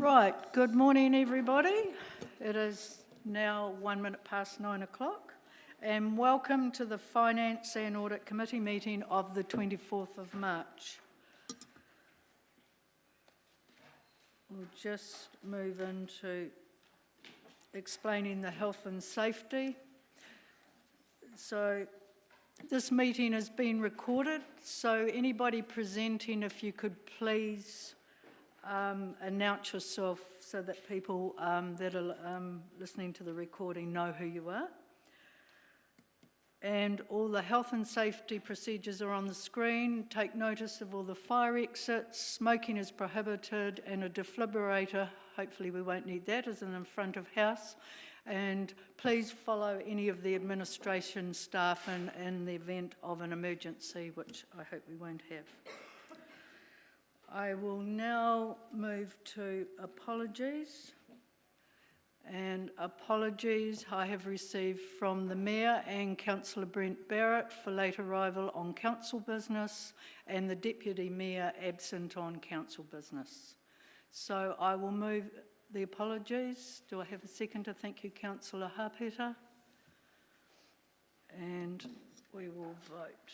Right, good morning everybody. It is now 1 minute past 9 o'clock and welcome to the Finance and Audit Committee meeting of the 24th of March. We'll just move into explaining the health and safety. So this meeting has been recorded, so anybody presenting, if you could please announce yourself so that people that are listening to the recording know who you are. And all the health and safety procedures are on the screen. Take notice of all the fire exits. Smoking is prohibited, and a defibrillator, hopefully we won't need that, is in the front of house. And please follow any of the administration staff in the event of an emergency, which I hope we won't have. I will now move to apologies. And apologies I have received from the Mayor and Councillor Brent Barrett for late arrival on council business and the Deputy Mayor absent on council business. So I will move the apologies. Do I have a second to thank you, Councillor Hapeta? And we will vote.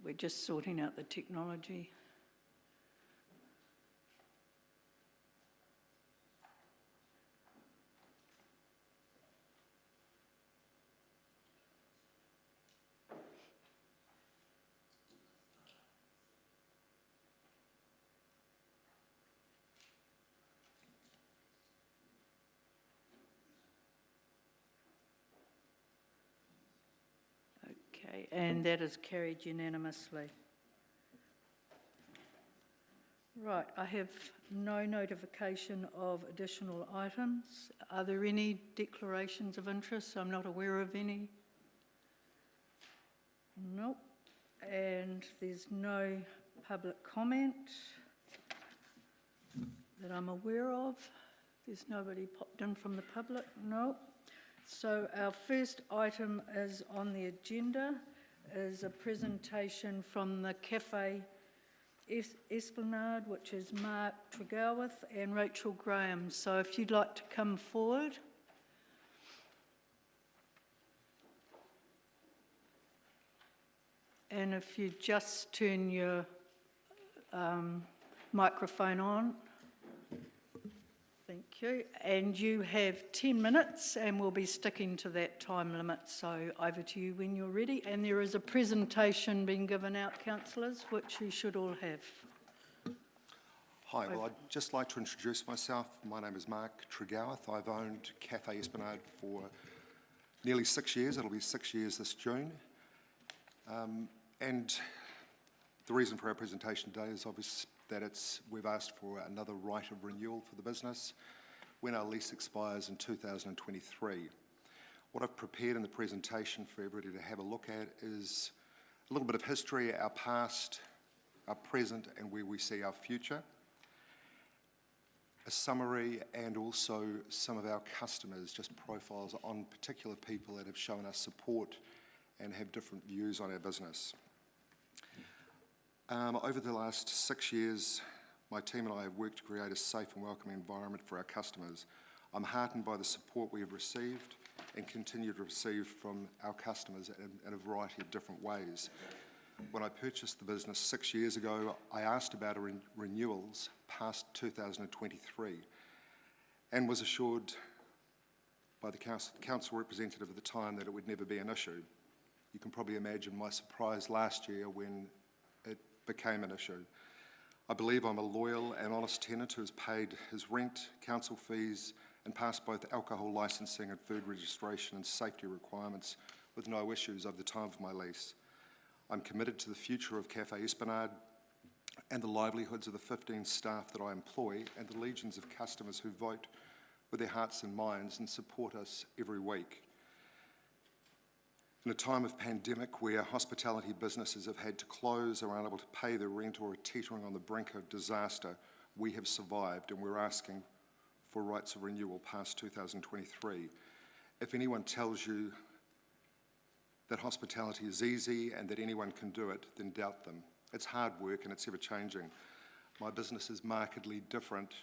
We're just sorting out the technology. Okay, and that is carried unanimously. Right, I have no notification of additional items. Are there any declarations of interest? I'm not aware of any. Nope. And there's no public comment that I'm aware of. There's nobody popped in from the public. Nope. So our first item is on the agenda is a presentation from the Cafe Esplanade, which is Mark Tregarwith and Rachel Graham. So if you'd like to come forward. And if you just turn your microphone on. Thank you. And you have 10 minutes and we'll be sticking to that time limit. So over to you when you're ready. And there is a presentation being given out, councillors, which you should all have. Hi, well, I'd just like to introduce myself. My name is Mark Tregarwith. I've owned Cafe Esplanade for nearly 6 years. It'll be 6 years this June. And the reason for our presentation today is obvious that we've asked for another right of renewal for the business when our lease expires in 2023. What I've prepared in the presentation for everybody to have a look at is a little bit of history, our past, our present, and where we see our future. A summary and also some of our customers, just profiles on particular people that have shown us support and have different views on our business. Over the last 6 years, my team and I have worked to create a safe and welcoming environment for our customers. I'm heartened by the support we have received and continue to receive from our customers in a variety of different ways. When I purchased the business 6 years ago, I asked about renewals past 2023 and was assured by the council representative at the time that it would never be an issue. You can probably imagine my surprise last year when it became an issue. I believe I'm a loyal and honest tenant who has paid his rent, council fees, and passed both alcohol licensing and food registration and safety requirements with no issues over the time of my lease. I'm committed to the future of Cafe Esplanade and the livelihoods of the 15 staff that I employ and the legions of customers who vote with their hearts and minds and support us every week. In a time of pandemic where hospitality businesses have had to close or are unable to pay their rent or are teetering on the brink of disaster, we have survived and we're asking for rights of renewal past 2023. If anyone tells you that hospitality is easy and that anyone can do it, then doubt them. It's hard work and it's ever changing. My business is markedly different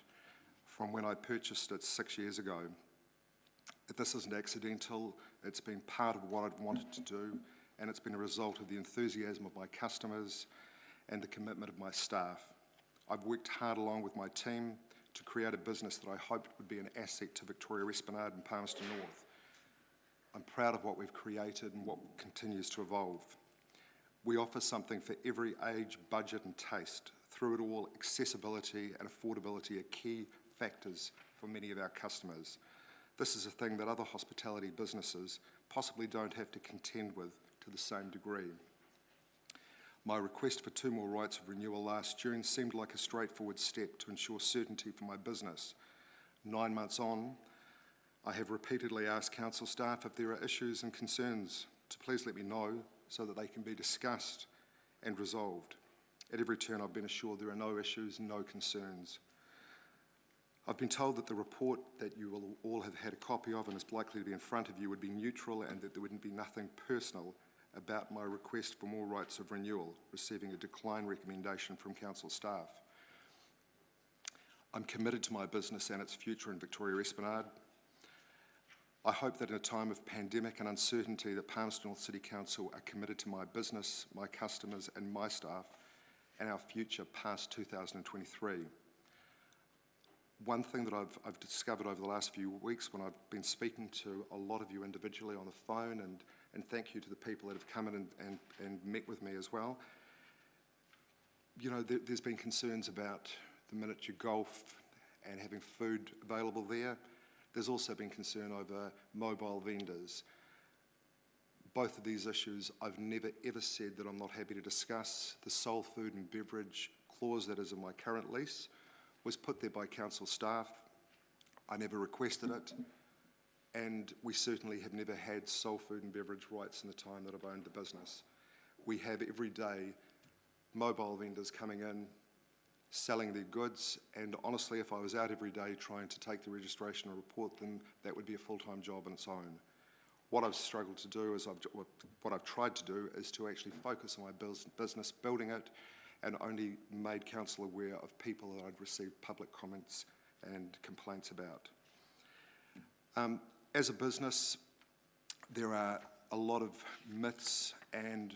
from when I purchased it 6 years ago. This isn't accidental, it's been part of what I'd wanted to do, and it's been a result of the enthusiasm of my customers and the commitment of my staff. I've worked hard along with my team to create a business that I hoped would be an asset to Victoria, Esplanade and Palmerston North. I'm proud of what we've created and what continues to evolve. We offer something for every age, budget and taste. Through it all, accessibility and affordability are key factors for many of our customers. This is a thing that other hospitality businesses possibly don't have to contend with to the same degree. My request for 2 more rights of renewal last June seemed like a straightforward step to ensure certainty for my business. 9 months on, I have repeatedly asked council staff if there are issues and concerns to please let me know so that they can be discussed and resolved. At every turn I've been assured there are no issues, no concerns. I've been told that the report that you will all have had a copy of and is likely to be in front of you would be neutral and that there wouldn't be nothing personal about my request for more rights of renewal, receiving a decline recommendation from council staff. I'm committed to my business and its future in Victoria Esplanade. I hope that in a time of pandemic and uncertainty that Palmerston North City Council are committed to my business, my customers and my staff and our future past 2023. One thing that I've discovered over the last few weeks when I've been speaking to a lot of you individually on the phone, and thank you to the people that have come in and met with me as well, you know, there's been concerns about the miniature golf and having food available there. There's also been concern over mobile vendors. Both of these issues I've never ever said that I'm not happy to discuss. The sole food and beverage clause that is in my current lease was put there by council staff. I never requested it, and we certainly have never had sole food and beverage rights in the time that I've owned the business. We have every day mobile vendors coming in, selling their goods, and honestly, if I was out every day trying to take the registration and report them, that would be a full-time job on its own. What I've struggled to do is, what I've tried to do is to actually focus on my business, building it, and only made council aware of people that I'd received public comments and complaints about. As a business, there are a lot of myths and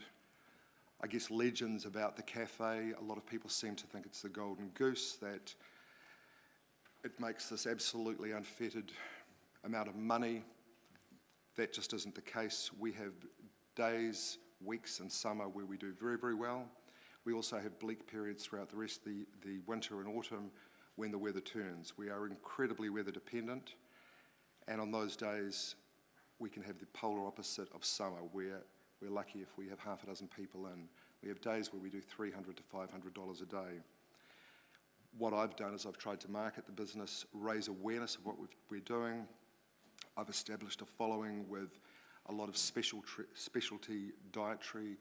I guess legends about the cafe. A lot of people seem to think it's the golden goose, that it makes this absolutely unfettered amount of money. That just isn't the case. We have days, weeks and summer where we do very, very well. We also have bleak periods throughout the rest of the winter and autumn when the weather turns. We are incredibly weather dependent, and on those days we can have the polar opposite of summer, where we're lucky if we have half a dozen people in. We have days where we do $300 to $500 a day. What I've done is I've tried to market the business, raise awareness of what we're doing. I've established a following with a lot of specialty dietary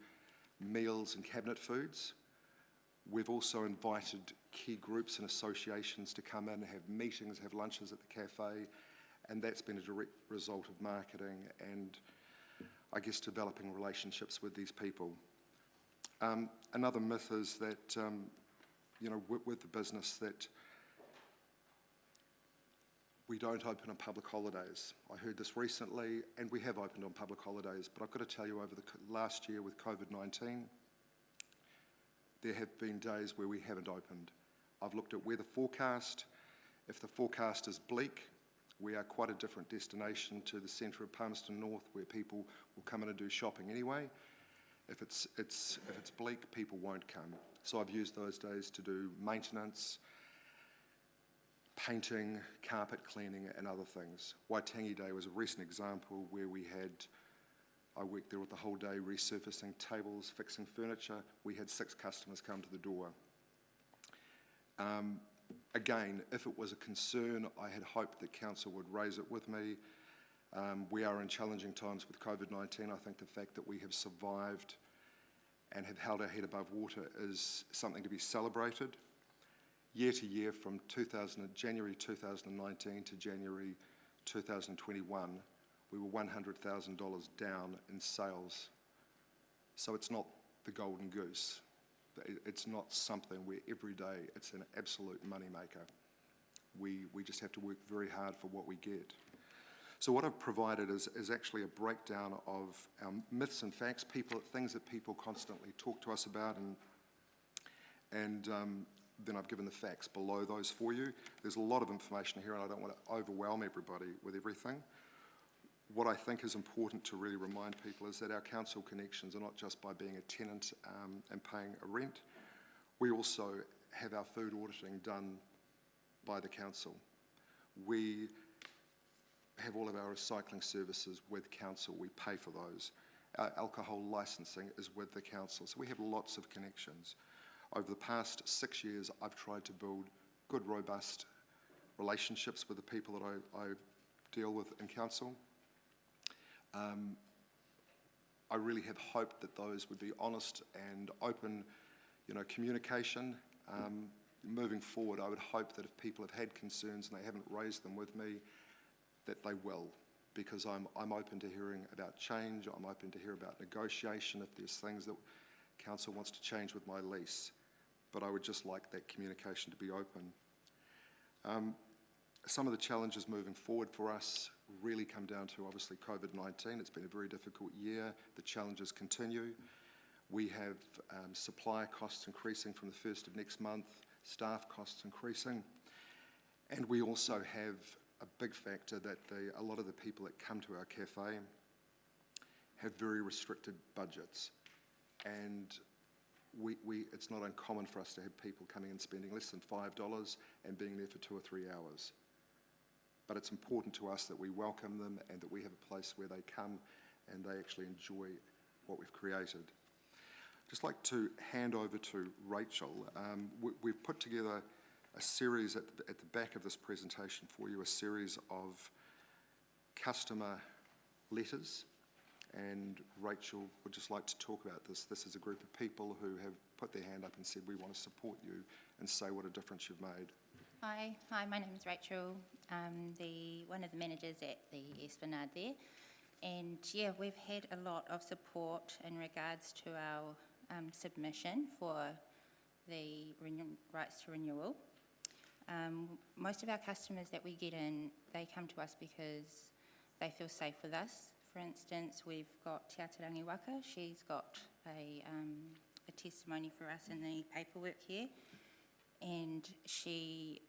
meals and cabinet foods. We've also invited key groups and associations to come in, have meetings, have lunches at the cafe, and that's been a direct result of marketing and I guess developing relationships with these people. Another myth is that, you know, with the business, that we don't open on public holidays. I heard this recently, and we have opened on public holidays, but I've got to tell you, over the last year with COVID-19, there have been days where we haven't opened. I've looked at weather forecast. If the forecast is bleak, we are quite a different destination to the centre of Palmerston North, where people will come in and do shopping anyway. If it's bleak, people won't come. So I've used those days to do maintenance, painting, carpet cleaning and other things. Waitangi Day was a recent example where I worked there with the whole day resurfacing tables, fixing furniture. We had 6 customers come to the door. Again, if it was a concern, I had hoped that council would raise it with me. We are in challenging times with COVID-19. I think the fact that we have survived and have held our head above water is something to be celebrated. Year to year, from January 2019 to January 2021, we were $100,000 down in sales. So it's not the golden goose. It's not something where every day it's an absolute moneymaker. We just have to work very hard for what we get. So what I've provided is actually a breakdown of our myths and facts, things that people constantly talk to us about, and then I've given the facts below those for you. There's a lot of information here, and I don't want to overwhelm everybody with everything. What I think is important to really remind people is that our council connections are not just by being a tenant and paying a rent. We also have our food auditing done by the council. We have all of our recycling services with council. We pay for those. Our alcohol licensing is with the council. So we have lots of connections. Over the past 6 years, I've tried to build good, robust relationships with the people that I deal with in council. I really have hoped that those would be honest and open, communication. Moving forward, I would hope that if people have had concerns and they haven't raised them with me, that they will, because I'm open to hearing about change. I'm open to hear about negotiation if there's things that council wants to change with my lease. But I would just like that communication to be open. Some of the challenges moving forward for us really come down to, obviously, COVID-19. It's been a very difficult year. The challenges continue. We have supply costs increasing from the 1st of next month, staff costs increasing, and we also have a big factor that a lot of the people that come to our cafe have very restricted budgets, and it's not uncommon for us to have people coming and spending less than $5 and being there for 2 or 3 hours. But it's important to us that we welcome them and that we have a place where they come and they actually enjoy what we've created. I'd just like to hand over to Rachel. We've put together a series at the back of this presentation for you, a series of customer letters, and Rachel would just like to talk about this. This is a group of people who have put their hand up and said, we want to support you and say what a difference you've made. Hi, my name is Rachel. I'm one of the managers at the Esplanade there. And yeah, we've had a lot of support in regards to our submission for the rights to renewal. Most of our customers that we get in, they come to us because they feel safe with us. For instance, we've got Te Atarangi Waka. She's got a testimony for us in the paperwork here, and she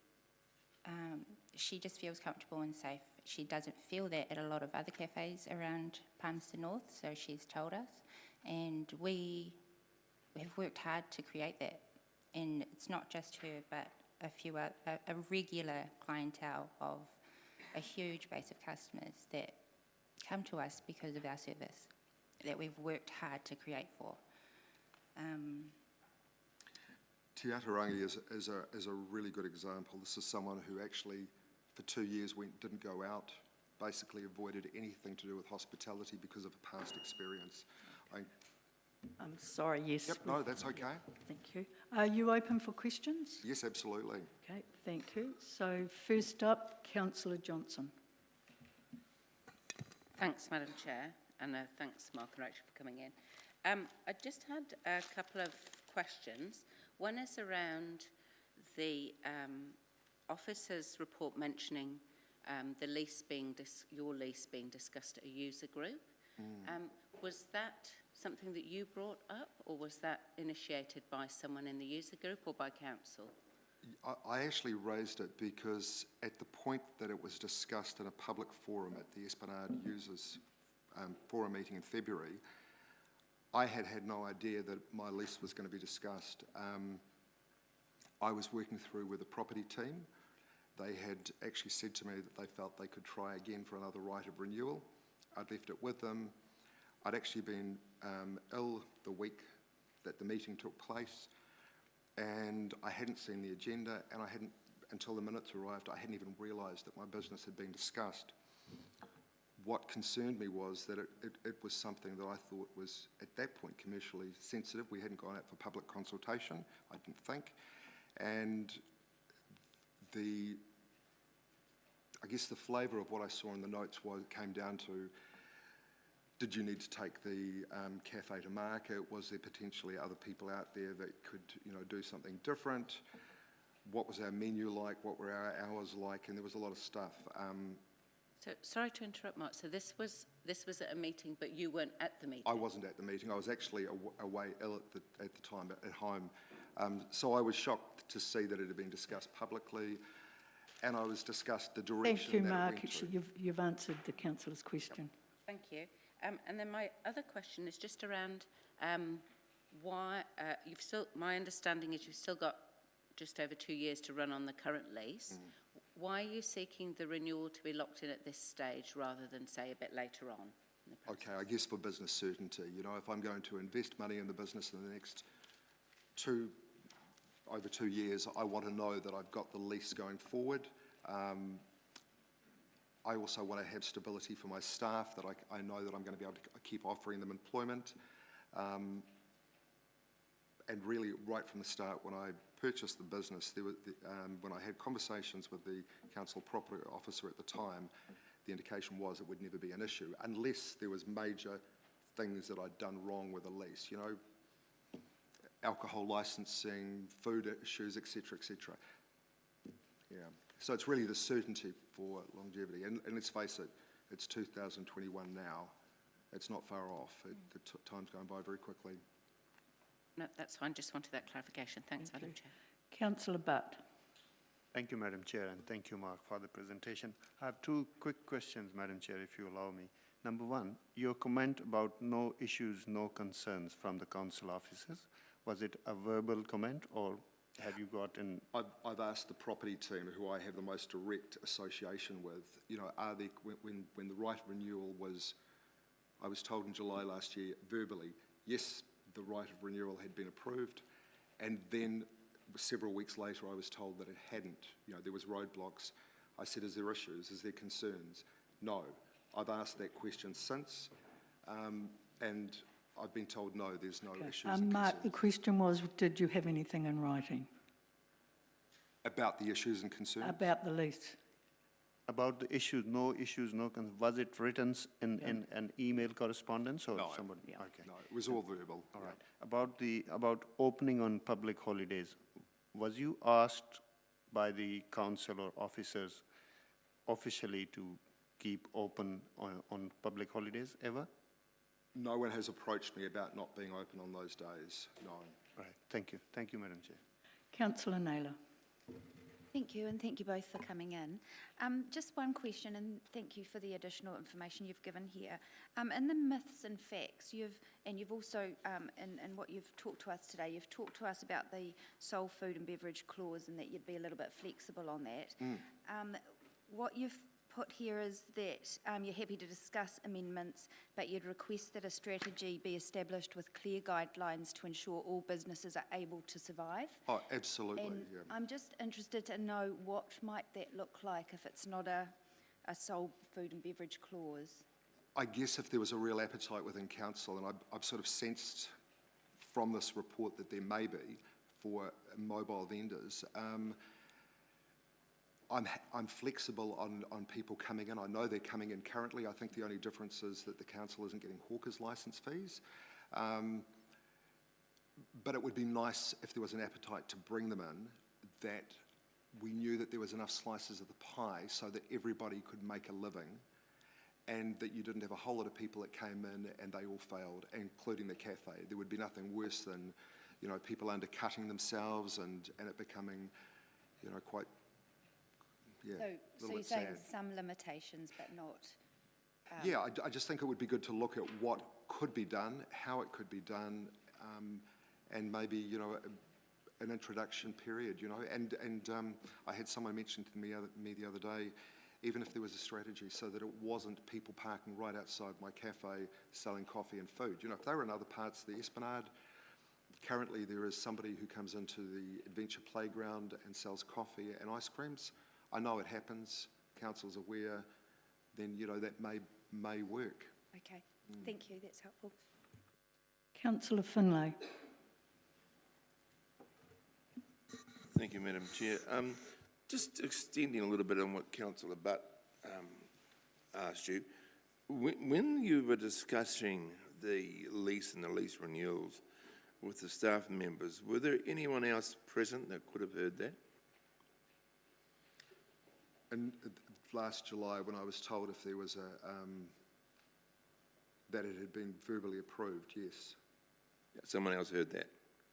just feels comfortable and safe. She doesn't feel that at a lot of other cafes around Palmerston North, so she's told us, and we have worked hard to create that. And it's not just her, but a regular clientele of a huge base of customers that come to us because of our service that we've worked hard to create for. Te Atarangi is a really good example. This is someone who actually, for 2 years, didn't go out, basically avoided anything to do with hospitality because of a past experience. I'm sorry, yes. Yep, no, that's okay. Thank you. Are you open for questions? Yes, absolutely. Okay, thank you. So first up, Councillor Johnson. Thanks, Madam Chair, and thanks, Mark and Rachel, for coming in. I just had a couple of questions. One is around the officer's report mentioning the lease your lease being discussed at a user group. Was that something that you brought up, or was that initiated by someone in the user group or by council? I actually raised it because at the point that it was discussed in a public forum at the Esplanade Users Forum meeting in February, I had no idea that my lease was going to be discussed. I was working through with the property team. They had actually said to me that they felt they could try again for another right of renewal. I'd left it with them. I'd actually been ill the week that the meeting took place, and I hadn't seen the agenda, and until the minutes arrived, I hadn't even realised that my business had been discussed. what concerned me was that it was something that I thought was, at that point, commercially sensitive. We hadn't gone out for public consultation, I didn't think. And I guess the flavour of what I saw in the notes came down to, did you need to take the cafe to market? Was there potentially other people out there that could, do something different? What was our menu like? What were our hours like? And there was a lot of stuff. So, sorry to interrupt, Mark. So this was at a meeting, but you weren't at the meeting? I wasn't at the meeting. I was actually away ill at the time at home. So I was shocked to see that it had been discussed publicly, and I was discussed the direction Thank you, that Mark. it went to. You've answered the councillor's question. Thank you. And then my other question is just around why my understanding is you've still got just over 2 years to run on the current lease. Why are you seeking the renewal to be locked in at this stage rather than, say, a bit later on in the process? Okay, I guess for business certainty, if I'm going to invest money in the business in the next over 2 years, I want to know that I've got the lease going forward. I also want to have stability for my staff, that I know that I'm going to be able to keep offering them employment. And really, right from the start, when I purchased the business, when I had conversations with the council property officer at the time, the indication was it would never be an issue, unless there was major things that I'd done wrong with a lease, alcohol licensing, food issues, etc., etc. Yeah. So it's really the certainty for longevity. And let's face it, it's 2021 now. It's not far off. Time's going by very quickly. No, that's fine. Just wanted that clarification. Thanks, Thank Madam you. Chair. Councillor Butt. Thank you, Madam Chair, and thank you, Mark, for the presentation. I have 2 quick questions, Madam Chair, if you allow me. Number 1, your comment about no issues, no concerns from the council officers. Was it a verbal comment, or have you got an... I've asked the property team, who I have the most direct association with, are there, when the right of renewal was, I was told in July last year, verbally, yes, the right of renewal had been approved, and then several weeks later I was told that it hadn't. There was roadblocks. I said, is there issues? Is there concerns? No. I've asked that question since, and I've been told no, there's no issues and Mark, concerns. the question was, did you have anything in writing? About the issues and concerns? About the lease? About the issues, no concerns. Was it written in an email correspondence or No. somebody? Yeah. Okay. No, it was all verbal. All right. About opening on public holidays, was you asked by the council or officers officially to keep open on public holidays ever? No one has approached me about not being open on those days, no. Right. Thank you. Thank you, Madam Chair. Councillor Naylor. Thank you, and thank you both for coming in. Just one question, and thank you for the additional information you've given here. In the myths and facts, you've also, in what you've talked to us today, you've talked to us about the sole food and beverage clause and that you'd be a little bit flexible on that. What you've put here is that you're happy to discuss amendments, but you'd request that a strategy be established with clear guidelines to ensure all businesses are able to survive. Oh, absolutely, And yeah. I'm just interested to know what might that look like if it's not a sole food and beverage clause. I guess if there was a real appetite within council, and I've sort of sensed from this report that there may be for mobile vendors, I'm flexible on people coming in. I know they're coming in currently. I think the only difference is that the council isn't getting hawkers licence fees. But it would be nice if there was an appetite to bring them in, that we knew that there was enough slices of the pie so that everybody could make a living, and that you didn't have a whole lot of people that came in and they all failed, including the cafe. There would be nothing worse than, people undercutting themselves and it becoming, quite... Yeah, So you're saying some limitations, but not... Yeah, I just think it would be good to look at what could be done, how it could be done, and maybe, an introduction period, And I had someone mention to me the other day, even if there was a strategy so that it wasn't people parking right outside my cafe selling coffee and food. If they were in other parts of the Esplanade, currently there is somebody who comes into the adventure playground and sells coffee and ice creams. I know it happens, council's aware, then, that may may work. Okay, thank you, that's helpful. Councillor Finlay. Thank you, Madam Chair. Just extending a little bit on what Councillor Butt asked you, when you were discussing the lease and the lease renewals with the staff members, were there anyone else present that could have heard that? And last July, when I was told if there was that it had been verbally approved, yes. Someone else heard that?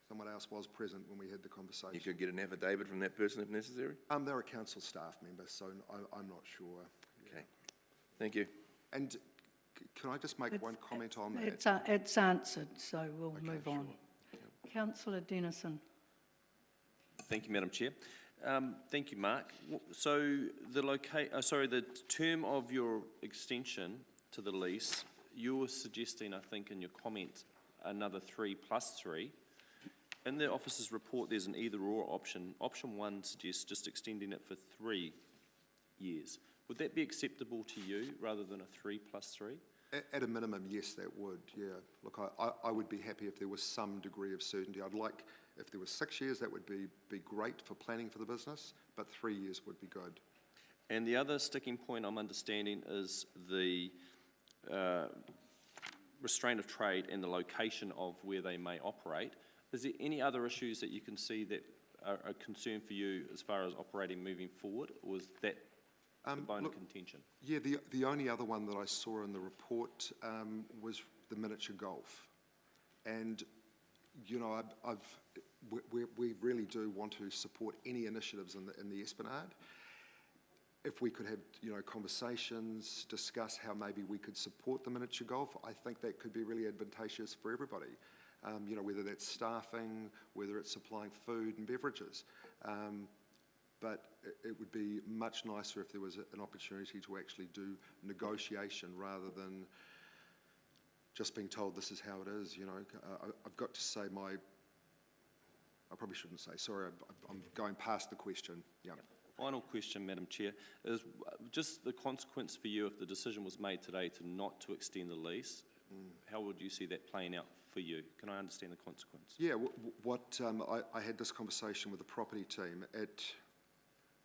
Someone else was present when we had the conversation. You could get an affidavit from that person if necessary? They're a council staff member, so I'm not sure. Okay, thank you. And can I just make one comment on that? It's answered, so we'll Okay, move on. sure. Councillor Dennison. Thank you, Madam Chair. Thank you, Mark. So the term of your extension to the lease, you were suggesting, I think, in your comment, another 3 + 3. In the officer's report, there's an either-or option. Option 1 suggests just extending it for 3 years. Would that be acceptable to you rather than a 3 + 3? At a minimum, yes, that would, yeah. Look, I would be happy if there was some degree of certainty. I'd like, if there was 6 years, that would be great for planning for the business, but 3 years would be good. And the other sticking point I'm understanding is the restraint of trade and the location of where they may operate. Is there any other issues that you can see that are a concern for you as far as operating moving forward, or is that the bone of contention? Yeah, the only other one that I saw in the report was the miniature golf. And, you know, we really do want to support any initiatives in the Esplanade. If we could have, you know, conversations, discuss how maybe we could support the miniature golf, I think that could be really advantageous for everybody. You know, whether that's staffing, whether it's supplying food and beverages. But it would be much nicer if there was an opportunity to actually do negotiation rather than just being told this is how it is, you know. I've got to say I probably shouldn't say, sorry, I'm going past the question, yeah. Final question, Madam Chair, is just the consequence for you if the decision was made today not to extend the lease, how would you see that playing out for you? Can I understand the consequence? Yeah, I had this conversation with the property team.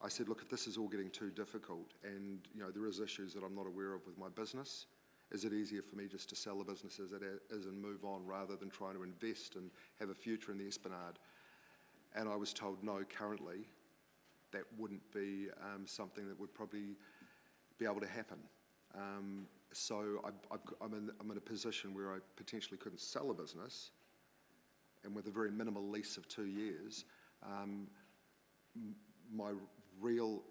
I said, look, if this is all getting too difficult and, you know, there is issues that I'm not aware of with my business, is it easier for me just to sell the business as it is and move on rather than trying to invest and have a future in the Esplanade? And I was told, no, currently that wouldn't be something that would probably be able to happen. So I'm in a position where I potentially couldn't sell a business, and with a very minimal lease of 2 years, my real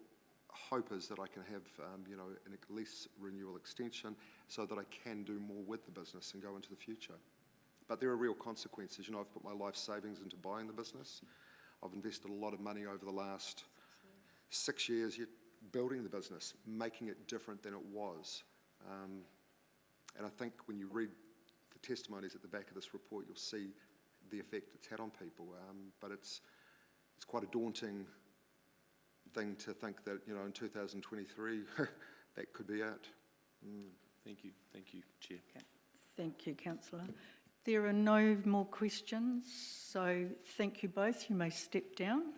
hope is that I can have, you know, a lease renewal extension so that I can do more with the business and go into the future. But there are real consequences. You know, I've put my life savings into buying the business. I've invested a lot of money over the last 6 years building the business, making it different than it was. And I think when you read the testimonies at the back of this report, you'll see the effect it's had on people. But it's quite a daunting thing to think that, you know, in 2023, that could be it. Thank you, Chair. Okay. Thank you, Councillor. There are no more questions, so thank you both. You may step down.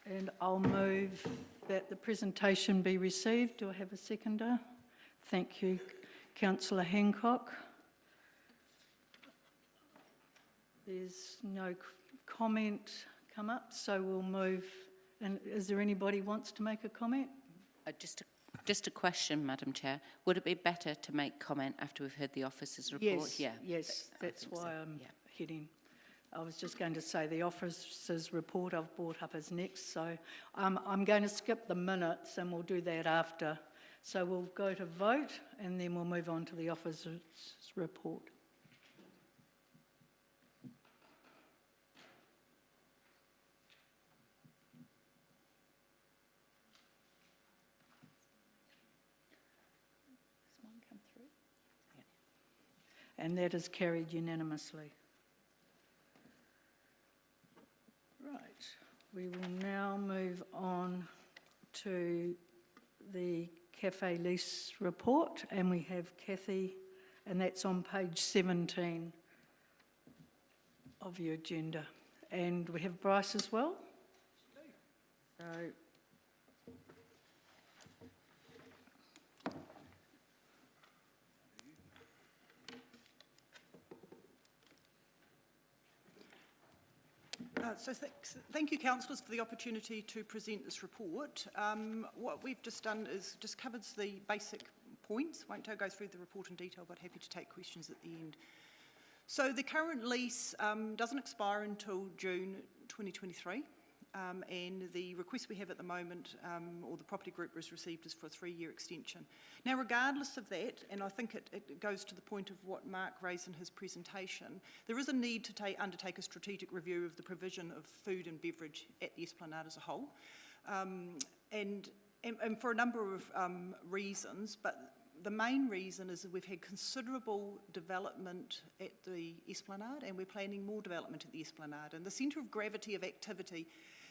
And I'll move that the presentation be received. Do I have a seconder? Thank you, Councillor Hancock. There's no comment come up, so we'll move. And is there anybody who wants to make a comment? Just a question, Madam Chair. Would it be better to make comment after we've heard the officer's report? Yes, that's why I'm heading. I was just going to say the officer's report I've brought up as next, so I'm going to skip the minutes and we'll do that after. So we'll go to vote and then we'll move on to the officer's report. Does one come through? Yeah. And that is carried unanimously. Right, We will now move on to the cafe lease report, and we have Kathy, and that's on page 17 of your agenda. And we have Bryce as well. So, Thank you, councillors, for the opportunity to present this report. What we've just done is just covers the basic points. Won't go through the report in detail, but happy to take questions at the end. So the current lease doesn't expire until June 2023, and the request we have at the moment, or the property group has received, is for a 3-year extension. Now, regardless of that, and I think it goes to the point of what Mark raised in his presentation, there is a need to undertake a strategic review of the provision of food and beverage at the Esplanade as a whole, and for a number of reasons, but the main reason is that we've had considerable development at the Esplanade, and we're planning more development at the Esplanade, and the centre of gravity of activity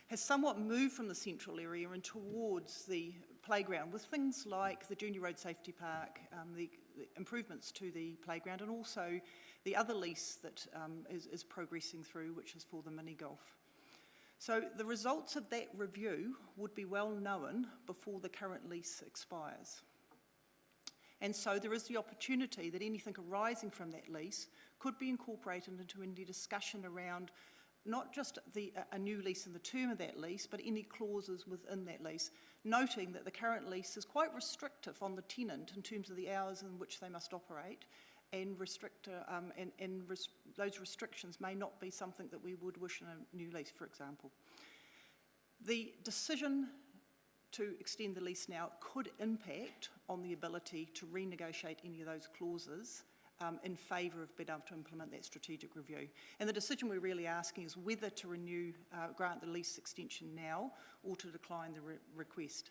has somewhat moved from the central area and towards the playground, with things like the Junior Road Safety Park, the improvements to the playground, and also the other lease that is progressing through, which is for the mini golf. So the results of that review would be well known before the current lease expires. And so there is the opportunity that anything arising from that lease could be incorporated into any discussion around not just a new lease and the term of that lease, but any clauses within that lease, noting that the current lease is quite restrictive on the tenant in terms of the hours in which they must operate, and those restrictions may not be something that we would wish in a new lease, for example. The decision to extend the lease now could impact on the ability to renegotiate any of those clauses in favour of being able to implement that strategic review. And the decision we're really asking is whether to grant the lease extension now or to decline the request.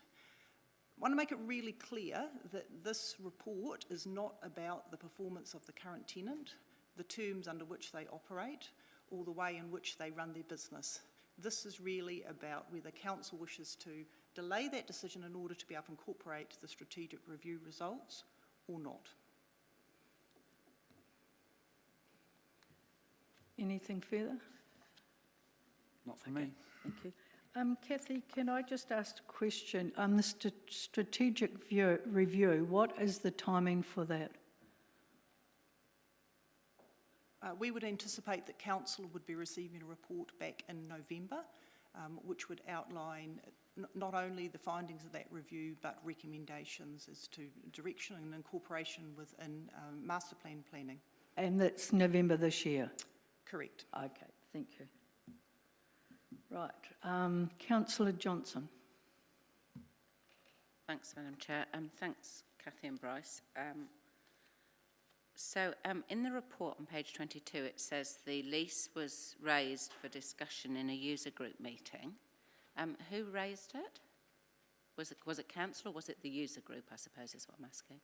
I want to make it really clear that this report is not about the performance of the current tenant, the terms under which they operate, or the way in which they run their business. This is really about whether council wishes to delay that decision in order to be able to incorporate the strategic review results or not. anything further? Not for me. Thank you. Kathy, can I just ask a question? The strategic review, what is the timing for that? We would anticipate that council would be receiving a report back in November, which would outline not only the findings of that review, but recommendations as to direction and incorporation within master plan planning. And that's November this year? Correct. Okay, thank you. Right, Councillor Johnson. Thanks, Madam Chair, and thanks, Kathy and Bryce. In the report on page 22, it says the lease was raised for discussion in a user group meeting. Who raised it? Was it council or was it the user group, I suppose is what I'm asking?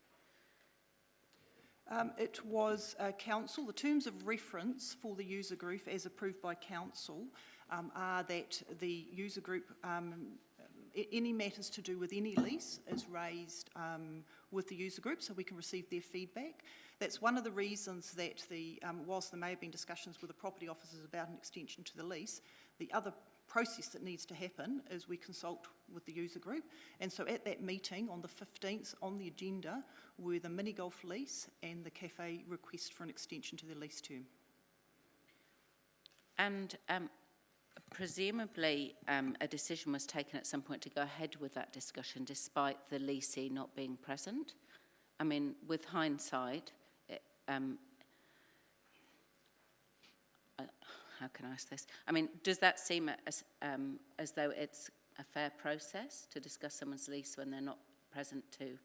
It was council. The terms of reference for the user group as approved by council are that the user group, any matters to do with any lease is raised with the user group so we can receive their feedback. That's one of the reasons that whilst there may have been discussions with the property officers about an extension to the lease, the other process that needs to happen is we consult with the user group. And so at that meeting on the 15th on the agenda were the mini golf lease and the cafe request for an extension to the lease term. And presumably a decision was taken at some point to go ahead with that discussion despite the leasee not being present. I mean, with hindsight, how can I ask this? I mean, does that seem as though it's a fair process to discuss someone's lease when they're not present to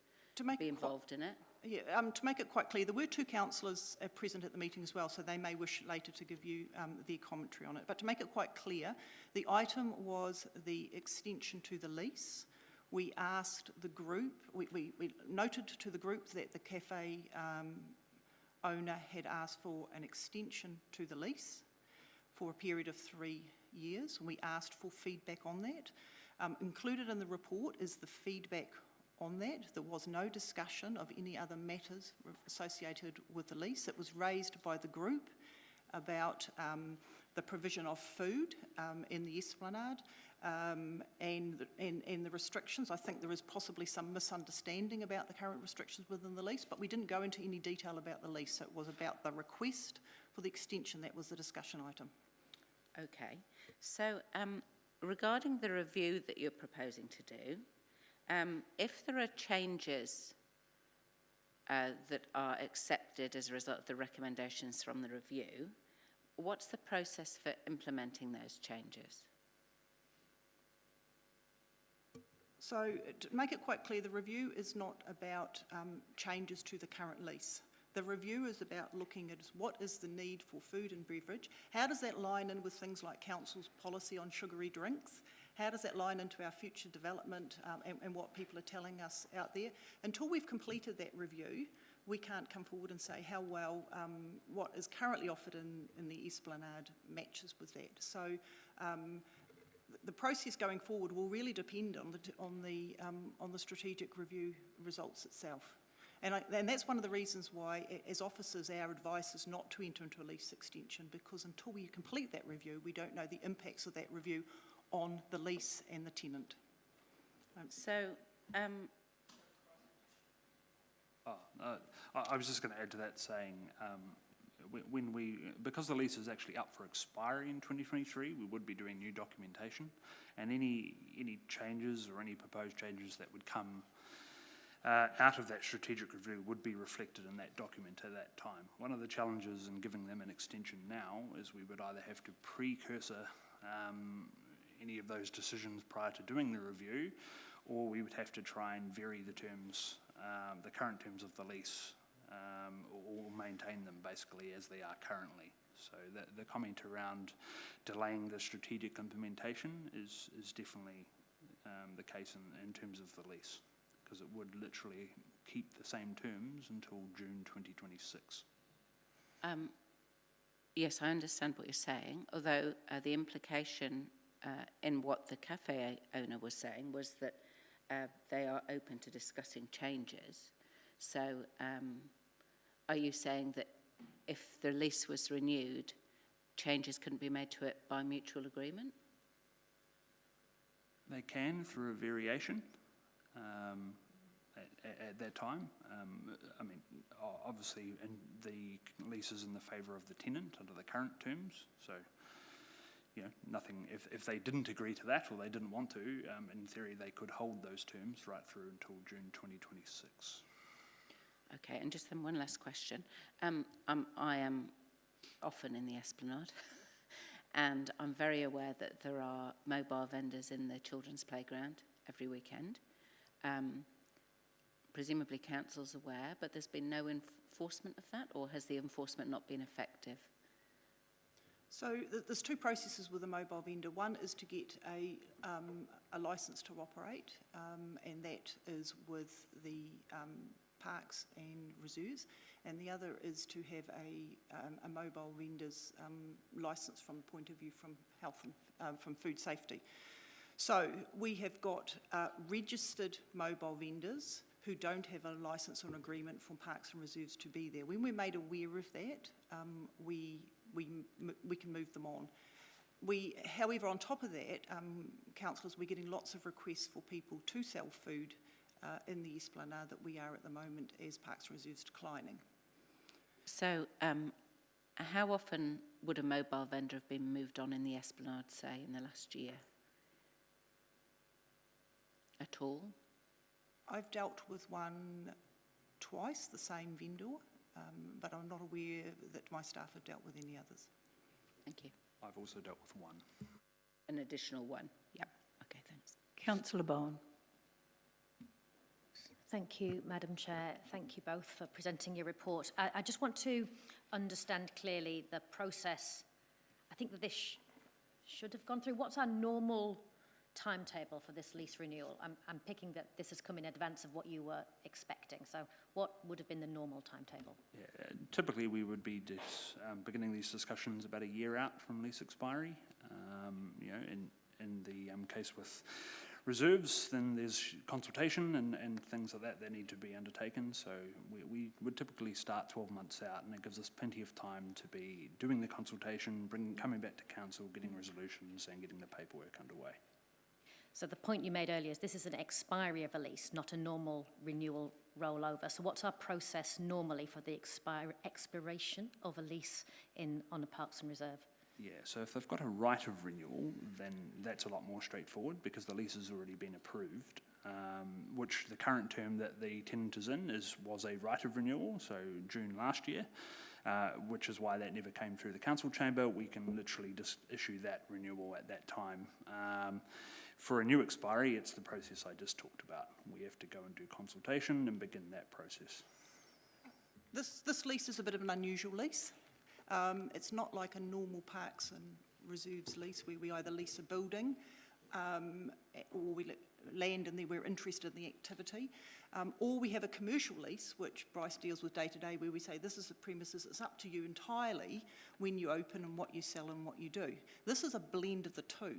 be involved in it? Yeah, to make it quite clear, there were two councillors present at the meeting as well, so they may wish later to give you their commentary on it. But to make it quite clear, the item was the extension to the lease. We asked the group, we noted to the group that the cafe owner had asked for an extension to the lease for a period of 3 years, and we asked for feedback on that. Included in the report is the feedback on that. There was no discussion of any other matters associated with the lease. It was raised by the group about the provision of food in the Esplanade and the restrictions. I think there is possibly some misunderstanding about the current restrictions within the lease, but we didn't go into any detail about the lease. So it was about the request for the extension. That was the discussion item. Okay. So regarding the review that you're proposing to do, if there are changes that are accepted as a result of the recommendations from the review, what's the process for implementing those changes? So to make it quite clear, the review is not about changes to the current lease. The review is about looking at what is the need for food and beverage. How does that line in with things like council's policy on sugary drinks? How does that line into our future development and what people are telling us out there? Until we've completed that review, we can't come forward and say how well what is currently offered in the Esplanade matches with that. So the process going forward will really depend on the strategic review results itself. And that's one of the reasons why, as officers, our advice is not to enter into a lease extension, because until we complete that review, we don't know the impacts of that review on the lease and the tenant. I was just going to add to that, saying because the lease is actually up for expiry in 2023, we would be doing new documentation, and any changes or any proposed changes that would come out of that strategic review would be reflected in that document at that time. One of the challenges in giving them an extension now is we would either have to precursor any of those decisions prior to doing the review, or we would have to try and vary the terms, the current terms of the lease, or maintain them basically as they are currently. So the comment around delaying the strategic implementation is definitely the case in terms of the lease, because it would literally keep the same terms until June 2026. Yes, I understand what you're saying, although the implication in what the cafe owner was saying was that they are open to discussing changes. So are you saying that if the lease was renewed, changes couldn't be made to it by mutual agreement? They can, through a variation at that time. I mean, obviously, the lease is in the favour of the tenant under the current terms, so nothing, if they didn't agree to that or they didn't want to, in theory they could hold those terms right through until June 2026. Okay, and just then one last question. I am often in the Esplanade and I'm very aware that there are mobile vendors in the children's playground every weekend. Presumably council's aware, but there's been no enforcement of that, or has the enforcement not been effective? So there's two processes with a mobile vendor. One is to get a licence to operate, and that is with the parks and reserves, and the other is to have a mobile vendor's licence from the point of view from health and from food safety. So we have got registered mobile vendors who don't have a licence or an agreement from parks and reserves to be there. When we're made aware of that, we can move them on. However, on top of that, councillors, we're getting lots of requests for people to sell food in the Esplanade that we are at the moment as Parks and Reserves declining. So how often would a mobile vendor have been moved on in the Esplanade, say, in the last year? At all? I've dealt with one twice, the same vendor, but I'm not aware that my staff have dealt with any others. Thank you. I've also dealt with one. An additional one? Yep. Okay, thanks. Councillor Bowen. Thank you, Madam Chair. Thank you both for presenting your report. I just want to understand clearly the process. I think that this should have gone through. What's our normal timetable for this lease renewal? I'm picking that this has come in advance of what you were expecting. So what would have been the normal timetable? Yeah, typically we would be beginning these discussions about a year out from lease expiry. In the case with reserves, then there's consultation and things like that need to be undertaken. So we would typically start 12 months out, and it gives us plenty of time to be doing the consultation, coming back to council, getting resolutions and getting the paperwork underway. So the point you made earlier is this is an expiry of a lease, not a normal renewal rollover. So what's our process normally for the expiration of a lease on a Parks and Reserve? Yeah, so if they've got a right of renewal, then that's a lot more straightforward because the lease has already been approved, which the current term that the tenant is in was a right of renewal, so June last year, which is why that never came through the council chamber. We can literally just issue that renewal at that time. For a new expiry, it's the process I just talked about. We have to go and do consultation and begin that process. This lease is a bit of an unusual lease. It's not like a normal Parks and Reserves lease where we either lease a building or we land and then we're interested in the activity, or we have a commercial lease, which Bryce deals with day to day, where we say this is the premises, it's up to you entirely when you open and what you sell and what you do. This is a blend of the two.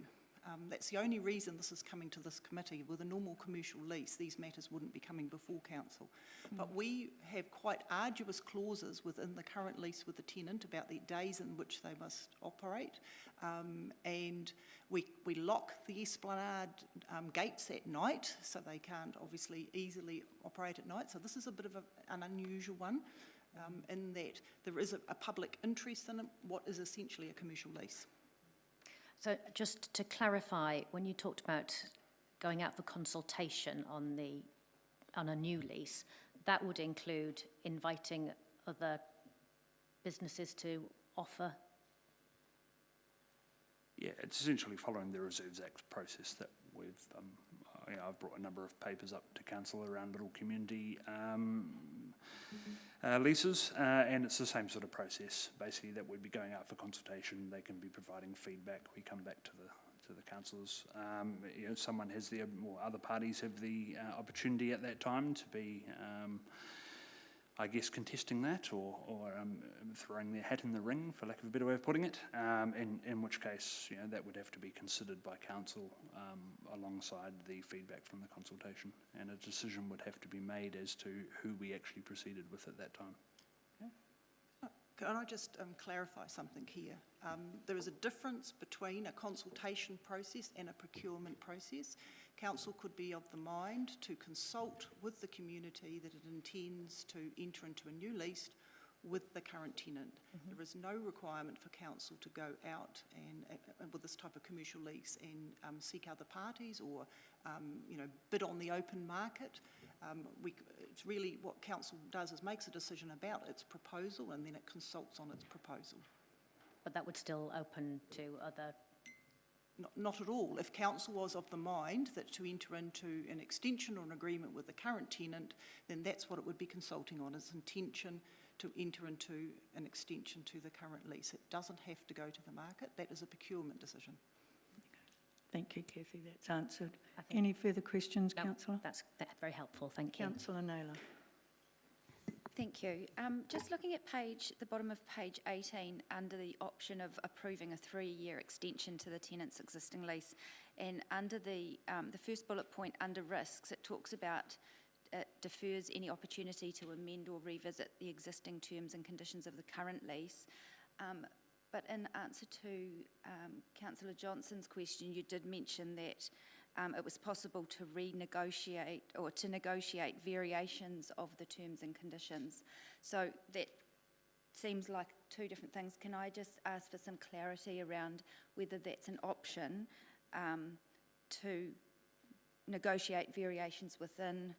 That's the only reason this is coming to this committee. With a normal commercial lease, these matters wouldn't be coming before council. But we have quite arduous clauses within the current lease with the tenant about the days in which they must operate. And we lock the Esplanade gates at night, so they can't obviously easily operate at night. So this is a bit of an unusual one in that there is a public interest in what is essentially a commercial lease. So just to clarify, when you talked about going out for consultation on a new lease, that would include inviting other businesses to offer? Yeah, it's essentially following the Reserves Act process that I've brought a number of papers up to council around little community leases, and it's the same sort of process, basically, that we'd be going out for consultation. They can be providing feedback. We come back to the councillors. Someone has or other parties have the opportunity at that time to be, I guess, contesting that or throwing their hat in the ring, for lack of a better way of putting it, in which case, that would have to be considered by council alongside the feedback from the consultation, and a decision would have to be made as to who we actually proceeded with at that time. Can I just clarify something here? There is a difference between a consultation process and a procurement process. Council could be of the mind to consult with the community that it intends to enter into a new lease with the current tenant. There is no requirement for council to go out and with this type of commercial lease and seek other parties or bid on the open market. It's really what council does is makes a decision about its proposal and then it consults on its proposal. But that would still open to other... Not at all. If council was of the mind that to enter into an extension or an agreement with the current tenant, then that's what it would be consulting on, its intention to enter into an extension to the current lease. It doesn't have to go to the market. That is a procurement decision. Thank you, Kathy. That's answered. Any further questions, Councillor? That's very helpful. Thank you. Councillor Naylor. Thank you. Just looking at the bottom of page 18, under the option of approving a 3-year extension to the tenant's existing lease, and under the first bullet point under risks, it talks about it defers any opportunity to amend or revisit the existing terms and conditions of the current lease. But in answer to Councillor Johnson's question, you did mention that it was possible to renegotiate or to negotiate variations of the terms and conditions. So that seems like two different things. Can I just ask for some clarity around whether that's an option to negotiate variations within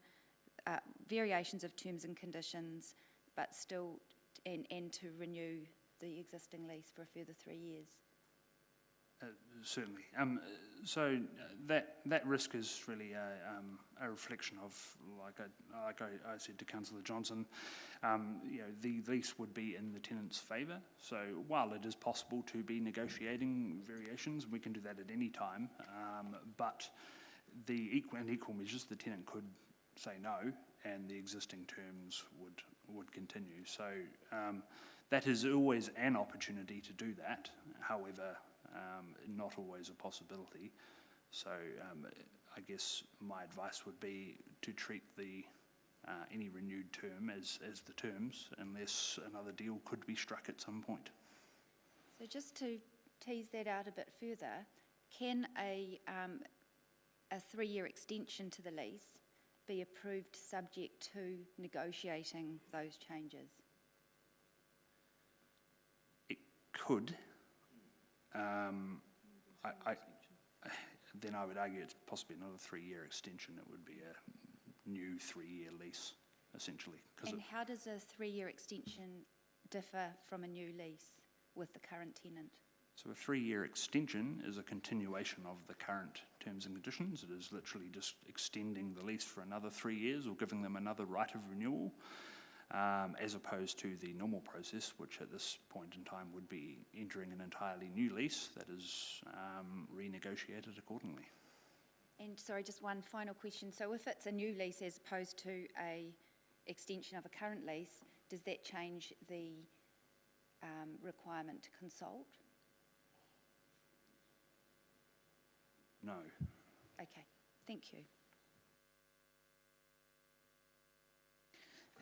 variations of terms and conditions, but still and to renew the existing lease for a further 3 years? Certainly. So that risk is really a reflection of, like I said to Councillor Johnson, the lease would be in the tenant's favour. So while it is possible to be negotiating variations, we can do that at any time. But in equal measures, the tenant could say no, and the existing terms would continue. So that is always an opportunity to do that. However, not always a possibility. So I guess my advice would be to treat the any renewed term as the terms, unless another deal could be struck at some point. So just to tease that out a bit further, can a 3-year extension to the lease be approved subject to negotiating those changes? It could. Then I would argue it's possibly another 3-year extension. It would be a new 3-year lease, essentially. And how does a 3-year extension differ from a new lease with the current tenant? So a 3-year extension is a continuation of the current terms and conditions. It is literally just extending the lease for another 3 years or giving them another right of renewal, as opposed to the normal process, which at this point in time would be entering an entirely new lease that is renegotiated accordingly. And sorry, just one final question. So if it's a new lease as opposed to a extension of a current lease, does that change the requirement to consult? No. Okay, thank you.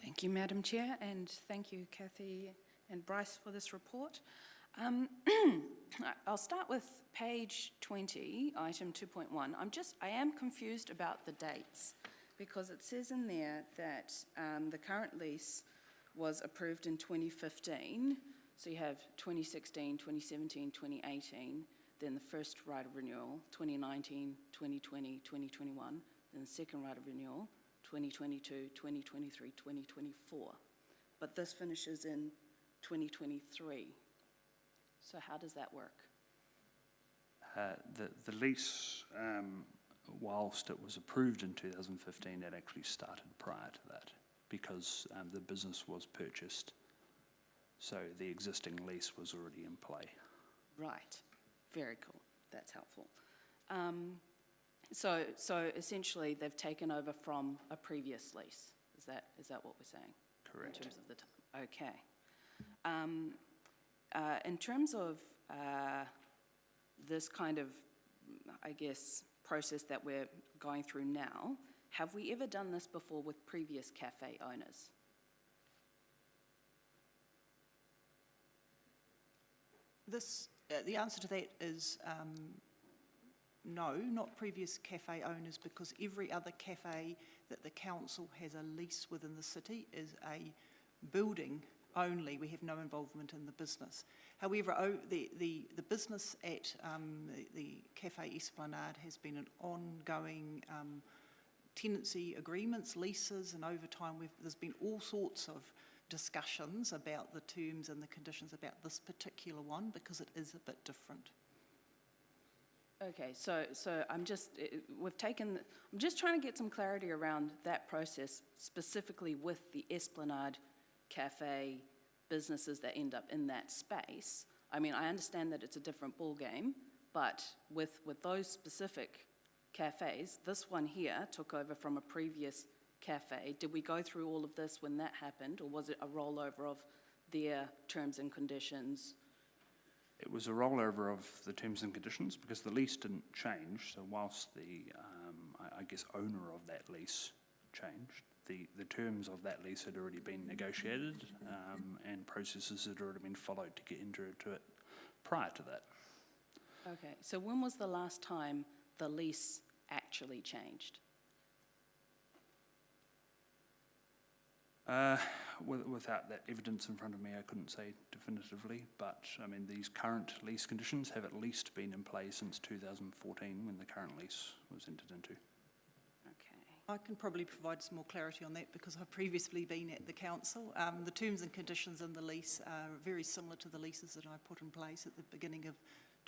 Thank you, Madam Chair, and thank you, Kathy and Bryce, for this report. I'll start with page 20, item 2.1. I am confused about the dates, because it says in there that the current lease was approved in 2015, so you have 2016, 2017, 2018, then the first right of renewal, 2019, 2020, 2021, then the second right of renewal, 2022, 2023, 2024. But this finishes in 2023. So how does that work? The lease, whilst it was approved in 2015, it actually started prior to that, because the business was purchased. So the existing lease was already in play. Right. Very cool. That's helpful. So essentially, they've taken over from a previous lease. Is that what we're saying? Correct. In terms of the time. Okay. In terms of this kind of, I guess, process that we're going through now, have we ever done this before with previous cafe owners? The answer to that is no, not previous cafe owners, because every other cafe that the council has a lease within the city is a building only. We have no involvement in the business. However, the business at the Cafe Esplanade has been an ongoing tenancy agreements, leases, and over time there's been all sorts of discussions about the terms and the conditions about this particular one, because it is a bit different. Okay, so I'm just trying to get some clarity around that process, specifically with the Esplanade Cafe businesses that end up in that space. I mean, I understand that it's a different ballgame, but with those specific cafes, this one here took over from a previous cafe. Did we go through all of this when that happened, or was it a rollover of their terms and conditions? It was a rollover of the terms and conditions, because the lease didn't change. So whilst the, I guess, owner of that lease changed, the terms of that lease had already been negotiated, and processes had already been followed to get into it prior to that. Okay, so when was the last time the lease actually changed? Without that evidence in front of me, I couldn't say definitively, but I mean, these current lease conditions have at least been in place since 2014, when the current lease was entered into. Okay. I can probably provide some more clarity on that, because I've previously been at the council. The terms and conditions in the lease are very similar to the leases that I put in place at the beginning of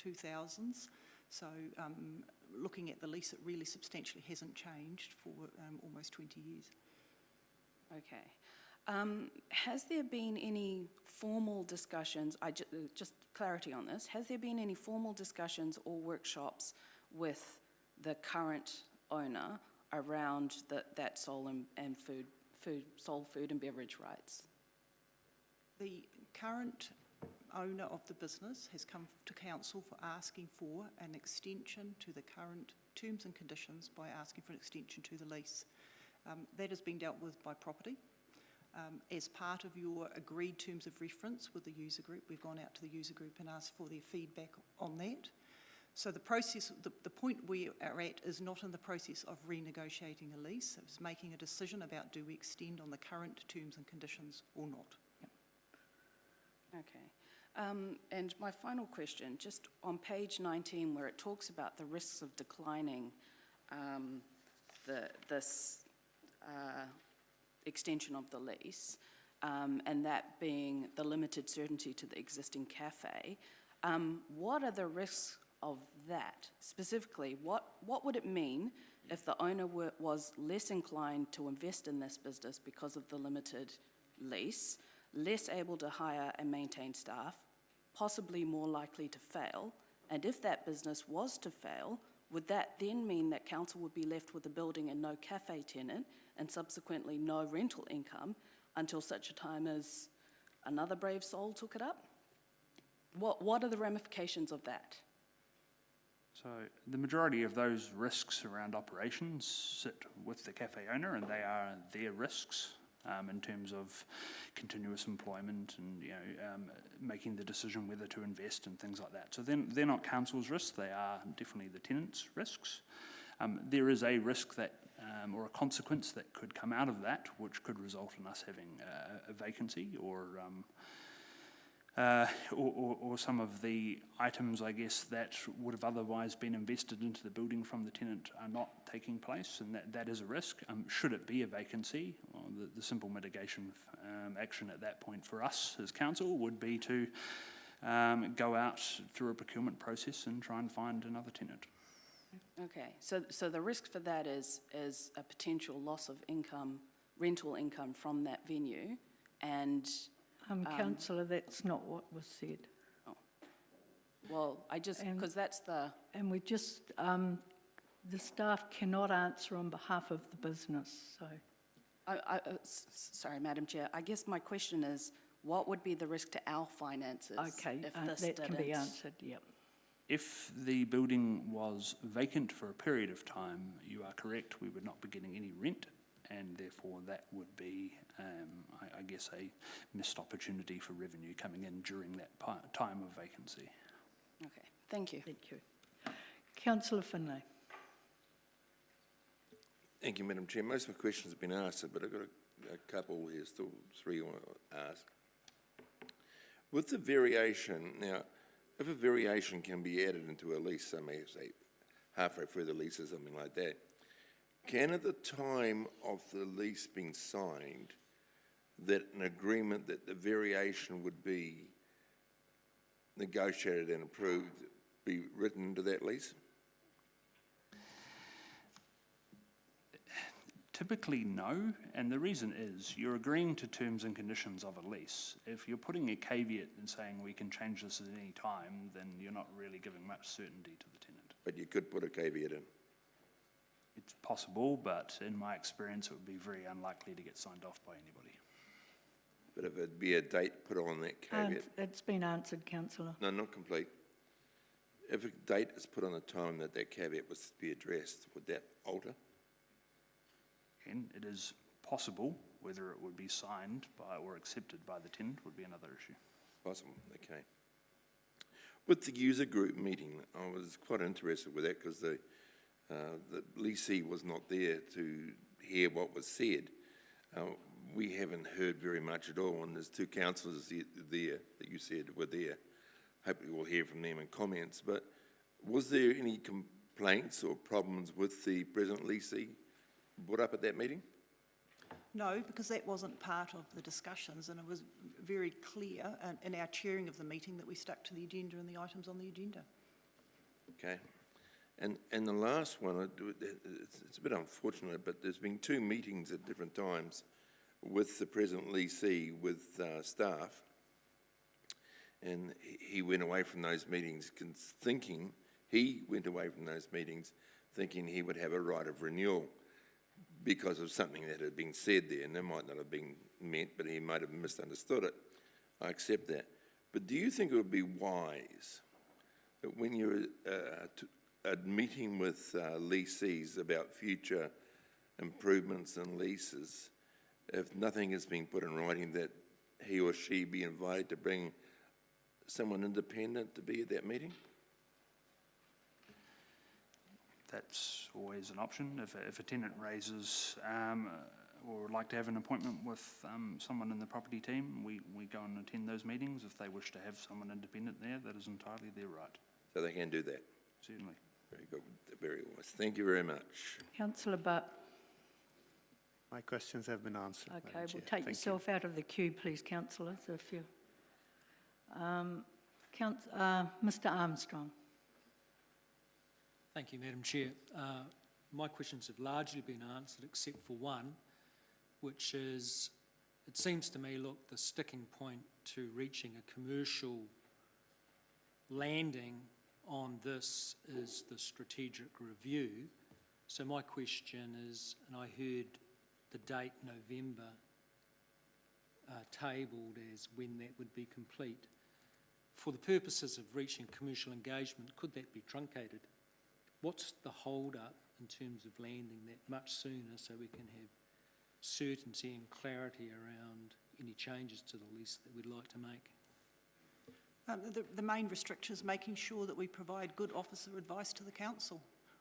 2000s. So looking at the lease, it really substantially hasn't changed for almost 20 years. Okay. Has there been any formal discussions, just clarity on this, has there been any formal discussions or workshops with the current owner around that sole and beverage rights? The current owner of the business has come to council for asking for an extension to the current terms and conditions by asking for an extension to the lease. That has been dealt with by property. As part of your agreed terms of reference with the user group, we've gone out to the user group and asked for their feedback on that. So the process, the point we are at is not in the process of renegotiating a lease. It's making a decision about do we extend on the current terms and conditions or not. Okay. And my final question, just on page 19, where it talks about the risks of declining this extension of the lease, and that being the limited certainty to the existing cafe, what are the risks of that? Specifically, what would it mean if the owner was less inclined to invest in this business because of the limited lease, less able to hire and maintain staff, possibly more likely to fail? And if that business was to fail, would that then mean that council would be left with a building and no cafe tenant, and subsequently no rental income until such a time as another brave soul took it up? What are the ramifications of that? So the majority of those risks around operations sit with the cafe owner, and they are their risks in terms of continuous employment and making the decision whether to invest and things like that. So they're not council's risks; they are definitely the tenant's risks. There is a risk that, or a consequence that could come out of that, which could result in us having a vacancy or some of the items, I guess, that would have otherwise been invested into the building from the tenant are not taking place, and that is a risk. Should it be a vacancy, well, the simple mitigation action at that point for us as council would be to go out through a procurement process and try and find another tenant. Okay, so the risk for that is a potential loss of income, rental income from that venue, and Councillor, that's not what was said. Oh. Well, because that's the... And we just, the staff cannot answer on behalf of the business, so. Sorry, Madam Chair, I guess my question is, what would be the risk to our finances Okay, if this that can be answered, yep. If the building was vacant for a period of time, you are correct, we would not be getting any rent, and therefore that would be, I guess, a missed opportunity for revenue coming in during that time of vacancy. Okay, thank you. Thank you. Councillor Finlay. Thank you, Madam Chair. Most of my questions have been answered, but I've got a couple here, still three I want to ask. With the variation, now, if a variation can be added into a lease, I may say halfway through the lease or something like that, can at the time of the lease being signed, that an agreement that the variation would be negotiated and approved be written into that lease? Typically, no, and the reason is you're agreeing to terms and conditions of a lease. If you're putting a caveat and saying we can change this at any time, then you're not really giving much certainty to the tenant. But you could put a caveat in. It's possible, but in my experience, it would be very unlikely to get signed off by anybody. But if it'd be a date put on that caveat... It's been answered, Councillor. No, not complete. If a date is put on the time that that caveat was to be addressed, would that alter? And it is possible. Whether it would be signed by or accepted by the tenant would be another issue. Possible, okay. With the user group meeting, I was quite interested with that because the leasee was not there to hear what was said. We haven't heard very much at all, and there's two councillors there that you said were there. Hopefully we'll hear from them in comments, but was there any complaints or problems with the present leasee brought up at that meeting? No, because that wasn't part of the discussions, and it was very clear in our chairing of the meeting that we stuck to the agenda and the items on the agenda. Okay. And the last one, it's a bit unfortunate, but there's been two meetings at different times with the present leasee with staff, and he went away from those meetings thinking he would have a right of renewal because of something that had been said there, and that might not have been meant, but he might have misunderstood it. I accept that. but do you think it would be wise that when you're meeting with leasees about future improvements and leases, if nothing has been put in writing, that he or she be invited to bring someone independent to be at that meeting? That's always an option. If a tenant raises or would like to have an appointment with someone in the property team, we go and attend those meetings. If they wish to have someone independent there, that is entirely their right. So they can do that? Certainly. Very good, very wise. Thank you very much. Councillor Butt. My questions have been answered. Okay, Madam well, Chair. take Thank yourself out of the queue, please, councillors, if you... Mr Armstrong. Thank you, Madam Chair. My questions have largely been answered except for one, which is, it seems to me, look, the sticking point to reaching a commercial landing on this is the strategic review. So my question is, and I heard the date November tabled as when that would be complete. For the purposes of reaching commercial engagement, could that be truncated? What's the hold-up in terms of landing that much sooner so we can have certainty and clarity around any changes to the lease that we'd like to make? The main restriction is making sure that we provide good officer advice to the council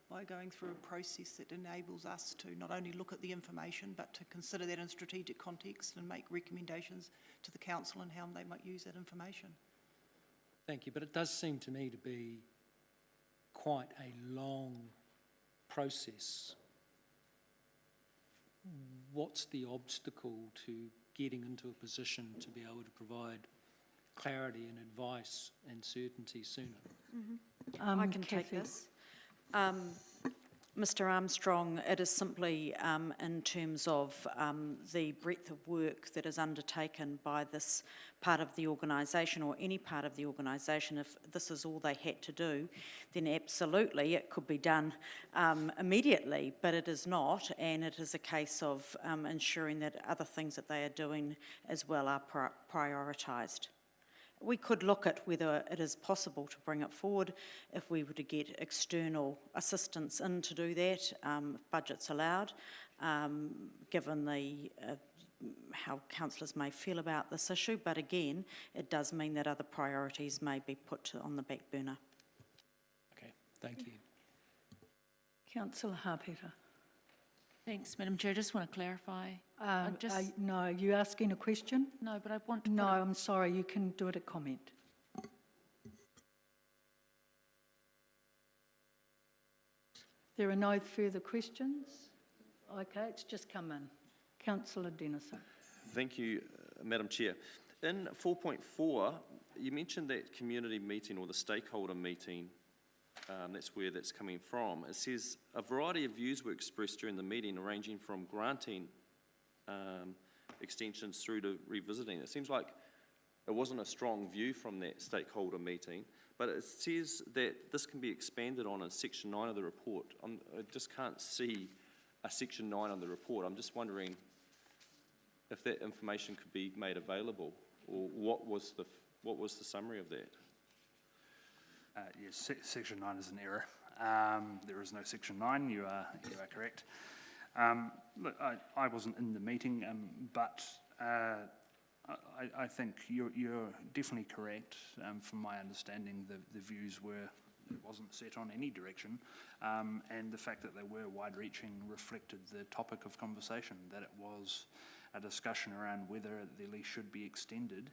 by going through a process that enables us to not only look at the information but to consider that in strategic context and make recommendations to the council on how they might use that information. Thank you, but it does seem to me to be quite a long process. What's the obstacle to getting into a position to be able to provide clarity and advice and certainty sooner? I can take this. Mr Armstrong, it is simply in terms of the breadth of work that is undertaken by this part of the organisation or any part of the organisation. If this is all they had to do, then absolutely it could be done immediately, but it is not, and it is a case of ensuring that other things that they are doing as well are prioritised. We could look at whether it is possible to bring it forward if we were to get external assistance in to do that, if budget's allowed, given the how councillors may feel about this issue. But again, it does mean that other priorities may be put on the back burner. Okay, thank you. Councillor Harpeter. Thanks, Madam Chair. I just want to clarify. No, are you asking a question? No, but I want to... No, I'm sorry, you can do it a comment. There are no further questions? Okay, it's just come in. Councillor Denison. Thank you, Madam Chair. In 4.4, you mentioned that community meeting or the stakeholder meeting. That's where that's coming from. It says a variety of views were expressed during the meeting, ranging from granting extensions through to revisiting. It seems like it wasn't a strong view from that stakeholder meeting, but it says that this can be expanded on in Section 9 of the report. I just can't see a Section 9 of the report. I'm just wondering if that information could be made available, or what was the summary of that? Yes, Section 9 is an error. There is no Section 9, you are correct. Look, I wasn't in the meeting, but I think you're definitely correct. From my understanding, the views were, it wasn't set on any direction, and the fact that they were wide-reaching reflected the topic of conversation, that it was a discussion around whether the lease should be extended.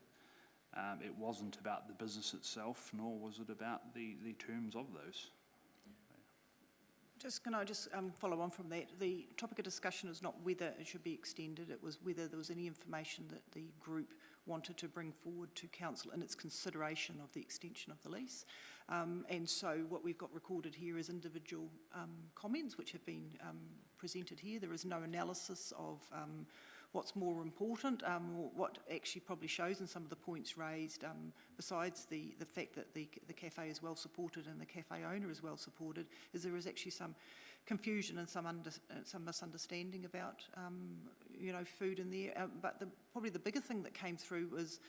It wasn't about the business itself, nor was it about the terms of those. Can I just follow on from that? The topic of discussion is not whether it should be extended, it was whether there was any information that the group wanted to bring forward to council in its consideration of the extension of the lease. And so what we've got recorded here is individual comments which have been presented here. There is no analysis of what's more important. What actually probably shows in some of the points raised, besides the fact that the cafe is well supported and the cafe owner is well supported, is there is actually some confusion and some misunderstanding about food in there. But probably the bigger thing that came through was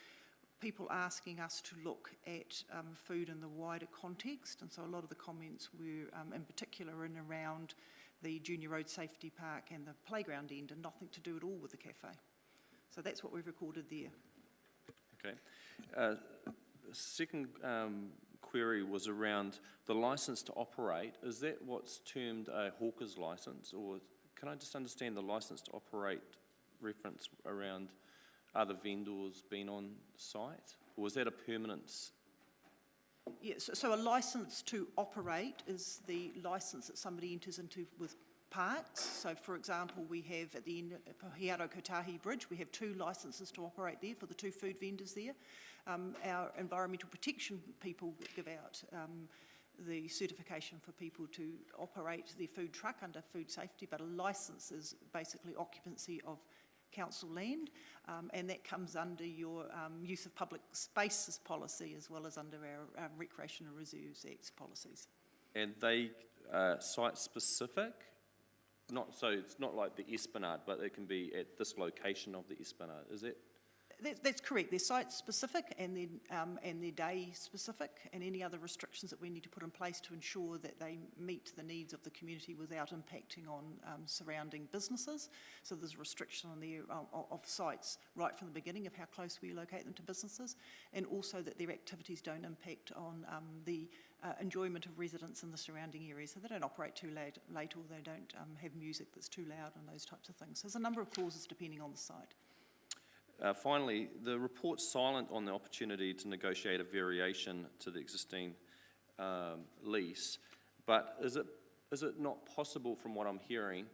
people asking us to look at food in the wider context, and so a lot of the comments were in particular in around the Junior Road Safety Park and the playground end, and nothing to do at all with the cafe. So that's what we've recorded there. Okay. Second query was around the licence to operate. Is that what's termed a hawker's licence, or can I just understand the licence to operate reference around other vendors being on site, or is that a permanent? Yes, so a licence to operate is the licence that somebody enters into with parks. So, for example, we have at the end of Hiaro Kotahi Bridge, we have 2 licences to operate there for the 2 food vendors there. Our environmental protection people give out the certification for people to operate their food truck under food safety, but a licence is basically occupancy of council land, and that comes under your use of public spaces policy as well as under our Recreation and Reserves Act policies. And they site specific? Not so it's not like the Esplanade, but it can be at this location of the Esplanade. Is that? That's correct. They're site specific and they're day specific, and any other restrictions that we need to put in place to ensure that they meet the needs of the community without impacting on surrounding businesses. So there's a restriction on their of sites right from the beginning of how close we locate them to businesses, and also that their activities don't impact on the enjoyment of residents in the surrounding areas. So they don't operate too late or they don't have music that's too loud and those types of things. So there's a number of clauses depending on the site. Finally, the report's silent on the opportunity to negotiate a variation to the existing lease, but is it not possible, from what I'm hearing,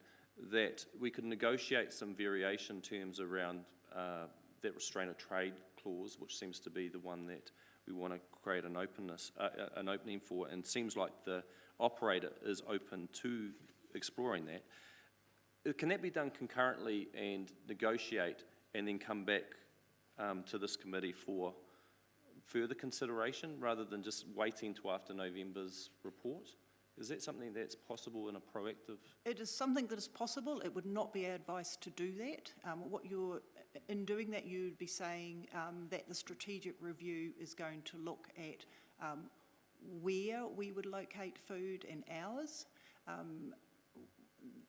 that we could negotiate some variation terms around that restraint of trade clause, which seems to be the one that we want to create an opening for, and seems like the operator is open to exploring that. Can that be done concurrently and negotiate and then come back to this committee for further consideration rather than just waiting till after November's report? Is that something that's possible in a proactive? It is something that is possible. It would not be our advice to do that. In doing that, you would be saying that the strategic review is going to look at where we would locate food and hours.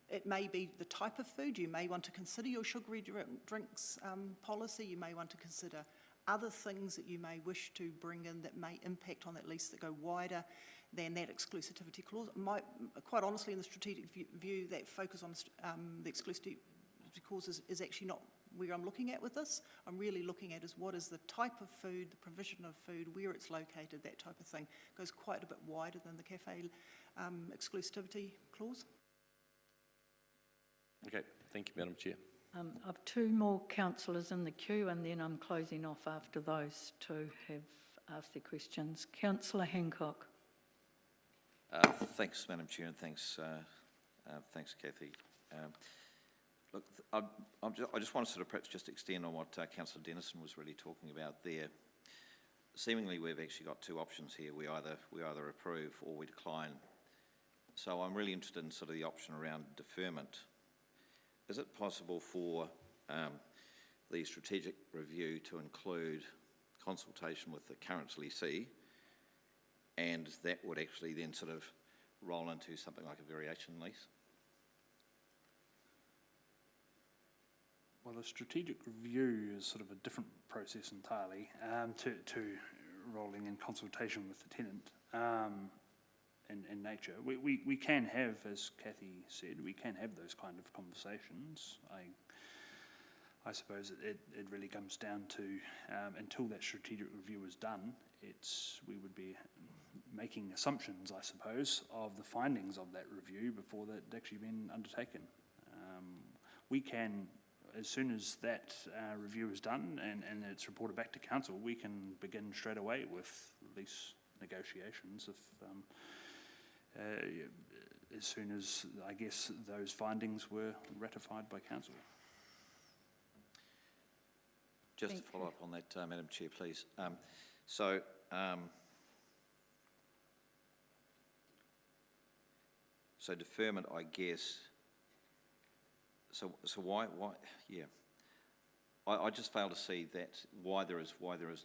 It may be the type of food. You may want to consider your sugary drinks policy. You may want to consider other things that you may wish to bring in that may impact on that lease that go wider than that exclusivity clause. Quite honestly, in the strategic view, that focus on the exclusivity clause is actually not where I'm looking at with this. I'm really looking at is what is the type of food, the provision of food, where it's located, that type of thing. It goes quite a bit wider than the cafe exclusivity clause. Okay, thank you, Madam Chair. I've 2 more councillors in the queue, and then I'm closing off after those 2 have asked their questions. Councillor Hancock. Thanks, Madam Chair, and thanks, Kathy. Look, I just want to sort of perhaps just extend on what Councillor Dennison was really talking about there. Seemingly, we've actually got 2 options here. We either approve or we decline. So I'm really interested in sort of the option around deferment. Is it possible for the strategic review to include consultation with the current leasee, and that would actually then sort of roll into something like a variation lease? Well, the strategic review is sort of a different process entirely to rolling in consultation with the tenant. In nature, we can have, as Kathy said, we can have those kind of conversations. I suppose it really comes down to until that strategic review is done, we would be making assumptions, I suppose, of the findings of that review before that actually been undertaken. We can, as soon as that review is done and it's reported back to council, we can begin straight away with lease negotiations if. As soon as, I guess, those findings were ratified by council. Just to follow up on that, Madam Chair, please. So deferment, I guess. So why? Yeah. I just fail to see that why there is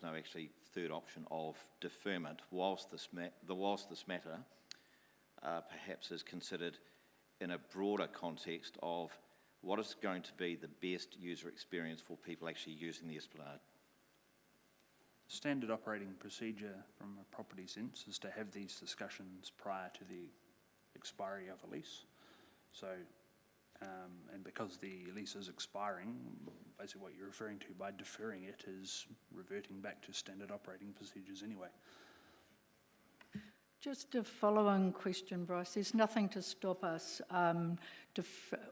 no actually third option of deferment whilst this matter perhaps is considered in a broader context of what is going to be the best user experience for people actually using the Esplanade. Standard operating procedure from a property sense is to have these discussions prior to the expiry of a lease. So, and because the lease is expiring, basically what you're referring to by deferring it is reverting back to standard operating procedures anyway. Just a follow-on question, Bryce. There's nothing to stop us.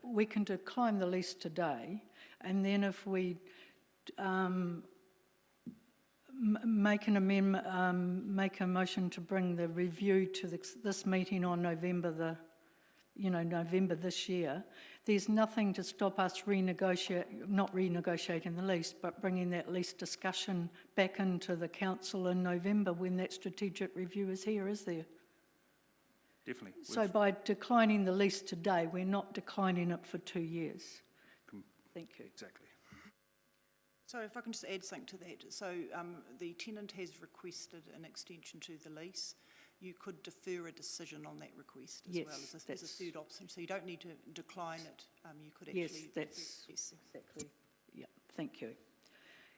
We can decline the lease today, and then if we make an amendment, make a motion to bring the review to this meeting on November this year, there's nothing to stop us not renegotiating the lease, but bringing that lease discussion back into the council in November when that strategic review is here, is there? Definitely. So by declining the lease today, we're not declining it for 2 years. Thank you. Exactly. So if I can just add something to that. So the tenant has requested an extension to the lease. You could defer a decision on that request as well as a third option. So you don't need to decline it. You could actually... Yes, exactly. Yeah, thank you.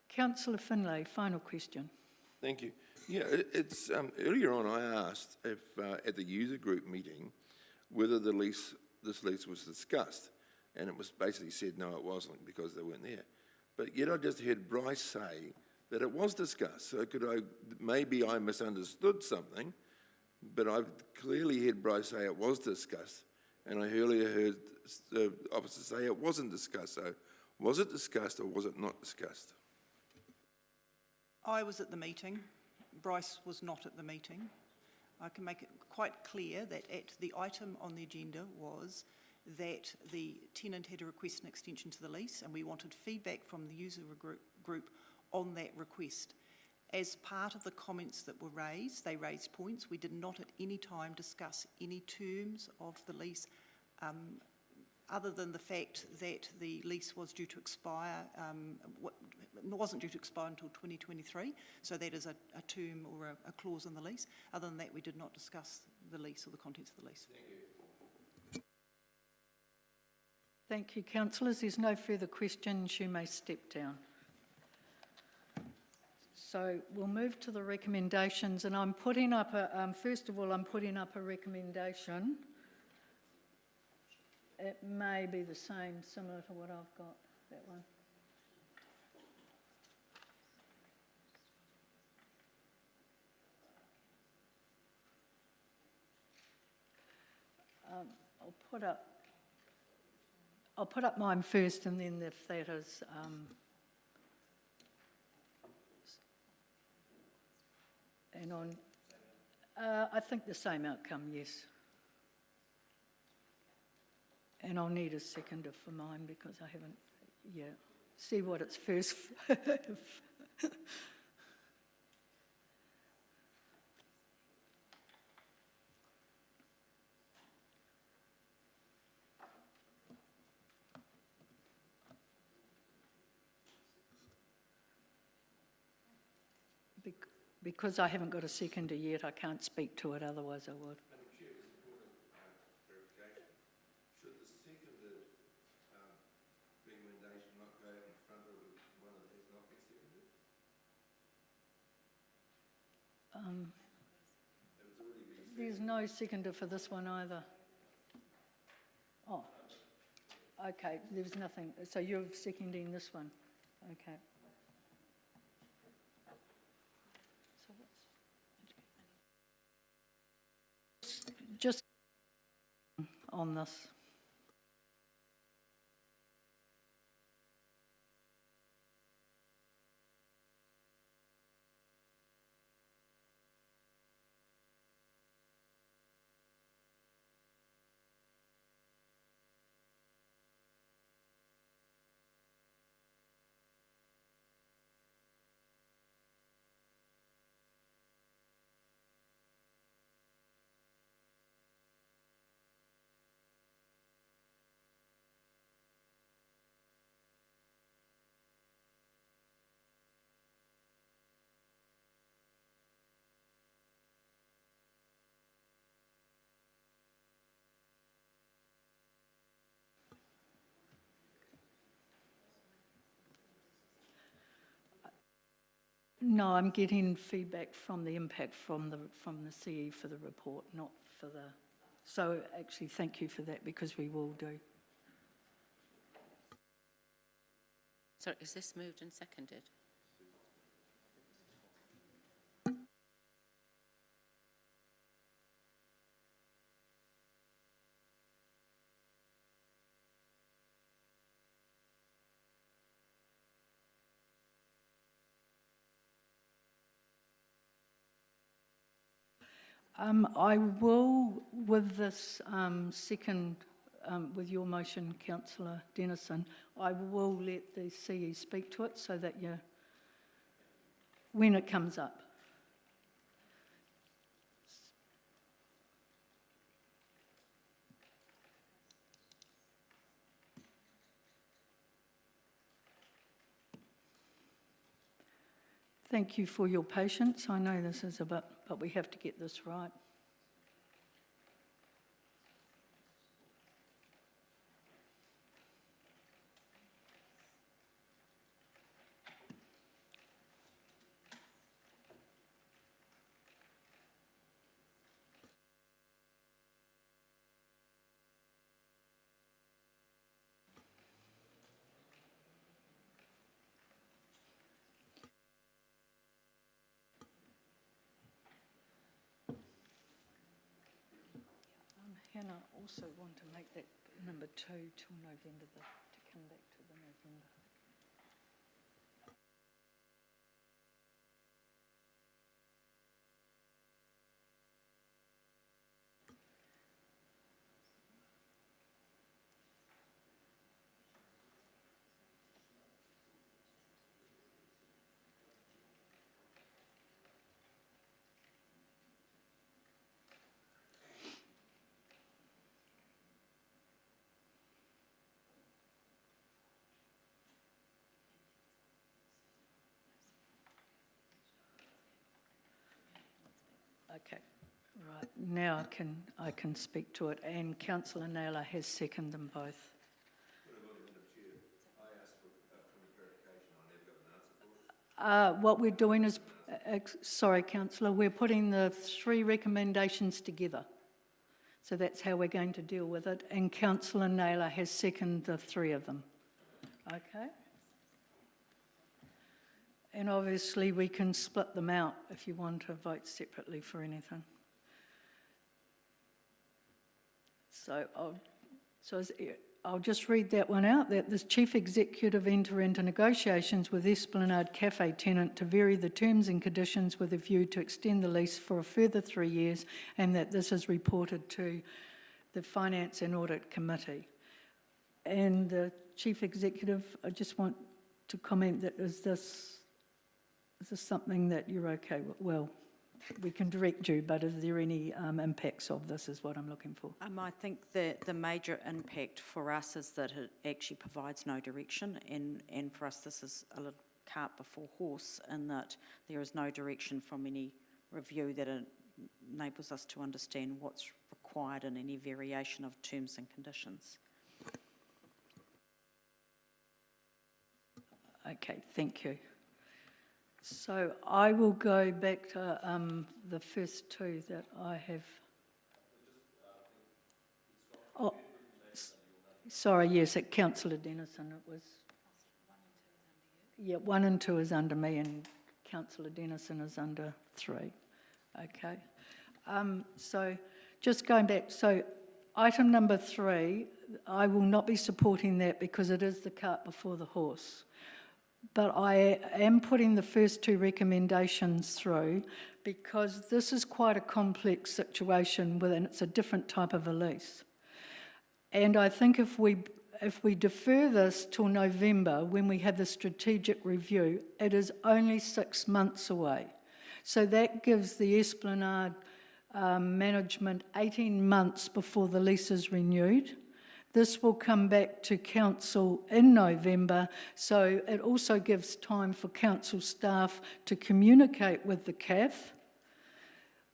Councillor Finlay, final question. Thank you. Yeah, it's earlier on I asked if at the user group meeting whether this lease was discussed, and it was basically said no, it wasn't because they weren't there. But yet I just heard Bryce say that it was discussed. So maybe I misunderstood something, but I've clearly heard Bryce say it was discussed, and I earlier heard the officer say it wasn't discussed. So was it discussed or was it not discussed? I was at the meeting. Bryce was not at the meeting. I can make it quite clear that the item on the agenda was that the tenant had to request an extension to the lease, and we wanted feedback from the user group on that request. As part of the comments that were raised, they raised points. We did not at any time discuss any terms of the lease, other than the fact that the lease was due to expire, wasn't due to expire until 2023, so that is a term or a clause in the lease. Other than that, we did not discuss the lease or the contents of the lease. Thank you. Thank you, councillors. There's no further questions. You may step down. So we'll move to the recommendations, and I'm putting up first of all, I'm putting up a recommendation. It may be the same, similar to what I've got, that one. I'll put up mine first, and then if that is and on, I think the same outcome, yes. And I'll need a seconder for mine because I haven't, see what it's first. Because I haven't got a seconder yet, I can't speak to it, otherwise I would. Madam Chair, just a point of clarification. Should the seconded recommendation not go in front of one that has not been seconded? There's no seconder for this one either. Oh, okay, there's nothing. So you're seconding this one, okay. Just on this. No, I'm getting feedback from the impact from the CE for the report, not for the, so actually thank you for that, because we will do. Sorry, is this moved and seconded? I will, with this second, with your motion, Councillor Dennison, I will let the CE speak to it so that you, when it comes up. Thank you for your patience. I know this is a bit, but we have to get this right. Hannah, also want to make that number 2 till November, to come back to the November. Okay, right, now I can speak to it, and Councillor Naylor has seconded them both. What we're doing is, sorry Councillor, we're putting the 3 recommendations together. So that's how we're going to deal with it, and Councillor Naylor has seconded the 3 of them. Okay? And obviously we can split them out if you want to vote separately for anything. So I'll just read that one out, that the Chief Executive enter into negotiations with Esplanade Cafe tenant to vary the terms and conditions with a view to extend the lease for a further 3 years, and that this is reported to the Finance and Audit Committee. And the Chief Executive, I just want to comment that is this something that you're okay with? Well, we can direct you, but is there any impacts of this is what I'm looking for? I think that the major impact for us is that it actually provides no direction, and for us this is a little cart before horse, in that there is no direction from any review that enables us to understand what's required in any variation of terms and conditions. Okay, thank you. So I will go back to the first 2 that I have. Oh, sorry, yes, at Councillor Dennison it was. Yeah, 1 and 2 is under me, and Councillor Dennison is under 3. Okay. So just going back, so item number 3, I will not be supporting that because it is the cart before the horse. But I am putting the first 2 recommendations through because this is quite a complex situation and it's a different type of a lease. And I think if we defer this till November, when we have the strategic review, it is only 6 months away. So that gives the Esplanade management 18 months before the lease is renewed. This will come back to council in November, so it also gives time for council staff to communicate with the CAF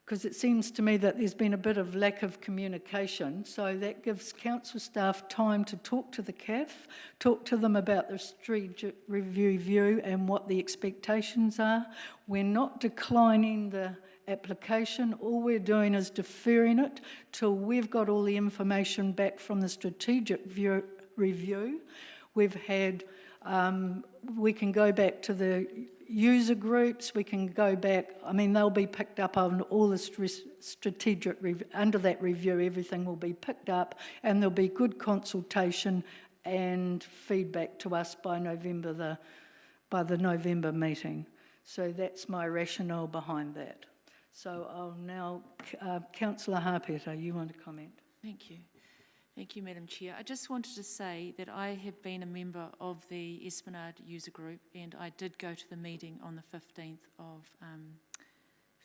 because it seems to me that there's been a bit of lack of communication, so that gives council staff time to talk to the CAF, talk to them about the strategic review and what the expectations are. We're not declining the application, all we're doing is deferring it till we've got all the information back from the strategic review. We've had, we can go back to the user groups, we can go back, I mean, they'll be picked up on all the strategic, under that review, everything will be picked up and there'll be good consultation and feedback to us by the November meeting. So that's my rationale behind that. So I'll now, Councillor Harpeta, you want to comment? Thank you. Thank you, Madam Chair. I just wanted to say that I have been a member of the Esplanade user group and I did go to the meeting on the 15th of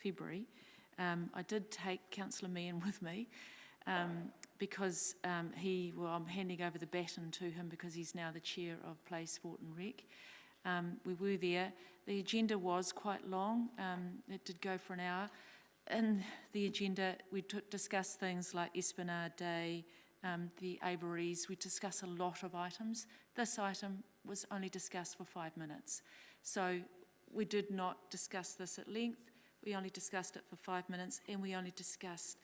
February. I did take Councillor Meehan with me because I'm handing over the baton to him because he's now the chair of Play, Sport and Rec. We were there. The agenda was quite long. It did go for an hour. In the agenda, we discussed things like Esplanade Day, the aviaries. We discussed a lot of items. This item was only discussed for 5 minutes. So we did not discuss this at length. We only discussed it for 5 minutes and we only discussed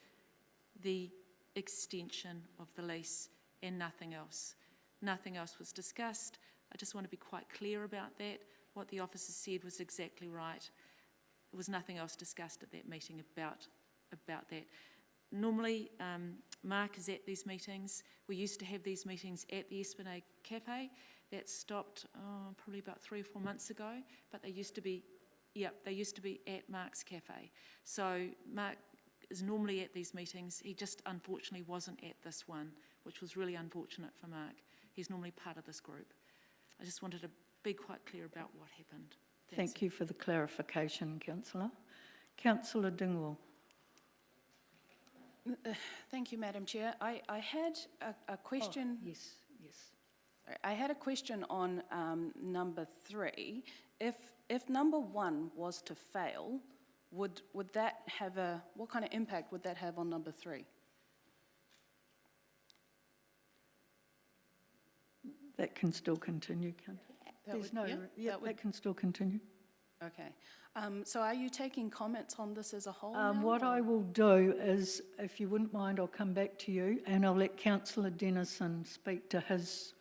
the extension of the lease and nothing else. Nothing else was discussed. I just want to be quite clear about that. What the officer said was exactly right. There was nothing else discussed at that meeting about that. Normally, Mark is at these meetings. We used to have these meetings at the Esplanade Cafe. That stopped probably about 3 or 4 months ago, but they used to be at Mark's Cafe. So Mark is normally at these meetings. He just unfortunately wasn't at this one, which was really unfortunate for Mark. He's normally part of this group. I just wanted to be quite clear about what happened. Thanks. Thank you for the clarification, Councillor. Councillor Dingwall. Thank you, Madam Chair. I had a question. Oh, yes. I had a question on number 3. If number 1 was to fail, would that have what kind of impact would that have on number 3? That can still continue, can't it? That can still continue. Okay. So are you taking comments on this as a whole What I will do is, if you wouldn't mind, I'll come back to you and I'll let Councillor Dennison speak to his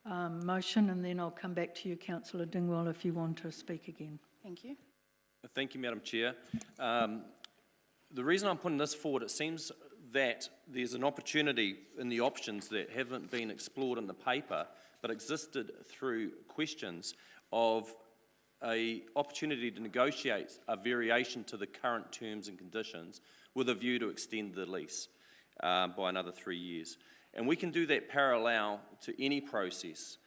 motion and then I'll come back to you, Councillor Dingwall, if you want to speak again. Thank you. Thank you, Madam Chair. The reason I'm putting this forward, it seems that there's an opportunity in the options that haven't been explored in the paper but existed through questions of an opportunity to negotiate a variation to the current terms and conditions with a view to extend the lease by another 3 years. And we can do that parallel to any process.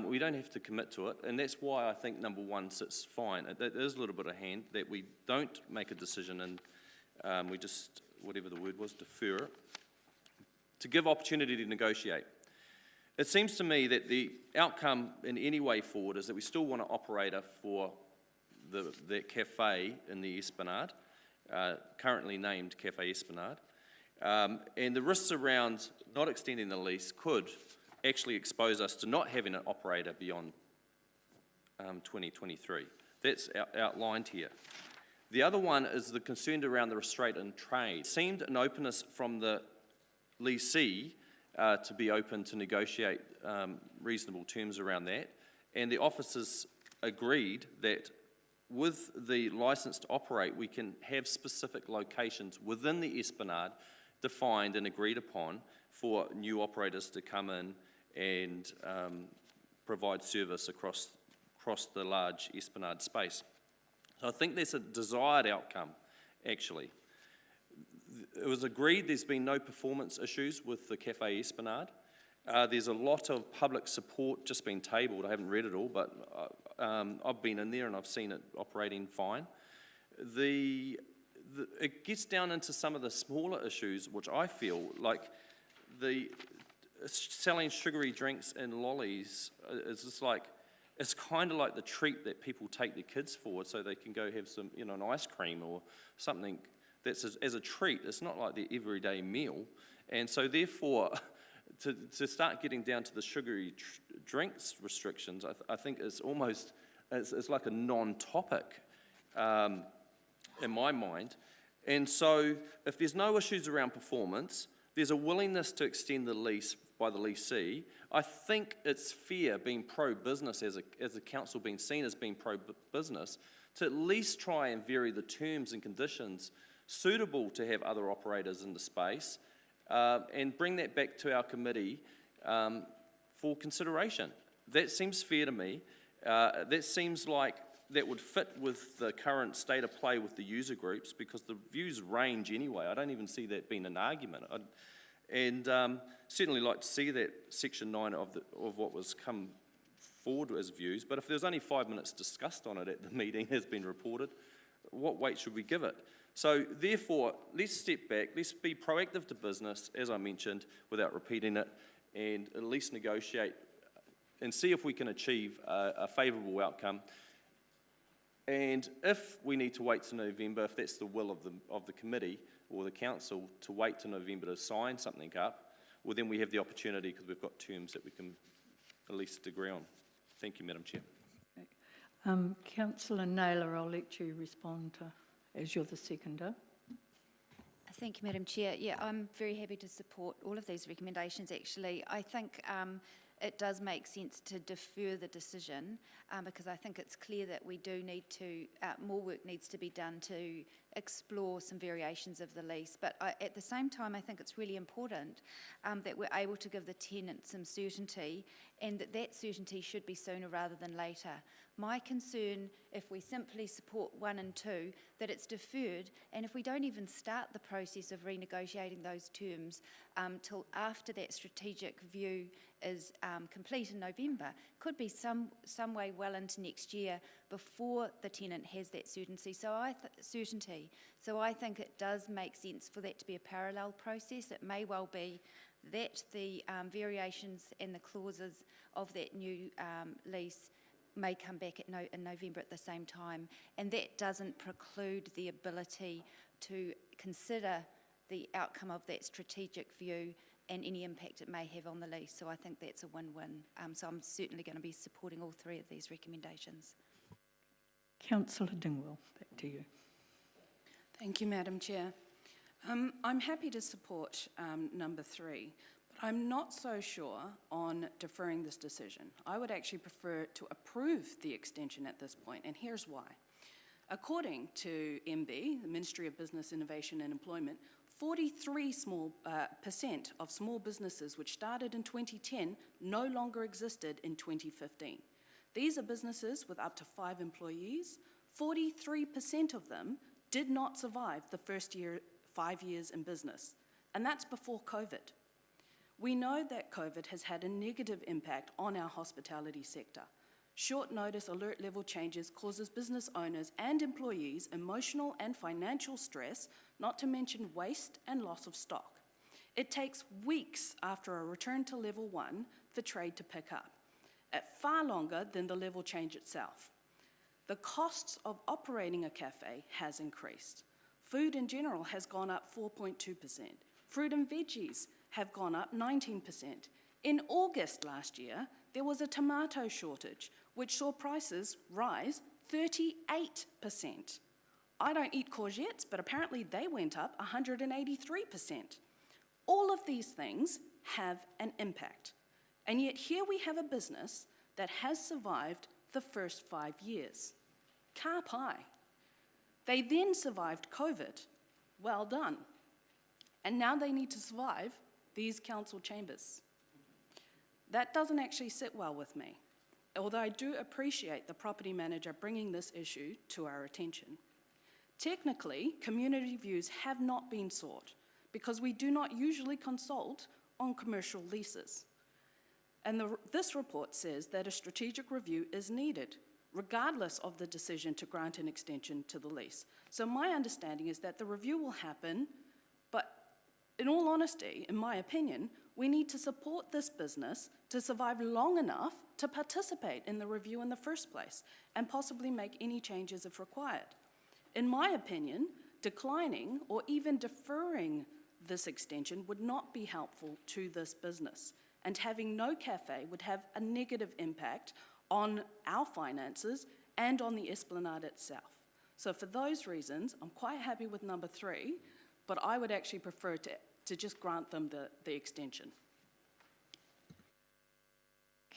We don't have to commit to it, and that's why I think number 1 sits fine. It is a little bit of hand that we don't make a decision and we just, whatever the word was, defer it, to give opportunity to negotiate. It seems to me that the outcome in any way forward is that we still want an operator for that cafe in the Esplanade, currently named Cafe Esplanade, and the risks around not extending the lease could actually expose us to not having an operator beyond 2023. That's outlined here. The other one is the concern around the restraint in trade. It seemed an openness from the leasee to be open to negotiate reasonable terms around that. And the officers agreed that with the licence to operate, we can have specific locations within the Esplanade defined and agreed upon for new operators to come in and provide service across the large Esplanade space. So I think there's a desired outcome, actually. It was agreed there's been no performance issues with the Cafe Esplanade. There's a lot of public support just been tabled. I haven't read it all, but I've been in there and I've seen it operating fine. It gets down into some of the smaller issues, which I feel like the selling sugary drinks and lollies is just like, it's kind of like the treat that people take their kids for so they can go have some, an ice cream or something that's as a treat. It's not like their everyday meal. And so therefore, to start getting down to the sugary drinks restrictions, I think it's almost, it's like a non-topic in my mind. And so if there's no issues around performance, there's a willingness to extend the lease by the leasee. I think it's fair, being pro-business, as a council being seen as being pro-business, to at least try and vary the terms and conditions suitable to have other operators in the space, and bring that back to our committee for consideration. That seems fair to me. That seems like that would fit with the current state of play with the user groups, because the views range anyway. I don't even see that being an argument. And certainly like to see that section 9 of what was come forward as views, but if there's only 5 minutes discussed on it at the meeting, has been reported, what weight should we give it? So therefore, let's step back, let's be proactive to business, as I mentioned, without repeating it, and at least negotiate and see if we can achieve a favourable outcome. And if we need to wait to November, if that's the will of the committee or the council to wait to November to sign something up, well then we have the opportunity, because we've got terms that we can at least agree on. Thank you, Madam Chair. Councillor Naylor, I'll let you respond to, as you're the seconder. Thank you, Madam Chair. Yeah, I'm very happy to support all of these recommendations, actually. I think it does make sense to defer the decision, because I think it's clear that we do need to, more work needs to be done to explore some variations of the lease. But at the same time, I think it's really important that we're able to give the tenant some certainty, and that certainty should be sooner rather than later. My concern, if we simply support 1 and 2, that it's deferred, and if we don't even start the process of renegotiating those terms till after that strategic view is complete in November, could be some way well into next year before the tenant has that certainty. So I think it does make sense for that to be a parallel process. It may well be that the variations and the clauses of that new lease may come back in November at the same time, and that doesn't preclude the ability to consider the outcome of that strategic view and any impact it may have on the lease. So I think that's a win-win. So I'm certainly going to be supporting all 3 of these recommendations. Councillor Dingwall, back to you. Thank you, Madam Chair. I'm happy to support number 3, but I'm not so sure on deferring this decision. I would actually prefer to approve the extension at this point, and here's why. According to MB, the Ministry of Business, Innovation and Employment, 43% of small businesses which started in 2010 no longer existed in 2015. These are businesses with up to 5 employees. 43% of them did not survive the first 5 years in business, and that's before COVID. We know that COVID has had a negative impact on our hospitality sector. Short notice alert level changes causes business owners and employees emotional and financial stress, not to mention waste and loss of stock. It takes weeks after a return to level 1 for trade to pick up, at far longer than the level change itself. The costs of operating a cafe has increased. Food in general has gone up 4.2%. Fruit and veggies have gone up 19%. In August last year, there was a tomato shortage, which saw prices rise 38%. I don't eat courgettes, but apparently they went up 183%. All of these things have an impact. And yet here we have a business that has survived the first 5 years. Car pie. They then survived COVID. Well done. And now they need to survive these council chambers. That doesn't actually sit well with me, although I do appreciate the property manager bringing this issue to our attention. Technically, community views have not been sought because we do not usually consult on commercial leases. And this report says that a strategic review is needed, regardless of the decision to grant an extension to the lease. So my understanding is that the review will happen, but in all honesty, in my opinion, we need to support this business to survive long enough to participate in the review in the first place and possibly make any changes if required. In my opinion, declining or even deferring this extension would not be helpful to this business. And having no cafe would have a negative impact on our finances and on the Esplanade itself. So for those reasons, I'm quite happy with number 3, but I would actually prefer to just grant them the extension.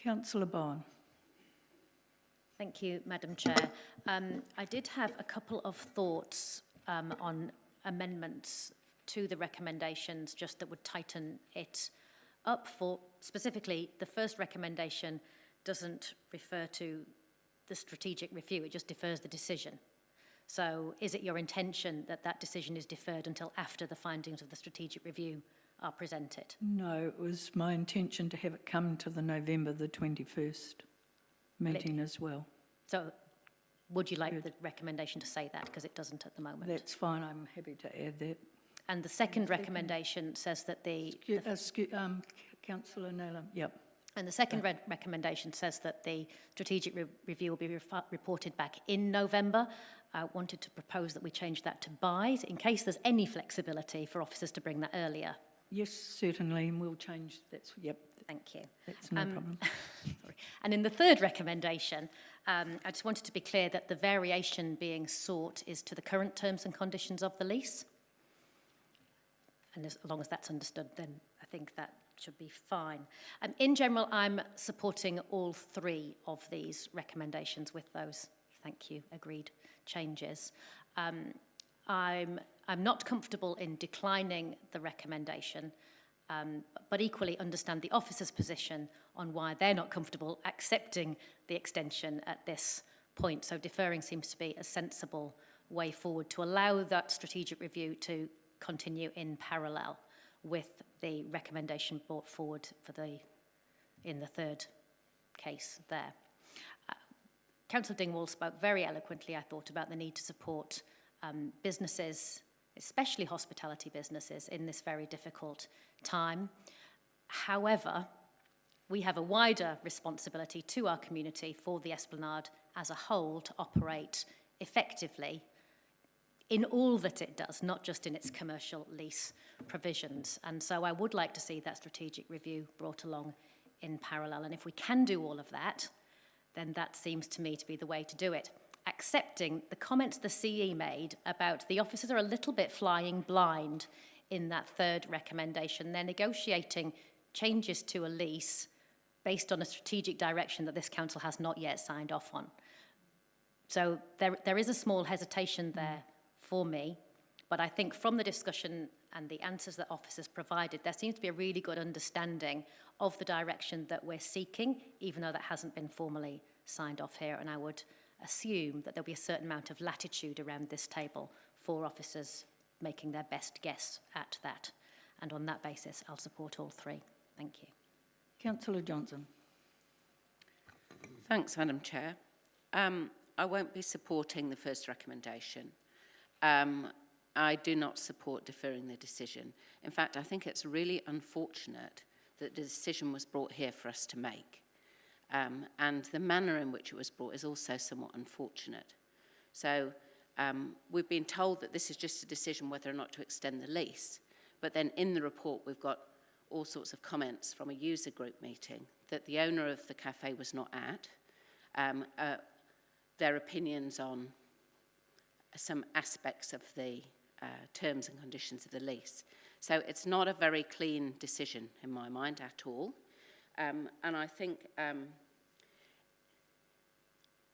Councillor Bowen. Thank you, Madam Chair. I did have a couple of thoughts on amendments to the recommendations, just that would tighten it up. For specifically, the first recommendation doesn't refer to the strategic review, it just defers the decision. So is it your intention that that decision is deferred until after the findings of the strategic review are presented? No, it was my intention to have it come to the November the 21st meeting as well. So would you like the recommendation to say that, because it doesn't at the moment? That's fine, I'm happy to add that. And the second recommendation says that Councillor Naylor, yep. And the second recommendation says that the strategic review will be reported back in November. I wanted to propose that we change that to by, in case there's any flexibility for officers to bring that earlier. Yes, certainly, and we'll change that. Yep. Thank you. That's no problem. Sorry. And in the third recommendation, I just wanted to be clear that the variation being sought is to the current terms and conditions of the lease. And as long as that's understood, then I think that should be fine. In general, I'm supporting all 3 of these recommendations with those, thank you, agreed changes. I'm not comfortable in declining the recommendation, but equally understand the officer's position on why they're not comfortable accepting the extension at this point. So deferring seems to be a sensible way forward to allow that strategic review to continue in parallel with the recommendation brought forward for in the third case there. Councillor Dingwall spoke very eloquently, I thought, about the need to support businesses, especially hospitality businesses, in this very difficult time. However, we have a wider responsibility to our community for the Esplanade as a whole to operate effectively in all that it does, not just in its commercial lease provisions. And so I would like to see that strategic review brought along in parallel. And if we can do all of that, then that seems to me to be the way to do it. Accepting the comments the CE made about the officers are a little bit flying blind in that third recommendation. They're negotiating changes to a lease based on a strategic direction that this council has not yet signed off on. So there is a small hesitation there for me, but I think from the discussion and the answers that officers provided, there seems to be a really good understanding of the direction that we're seeking, even though that hasn't been formally signed off here. And I would assume that there'll be a certain amount of latitude around this table for officers making their best guess at that. And on that basis, I'll support all 3. Thank you. Councillor Johnson. Thanks, Madam Chair. I won't be supporting the first recommendation. I do not support deferring the decision. In fact, I think it's really unfortunate that the decision was brought here for us to make. And the manner in which it was brought is also somewhat unfortunate. So we've been told that this is just a decision whether or not to extend the lease, but then in the report we've got all sorts of comments from a user group meeting that the owner of the cafe was not at, their opinions on some aspects of the terms and conditions of the lease. So it's not a very clean decision in my mind at all. And I think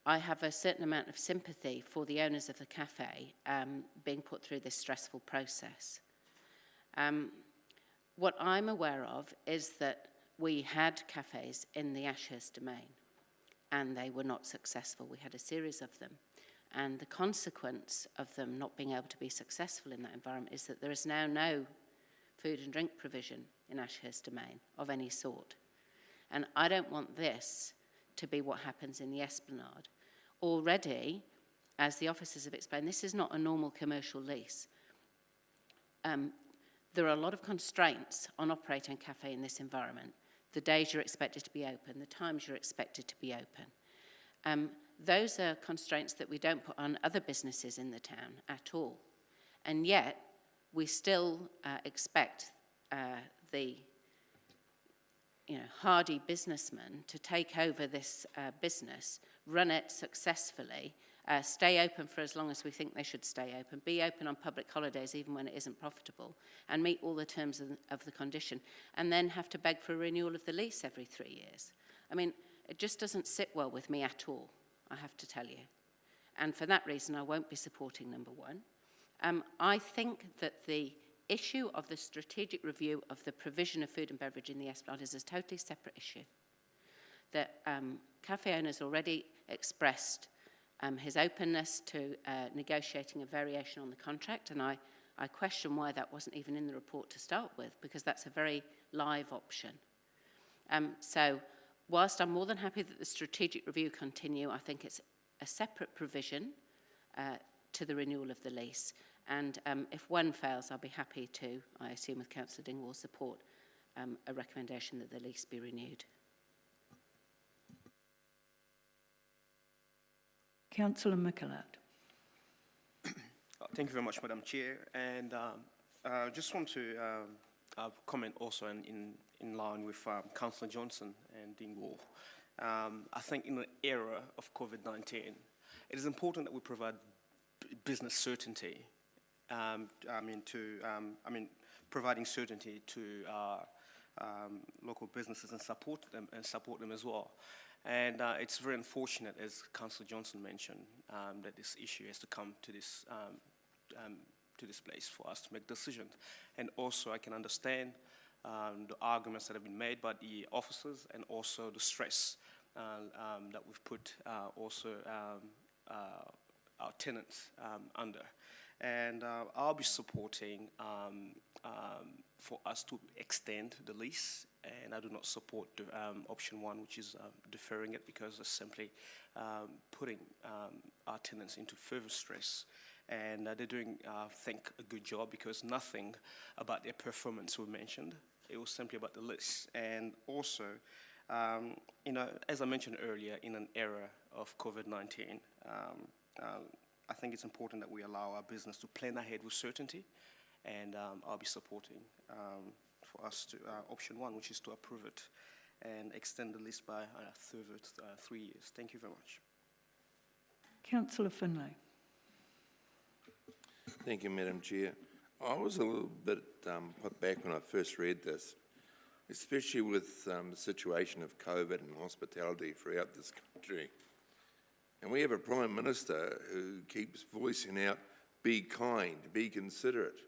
I have a certain amount of sympathy for the owners of the cafe being put through this stressful process. What I'm aware of is that we had cafes in the Ashurst domain and they were not successful. We had a series of them. And the consequence of them not being able to be successful in that environment is that there is now no food and drink provision in Ashurst domain of any sort. And I don't want this to be what happens in the Esplanade. Already, as the officers have explained, this is not a normal commercial lease. There are a lot of constraints on operating a cafe in this environment. The days you're expected to be open, the times you're expected to be open. Those are constraints that we don't put on other businesses in the town at all. And yet, we still expect the hardy businessman to take over this business, run it successfully, stay open for as long as we think they should stay open, be open on public holidays even when it isn't profitable, and meet all the terms of the condition, and then have to beg for a renewal of the lease every 3 years. I mean, it just doesn't sit well with me at all, I have to tell you. And for that reason, I won't be supporting number 1. I think that the issue of the strategic review of the provision of food and beverage in the Esplanade is a totally separate issue. That cafe owners already expressed his openness to negotiating a variation on the contract, and I question why that wasn't even in the report to start with, because that's a very live option. So whilst I'm more than happy that the strategic review continue, I think it's a separate provision to the renewal of the lease. And if one fails, I'll be happy to, I assume with Councillor Dingwall, support a recommendation that the lease be renewed. Councillor Michelart. Thank you very much, Madam Chair. And I just want to comment also in line with Councillor Johnson and Dingwall. I think in the era of COVID-19, it is important that we provide business certainty. Providing certainty to our local businesses and support them as well. And it's very unfortunate, as Councillor Johnson mentioned, that this issue has to come to this place for us to make decisions. And also, I can understand the arguments that have been made by the officers, and also the stress that we've put our tenants under. And I'll be supporting for us to extend the lease, and I do not support option 1, which is deferring it, because it's simply putting our tenants into further stress. And they're doing, I think, a good job, because nothing about their performance was mentioned. It was simply about the lease. And also, as I mentioned earlier, in an era of COVID-19, I think it's important that we allow our business to plan ahead with certainty, and I'll be supporting for us to option 1, which is to approve it and extend the lease by a further 3 years. Thank you very much. Councillor Finlay. Thank you, Madam Chair. I was a little bit put back when I first read this, especially with the situation of COVID and hospitality throughout this country. And we have a Prime Minister who keeps voicing out, be kind, be considerate.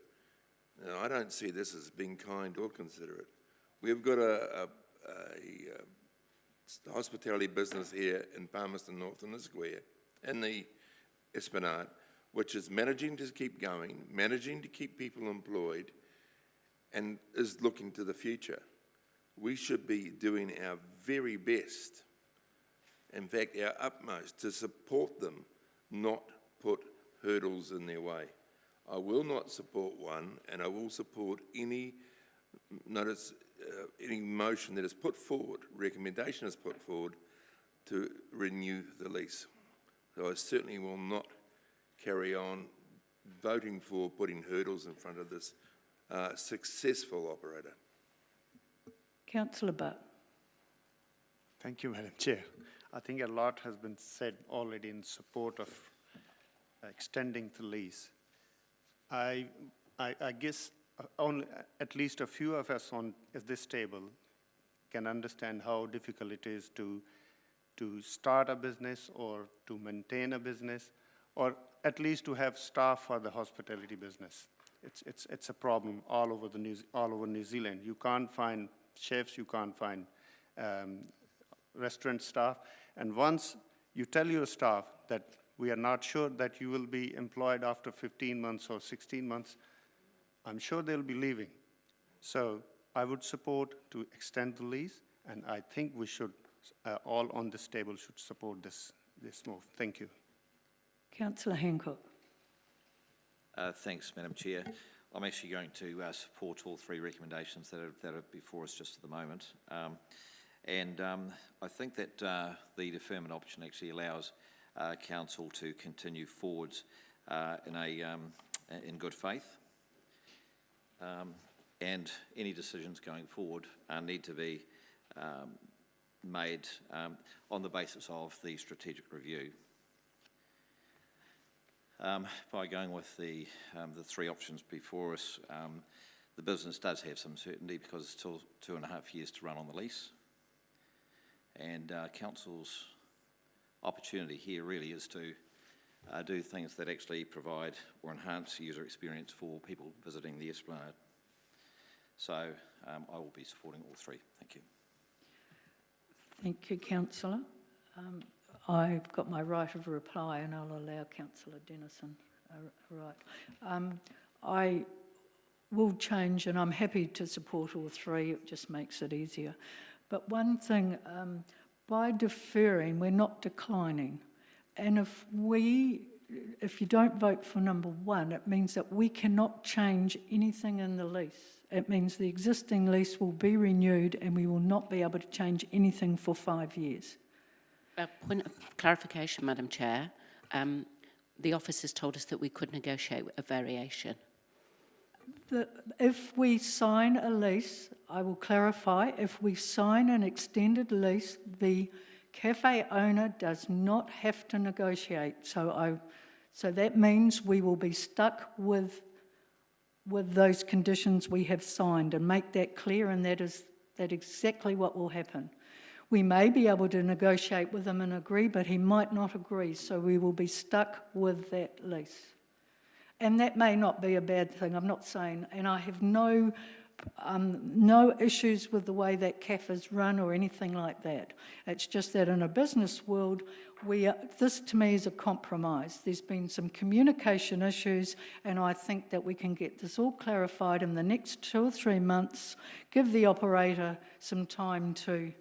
Now, I don't see this as being kind or considerate. We've got a hospitality business here in Palmerston North in the Square, in the Esplanade, which is managing to keep going, managing to keep people employed, and is looking to the future. We should be doing our very best, in fact, our utmost, to support them, not put hurdles in their way. I will not support 1, and I will support any motion that is put forward, recommendation is put forward to renew the lease. So I certainly will not carry on voting for putting hurdles in front of this successful operator. Councillor Butt. Thank you, Madam Chair. I think a lot has been said already in support of extending the lease. I guess only at least a few of us on this table can understand how difficult it is to start a business or to maintain a business, or at least to have staff for the hospitality business. It's a problem all over New Zealand. You can't find chefs, you can't find restaurant staff, and once you tell your staff that we are not sure that you will be employed after 15 months or 16 months, I'm sure they'll be leaving. So I would support to extend the lease, and I think we should, all on this table should support this move. Thank you. Councillor Hancock. Thanks, Madam Chair. I'm actually going to support all 3 recommendations that are before us just at the moment. I think that the deferment option actually allows Council to continue forwards in in good faith. And any decisions going forward need to be made on the basis of the strategic review. By going with the three options before us, the business does have some certainty because it's still 2.5 years to run on the lease. And Council's opportunity here really is to do things that actually provide or enhance user experience for people visiting the Esplanade. So I will be supporting all three. Thank you. Thank you, Councillor. I've got my right of reply and I'll allow Councillor Dennison a right. I will change, and I'm happy to support all three, it just makes it easier. But one thing, by deferring, we're not declining. And if you don't vote for number one, it means that we cannot change anything in the lease. It means the existing lease will be renewed and we will not be able to change anything for 5 years. A point of clarification, Madam Chair. The officers told us that we could negotiate a variation. If we sign a lease, I will clarify, if we sign an extended lease, the cafe owner does not have to negotiate. So that means we will be stuck with those conditions we have signed, and make that clear, and that's exactly what will happen. We may be able to negotiate with him and agree, but he might not agree, so we will be stuck with that lease. And that may not be a bad thing, I'm not saying, and I have no issues with the way that CAF is run or anything like that. It's just that in a business world, this to me is a compromise. There's been some communication issues, and I think that we can get this all clarified in the next 2 or 3 months, give the operator some time to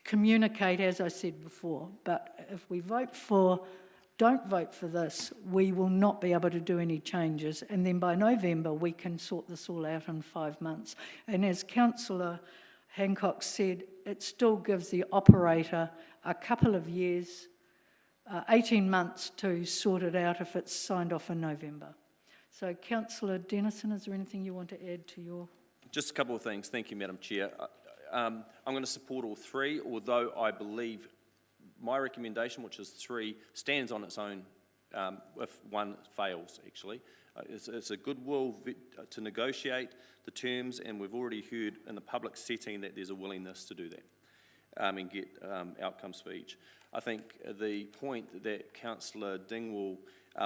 communicate, as I said before. But if we don't vote for this, we will not be able to do any changes. And then by November, we can sort this all out in 5 months. And as Councillor Hancock said, it still gives the operator a couple of years, 18 months to sort it out if it's signed off in November. So Councillor Dennison, is there anything you want to add to your... Just a couple of things. Thank you, Madam Chair. I'm going to support all three, although I believe my recommendation, which is 3, stands on its own if one fails, actually. It's a goodwill to negotiate the terms, and we've already heard in the public setting that there's a willingness to do that and get outcomes for each. I think the point that Councillor Dingwall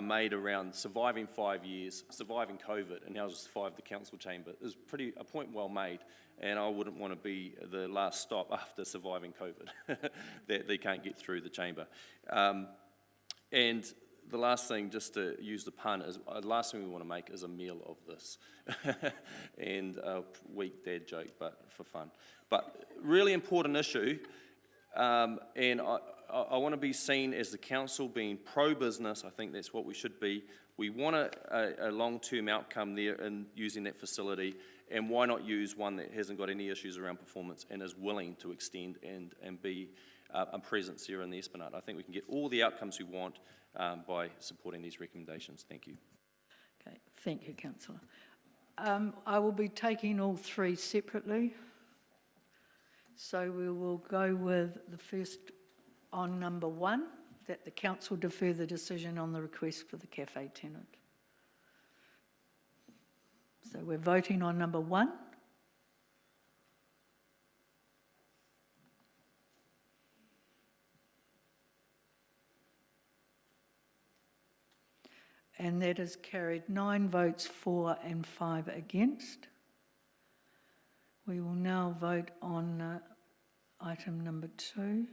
made around surviving 5 years, surviving COVID, and now just survive the council chamber is a point well made. And I wouldn't want to be the last stop after surviving COVID, that they can't get through the chamber. And the last thing, just to use the pun, is the last thing we want to make is a meal of this. And a weak dad joke, but for fun. But really important issue, and I want to be seen as the council being pro-business. I think that's what we should be. We want a long-term outcome there in using that facility, and why not use one that hasn't got any issues around performance and is willing to extend and be a presence here in the Esplanade. I think we can get all the outcomes we want by supporting these recommendations. Thank you. Okay, thank you, Councillor. I will be taking all 3 separately. So we will go with the first on number 1, that the council defer the decision on the request for the cafe tenant. So we're voting on number 1. And that is carried 9 votes for and 5 against. We will now vote on item number 2.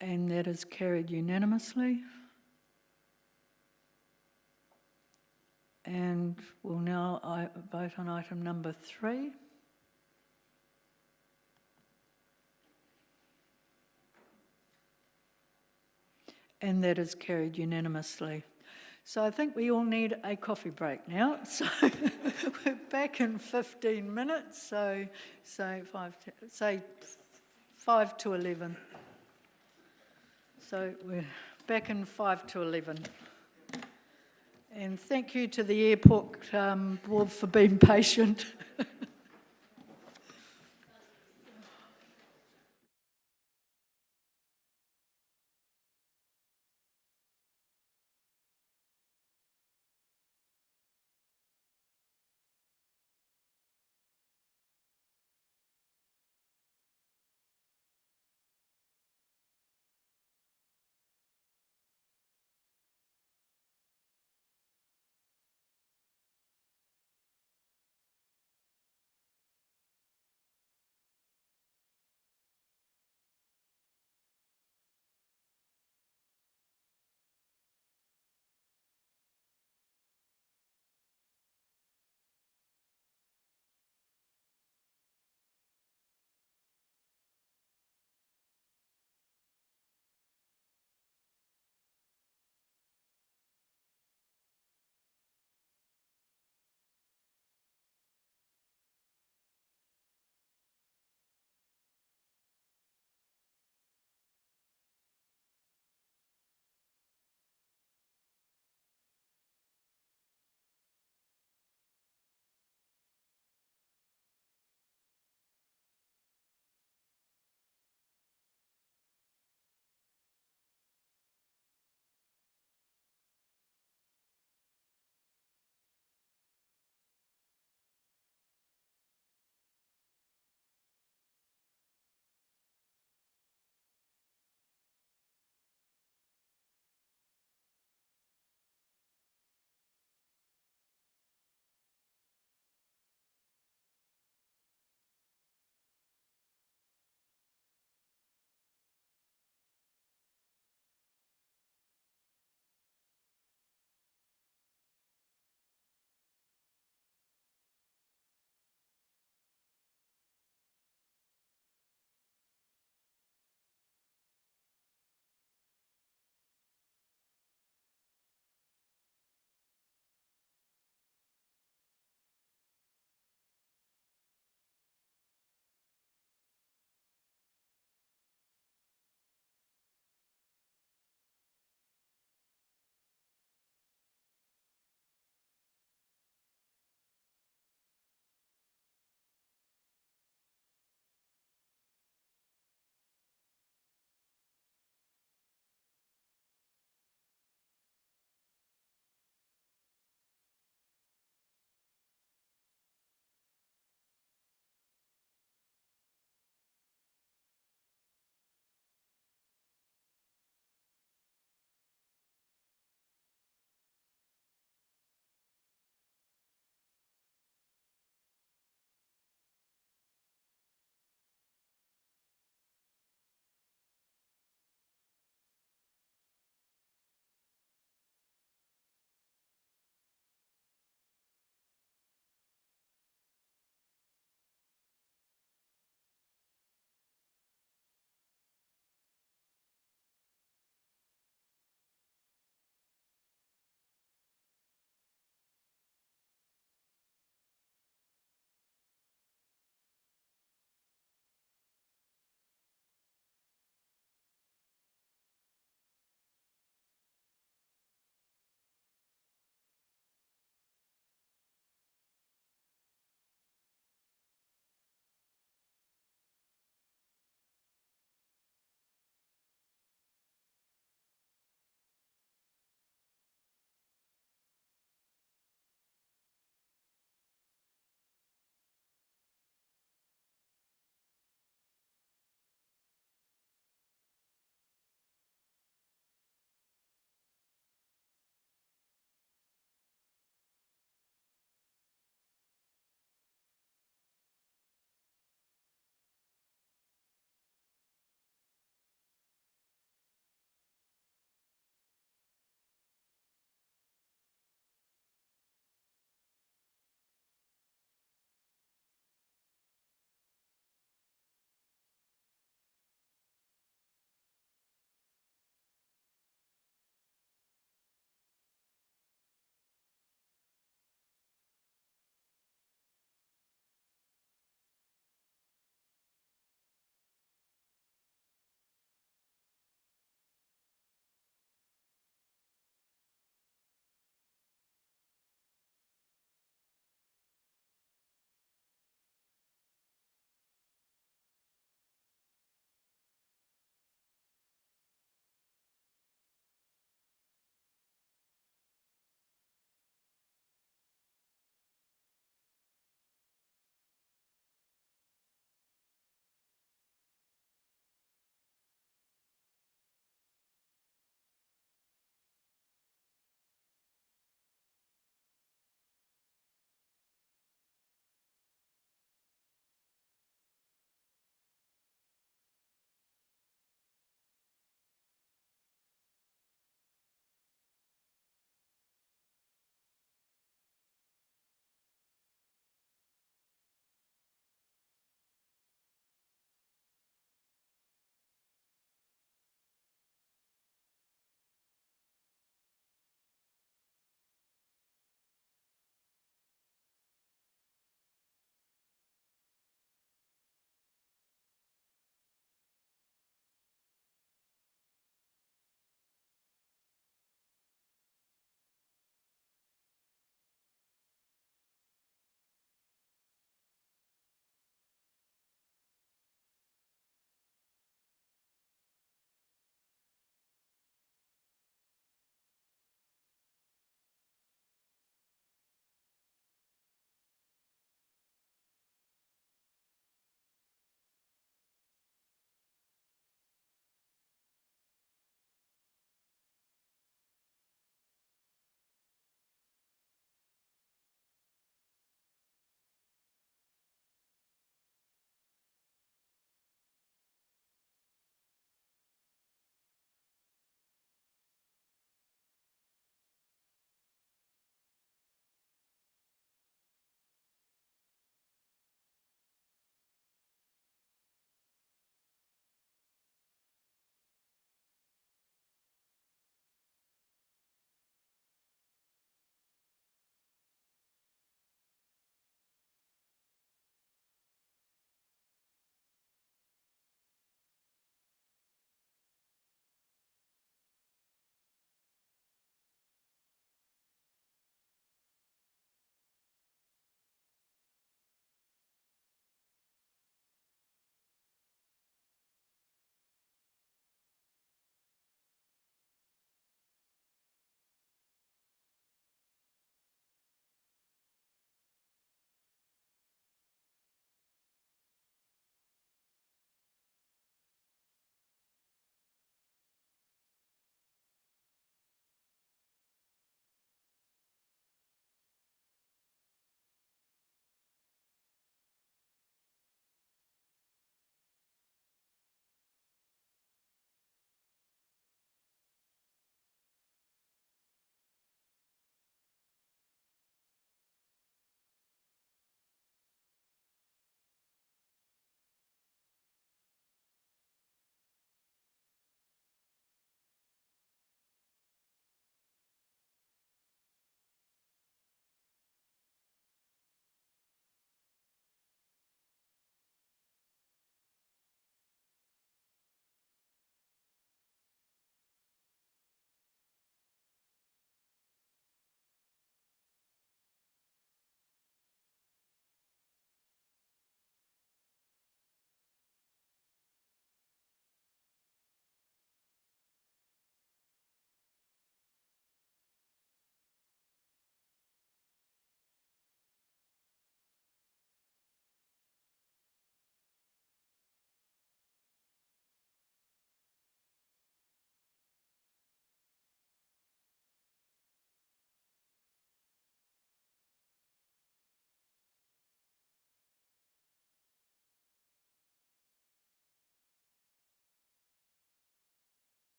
And that is carried unanimously. And we'll now vote on item number 3. and that is carried unanimously. So I think we all need a coffee break now. So we're back in 15 minutes, so 5 to 11. So we're back in 5 to 11. And thank you to the airport board for being patient.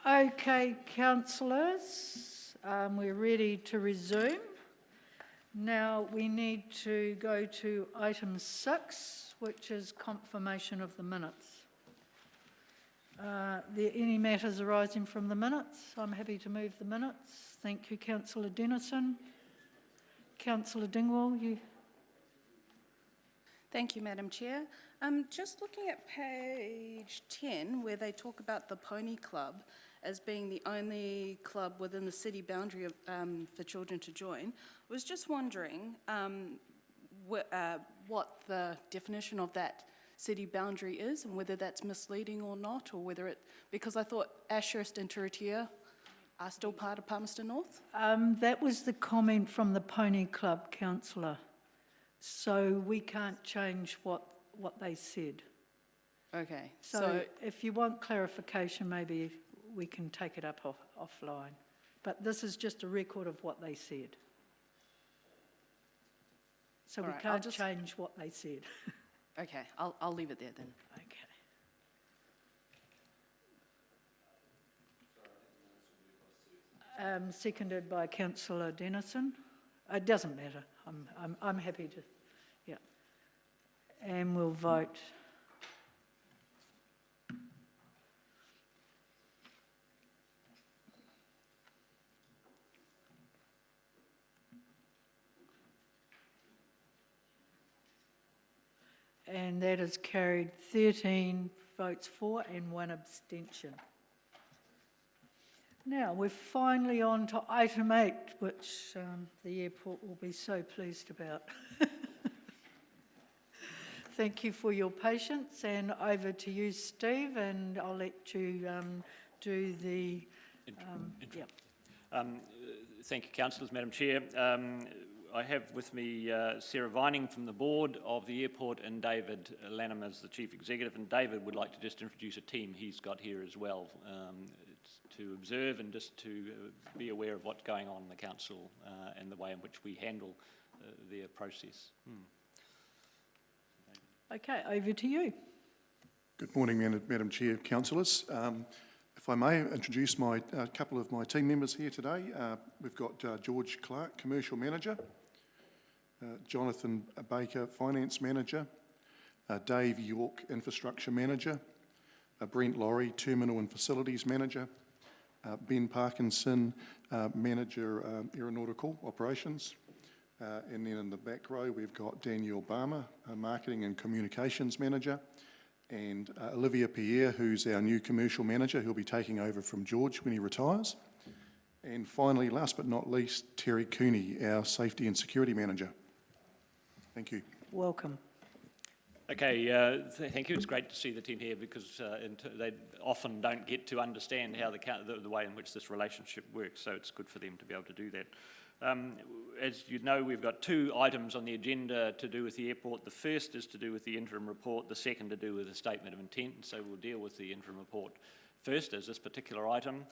Okay, councillors, we're ready to resume. Now we need to go to item 6, which is confirmation of the minutes. Are there any matters arising from the minutes? I'm happy to move the minutes. Thank you, Councillor Dennison. Councillor Dingwall, you. Thank you, Madam Chair. Just looking at page 10, where they talk about the Pony Club as being the only club within the city boundary of, for children to join, I was just wondering what the definition of that city boundary is and whether that's misleading or not, or whether it, because I thought Ashurst and Turitea are still part of Palmerston North. That was the comment from the Pony Club, councillor. So we can't change what they said. Okay. So if you want clarification, maybe we can take it up offline. But this is just a record of what they said. So we can't change what they said. Okay, I'll leave it there then. Okay. Seconded by Councillor Dennison. It doesn't matter. I'm happy to, yeah. And we'll vote. And that is carried 13 votes for and 1 abstention. Now, we're finally on to item 8, which the airport will be so pleased about. Thank you for your patience, and over to you, Steve, and I'll let you do the... Thank you, councillors, Madam Chair. I have with me Sarah Vining from the board of the airport and David Lanham as the chief executive, and David would like to just introduce a team he's got here as well to observe and just to be aware of what's going on in the council and the way in which we handle their process. Okay, over to you. Good morning, Madam Chair, councillors. If I may introduce a couple of my team members here today. We've got George Clark, Commercial Manager, Jonathan Baker, Finance Manager, Dave York, Infrastructure Manager, Brent Laurie, Terminal and Facilities Manager, Ben Parkinson, Manager, Aeronautical Operations, and then in the back row we've got Daniel Barmer, Marketing and Communications Manager, and Olivia Pierre, who's our new Commercial Manager, who'll be taking over from George when he retires. And finally, last but not least, Terry Cooney, our Safety and Security Manager. Thank you. Welcome. Okay, thank you. It's great to see the team here because they often don't get to understand how the way in which this relationship works, so it's good for them to be able to do that. As you know, we've got 2 items on the agenda to do with the airport. The first is to do with the interim report, the second to do with a statement of intent, so we'll deal with the interim report first as this particular item,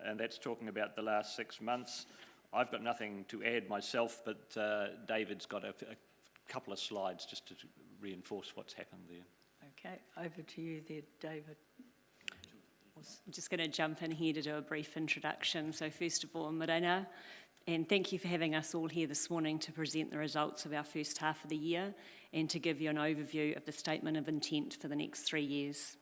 and that's talking about the last 6 months. I've got nothing to add myself, but David's got a couple of slides just to reinforce what's happened there. Okay, over to you there, David. I'm just going to jump in here to do a brief introduction. So first of all, Morena, and thank you for having us all here this morning to present the results of our first half of the year and to give you an overview of the statement of intent for the next 3 years.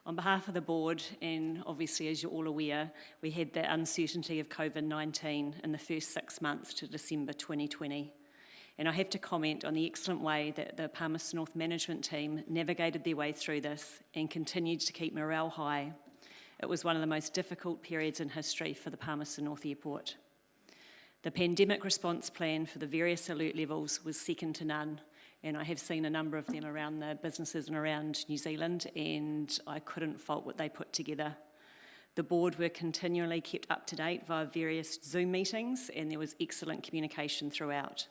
On behalf of the board, and obviously as you're all aware, we had the uncertainty of COVID-19 in the first 6 months to December 2020. And I have to comment on the excellent way that the Palmerston North management team navigated their way through this and continued to keep morale high. It was one of the most difficult periods in history for the Palmerston North Airport. The pandemic response plan for the various alert levels was second to none, and I have seen a number of them around the businesses and around New Zealand, and I couldn't fault what they put together. The board were continually kept up to date via various Zoom meetings, and there was excellent communication throughout.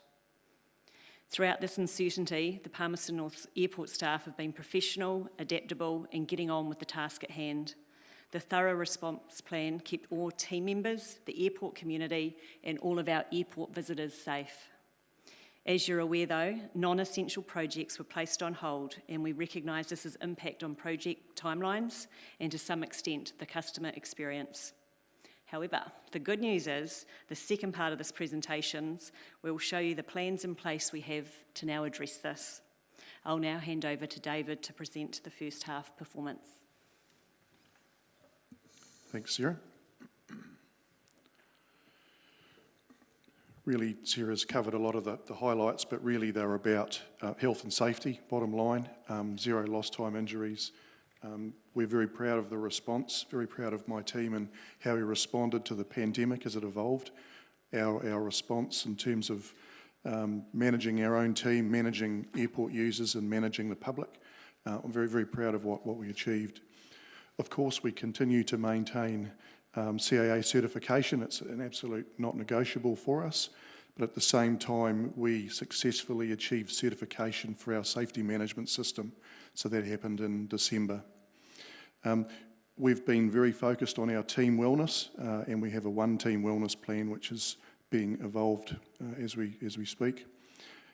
Throughout this uncertainty, the Palmerston North Airport staff have been professional, adaptable, and getting on with the task at hand. The thorough response plan kept all team members, the airport community, and all of our airport visitors safe. As you're aware though, non-essential projects were placed on hold, and we recognise this has impact on project timelines and to some extent the customer experience. However, the good news is the second part of this presentation will show you the plans in place we have to now address this. I'll now hand over to David to present the first half performance. Thanks, Sarah. Really, Sarah's covered a lot of the highlights, but really they're about health and safety, bottom line, 0 lost time injuries. We're very proud of the response, very proud of my team and how we responded to the pandemic as it evolved. Our response in terms of managing our own team, managing airport users and managing the public. I'm very, very proud of what we achieved. Of course, we continue to maintain CAA certification. It's an absolute not negotiable for us, but at the same time, we successfully achieved certification for our safety management system. So that happened in December. We've been very focused on our team wellness, and we have a one team wellness plan which is being evolved as we speak.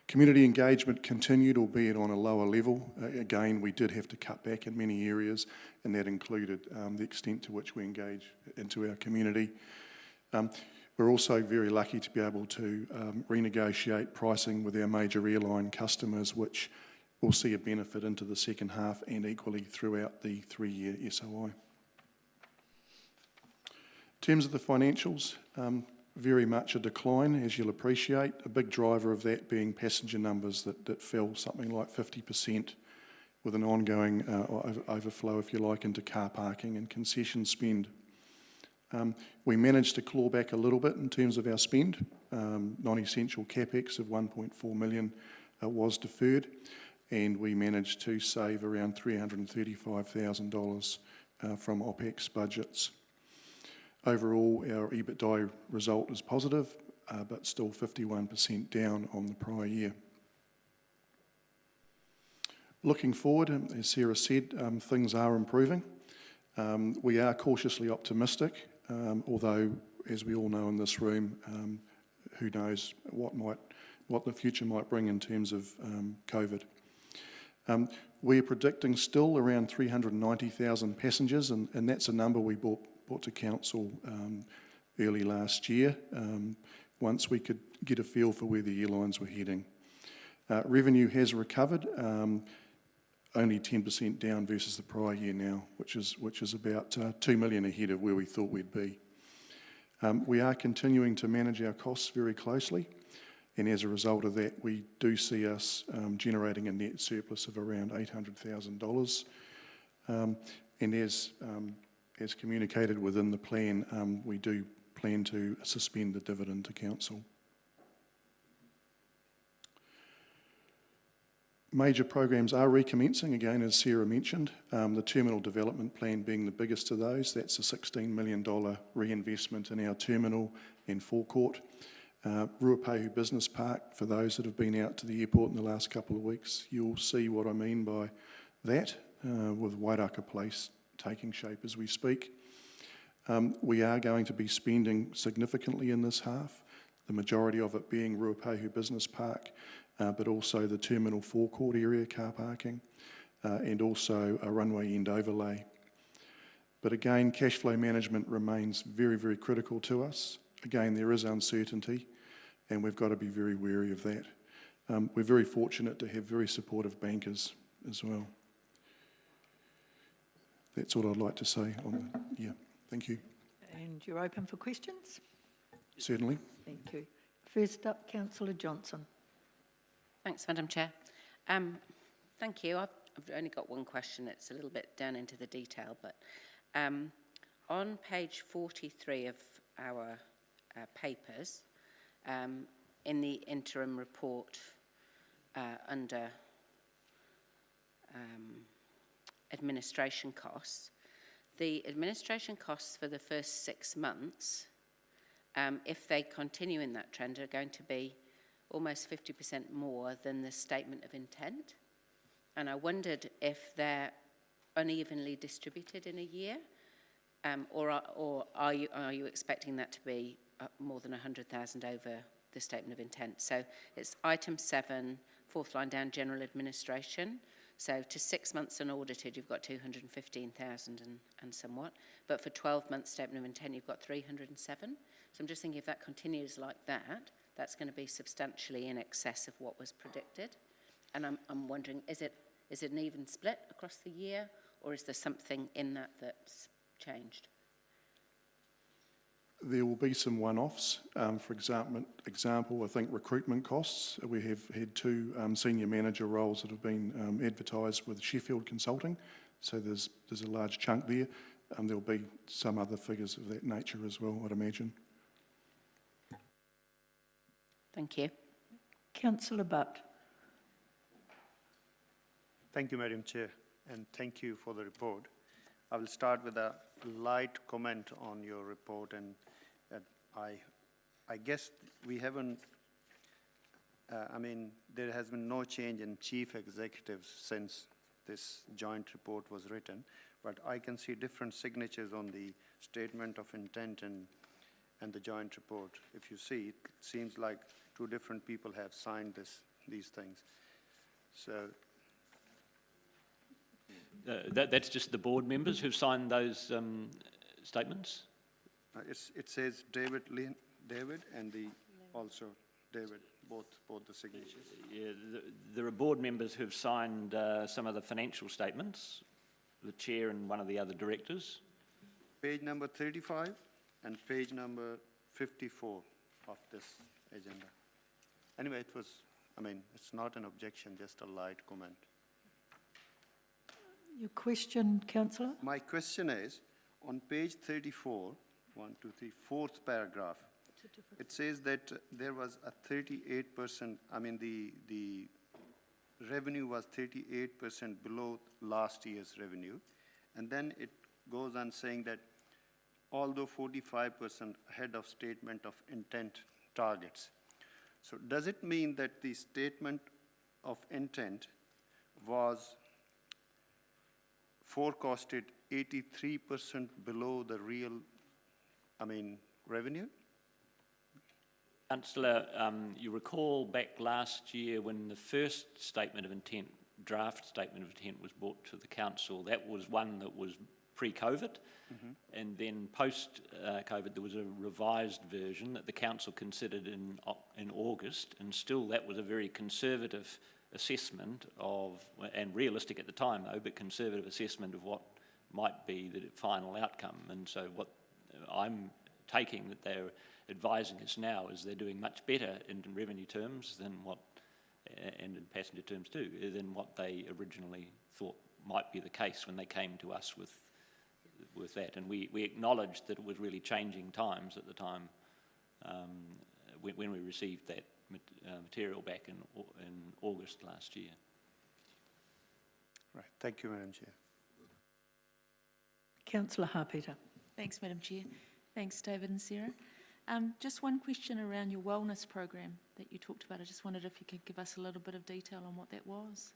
Community engagement continued, albeit on a lower level. Again, we did have to cut back in many areas, and that included the extent to which we engage into our community. We're also very lucky to be able to renegotiate pricing with our major airline customers, which will see a benefit into the second half and equally throughout the 3-year SOI. In terms of the financials, very much a decline, as you'll appreciate. A big driver of that being passenger numbers that fell something like 50%, with an ongoing overflow, if you like, into car parking and concession spend. We managed to claw back a little bit in terms of our spend. Non-essential CapEx of 1.4 million was deferred, and we managed to save around $335,000 from OPEX budgets. Overall, our EBITDA result is positive, but still 51% down on the prior year. Looking forward, as Sarah said, things are improving. We are cautiously optimistic, although, as we all know in this room, who knows what the future might bring in terms of COVID. We're predicting still around 390,000 passengers, and that's a number we brought to council early last year, once we could get a feel for where the airlines were heading. Revenue has recovered, only 10% down versus the prior year now, which is about 2 million ahead of where we thought we'd be. We are continuing to manage our costs very closely, and as a result of that, we do see us generating a net surplus of around $800,000. And as communicated within the plan, we do plan to suspend the dividend to council. Major programs are recommencing, again, as Sarah mentioned. The terminal development plan being the biggest of those. That's a $16 million reinvestment in our terminal and forecourt. Ruapehu Business Park, for those that have been out to the airport in the last couple of weeks, you'll see what I mean by that, with Wairaka Place taking shape as we speak. We are going to be spending significantly in this half, the majority of it being Ruapehu Business Park, but also the terminal forecourt area car parking, and also a runway end overlay. But again, cash flow management remains very, very critical to us. Again, there is uncertainty, and we've got to be very wary of that. We're very fortunate to have very supportive bankers as well. That's all I'd like to say on the, yeah, thank you. And you're open for questions? Certainly. Thank you. First up, Councillor Johnson. Thanks, Madam Chair. Thank you. I've only got one question. It's a little bit down into the detail, but on page 43 of our papers, in the interim report under administration costs, the administration costs for the first 6 months, if they continue in that trend, are going to be almost 50% more than the statement of intent. And I wondered if they're unevenly distributed in a year, or are you expecting that to be more than 100,000 over the statement of intent. So it's item 7, fourth line down, general administration. So to 6 months unaudited, you've got 215,000 and somewhat. But for 12 months statement of intent, you've got 307. So I'm just thinking if that continues like that, that's going to be substantially in excess of what was predicted. And I'm wondering, is it an even split across the year, or is there something in that that's changed? There will be some one-offs. For example, I think recruitment costs. We have had 2 senior manager roles that have been advertised with Sheffield Consulting, so there's a large chunk there. There'll be some other figures of that nature as well, I'd imagine. Thank you. Councillor Butt. Thank you, Madam Chair, and thank you for the report. I will start with a light comment on your report, and I guess we haven't, there has been no change in chief executives since this joint report was written, but I can see different signatures on the statement of intent and the joint report. If you see, it seems like 2 different people have signed these things. So. That's just the board members who've signed those statements? It says David and also David, both the signatures. Yeah, there are board members who've signed some of the financial statements, the chair and one of the other directors. Page number 35 and page number 54 of this agenda. Anyway, it's not an objection, just a light comment. Your question, Councillor? My question is, on page 34, 1, 2, 3, fourth paragraph, it says that there was a 38%, the revenue was 38% below last year's revenue. And then it goes on saying that although 45% ahead of statement of intent targets. So does it mean that the statement of intent was forecasted 83% below the real, revenue? Councillor, you recall back last year when the first statement of intent, draft statement of intent was brought to the council, that was one that was pre-COVID, and then post-COVID there was a revised version that the council considered in August, and still that was a very conservative assessment of, and realistic at the time though, but conservative assessment of what might be the final outcome. And so what I'm taking that they're advising us now is they're doing much better in revenue terms than what, and in passenger terms too, than what they originally thought might be the case when they came to us with that. And we acknowledged that it was really changing times at the time when we received that material back in August last year. Right. Thank you, Madam Chair. Councillor Harpeter. Thanks, Madam Chair. Thanks, David and Sarah. Just one question around your wellness program that you talked about. I just wondered if you could give us a little bit of detail on what that was.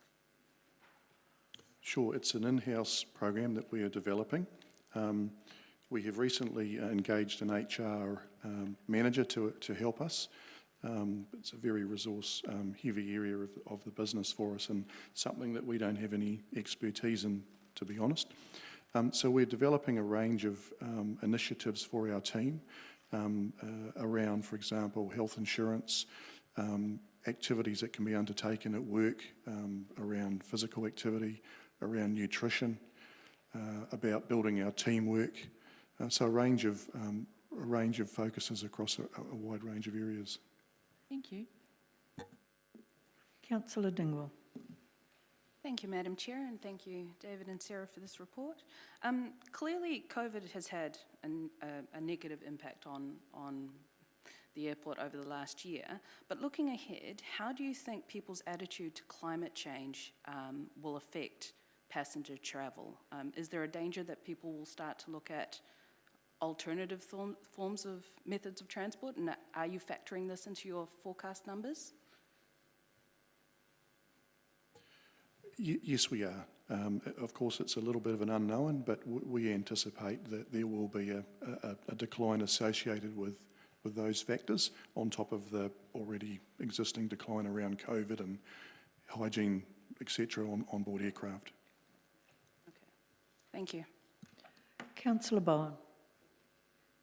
Sure, it's an in-house program that we are developing. We have recently engaged an HR manager to help us. It's a very resource-heavy area of the business for us, and something that we don't have any expertise in, to be honest. So we're developing a range of initiatives for our team around, for example, health insurance, activities that can be undertaken at work, around physical activity, around nutrition, about building our teamwork. So a range of focuses across a wide range of areas. Thank you. Councillor Dingwall. Thank you, Madam Chair, and thank you, David and Sarah, for this report. Clearly, COVID has had a negative impact on the airport over the last year, but looking ahead, how do you think people's attitude to climate change will affect passenger travel? Is there a danger that people will start to look at alternative forms of methods of transport, and are you factoring this into your forecast numbers? Yes, we are. Of course, it's a little bit of an unknown, but we anticipate that there will be a decline associated with with those factors, on top of the already existing decline around COVID and hygiene, etc., on board aircraft. Thank you. Councillor Bowen.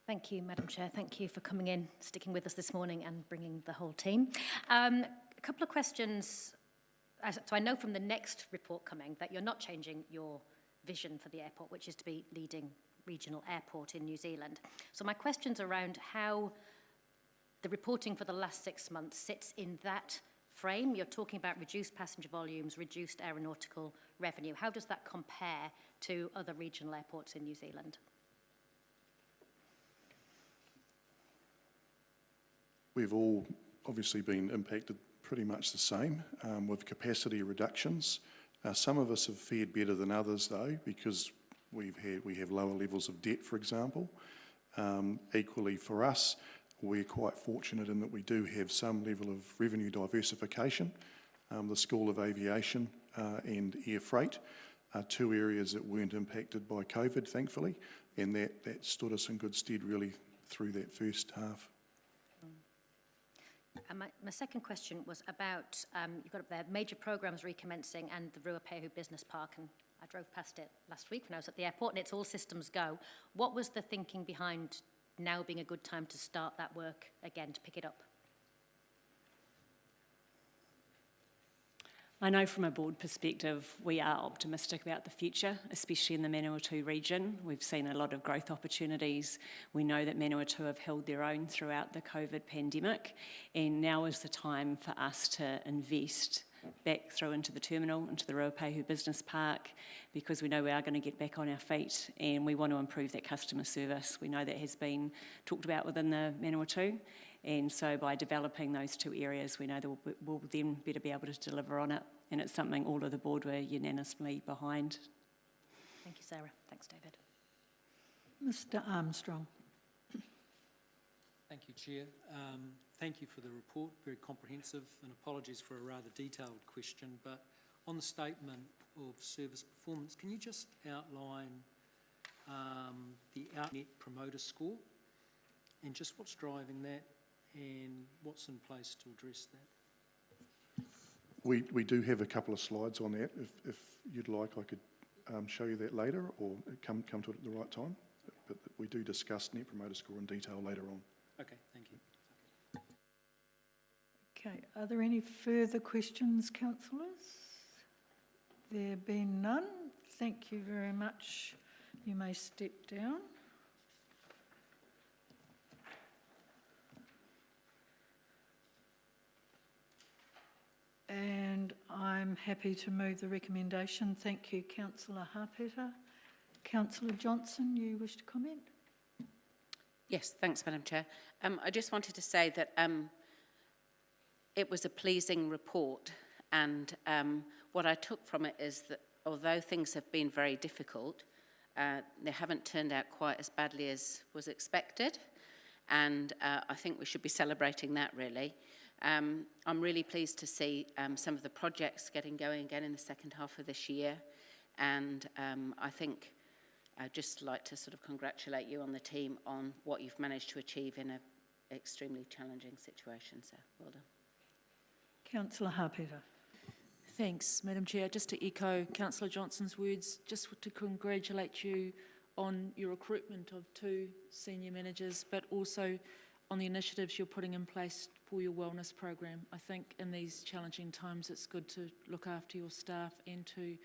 Thank you, Madam Chair. Thank you for coming in, sticking with us this morning and bringing the whole team. A couple of questions. So I know from the next report coming that you're not changing your vision for the airport, which is to be leading regional airport in New Zealand. So my question's around how the reporting for the last 6 months sits in that frame. You're talking about reduced passenger volumes, reduced aeronautical revenue. How does that compare to other regional airports in New Zealand? We've all obviously been impacted pretty much the same with capacity reductions. Some of us have fared better than others though, because we have lower levels of debt, for example. Equally for us, we're quite fortunate in that we do have some level of revenue diversification. The School of Aviation and air freight are two areas that weren't impacted by COVID, thankfully, and that stood us in good stead really through that first half. And my second question was about, you've got up there, major programmes recommencing and the Ruapehu Business Park, and I drove past it last week when I was at the airport, and it's all systems go. What was the thinking behind now being a good time to start that work again, to pick it up? I know from a board perspective, we are optimistic about the future, especially in the Manawatu region. We've seen a lot of growth opportunities. We know that Manawatu have held their own throughout the COVID pandemic, and now is the time for us to invest back through into the terminal, into the Ruapehu Business Park, because we know we are going to get back on our feet and we want to improve that customer service. We know that has been talked about within the Manawatu. And so by developing those two areas, we know that we'll then better be able to deliver on it. And it's something all of the board were unanimously behind. Thank you, Sarah. Thanks, David. Mr Armstrong. Thank you, Chair. Thank you for the report, very comprehensive, and apologies for a rather detailed question, but on the statement of service performance, can you just outline the Net Promoter Score and just what's driving that and what's in place to address that? We do have a couple of slides on that. If you'd like, I could show you that later or come to it at the right time. But we do discuss Net Promoter Score in detail later on. Okay, thank you. Okay, are there any further questions, councillors? There being none, thank you very much. You may step down. And I'm happy to move the recommendation. Thank you, Councillor Hapeta. Councillor Johnson, you wish to comment? Yes, thanks, Madam Chair. I just wanted to say that it was a pleasing report, and what I took from it is that although things have been very difficult, they haven't turned out quite as badly as was expected, and I think we should be celebrating that, really. I'm really pleased to see some of the projects getting going again in the second half of this year, and I think I'd just like to sort of congratulate you on the team on what you've managed to achieve in an extremely challenging situation, so well done. Councillor Hapeta. Thanks, Madam Chair. Just to echo Councillor Johnson's words, just to congratulate you on your recruitment of 2 senior managers, but also on the initiatives you're putting in place for your wellness program. I think in these challenging times it's good to look after your staff and to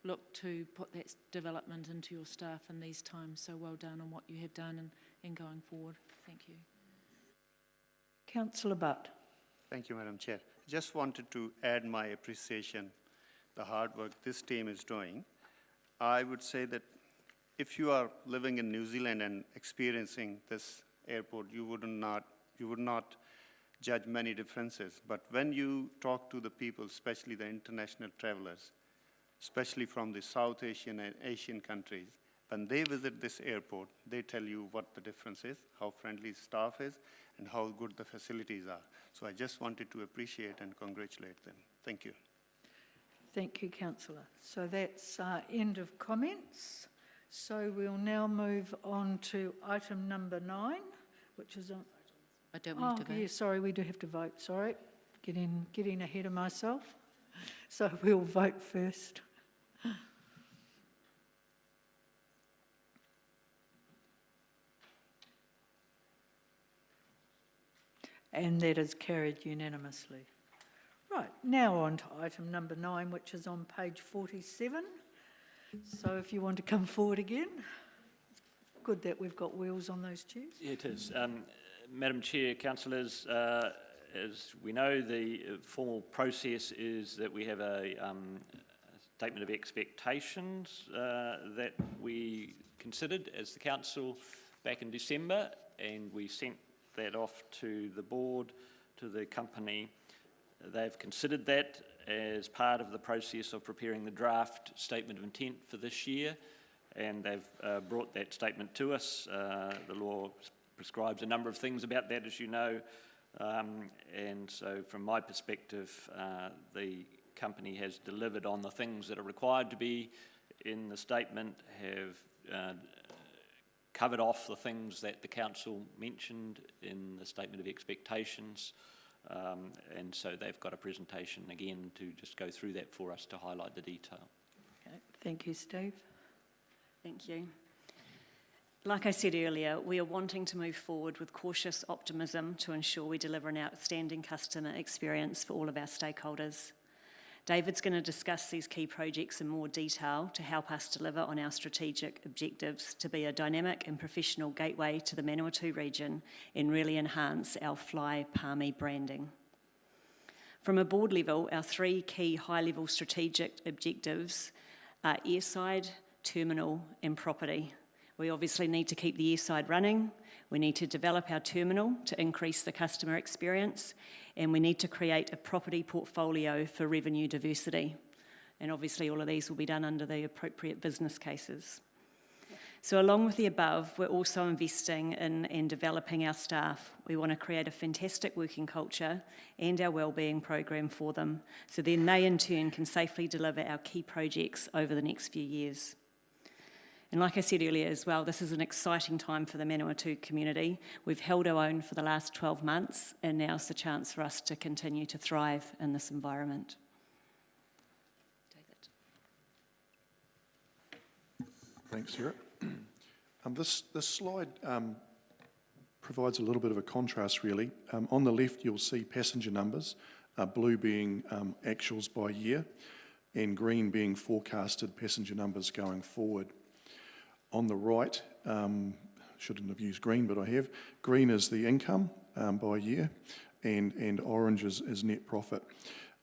look to put that development into your staff in these times. So well done on what you have done and going forward. Thank you. Councillor Butt. Thank you, Madam Chair. Just wanted to add my appreciation, the hard work this team is doing. I would say that if you are living in New Zealand and experiencing this airport, you would not judge many differences. But when you talk to the people, especially the international travelers, especially from the South Asian and Asian countries, when they visit this airport, they tell you what the difference is, how friendly staff is, and how good the facilities are. So I just wanted to appreciate and congratulate them. Thank you. Thank you, Councillor. So that's end of comments. So we'll now move on to item number 9, which is on I don't want to vote. Yeah, sorry, we do have to vote, sorry. Getting ahead of myself. So we'll vote first. And that is carried unanimously. Right, now on to item number 9, which is on page 47. So if you want to come forward again. Good that we've got wheels on those chairs. Yeah, it is. Madam Chair, councillors, as we know, the formal process is that we have a statement of expectations that we considered as the council back in December, and we sent that off to the board, to the company. They've considered that as part of the process of preparing the draft statement of intent for this year, and they've brought that statement to us. The law prescribes a number of things about that, as you know, and so from my perspective, the company has delivered on the things that are required to be in the statement, have covered off the things that the council mentioned in the statement of expectations, and so they've got a presentation again to just go through that for us to highlight the detail. Okay, thank you, Steve. Thank you. Like I said earlier, we are wanting to move forward with cautious optimism to ensure we deliver an outstanding customer experience for all of our stakeholders. David's going to discuss these key projects in more detail to help us deliver on our strategic objectives to be a dynamic and professional gateway to the Manawatu region and really enhance our Fly Palmy branding. From a board level, our 3 key high-level strategic objectives are airside, terminal and property. We obviously need to keep the airside running, we need to develop our terminal to increase the customer experience, and we need to create a property portfolio for revenue diversity. And obviously all of these will be done under the appropriate business cases. So along with the above, we're also investing in and developing our staff. We want to create a fantastic working culture and our wellbeing program for them, so then they in turn can safely deliver our key projects over the next few years. And like I said earlier as well, this is an exciting time for the Manawatu community. We've held our own for the last 12 months, and now's the chance for us to continue to thrive in this environment. David. Thanks, Sarah. This slide provides a little bit of a contrast, really. On the left, you'll see passenger numbers, blue being actuals by year, and green being forecasted passenger numbers going forward. On the right, shouldn't have used green, but I have. Green is the income by year, and orange is net profit.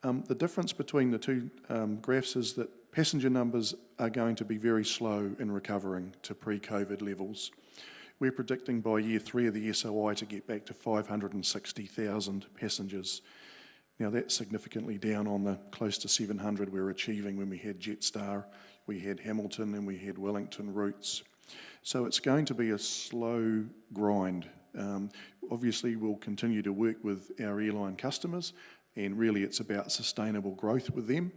The difference between the two graphs is that passenger numbers are going to be very slow in recovering to pre-COVID levels. We're predicting by year 3 of the SOI to get back to 560,000 passengers. Now that's significantly down on the close to 700 we were achieving when we had Jetstar, we had Hamilton and we had Wellington routes. So it's going to be a slow grind. Obviously we'll continue to work with our airline customers, and really it's about sustainable growth with them.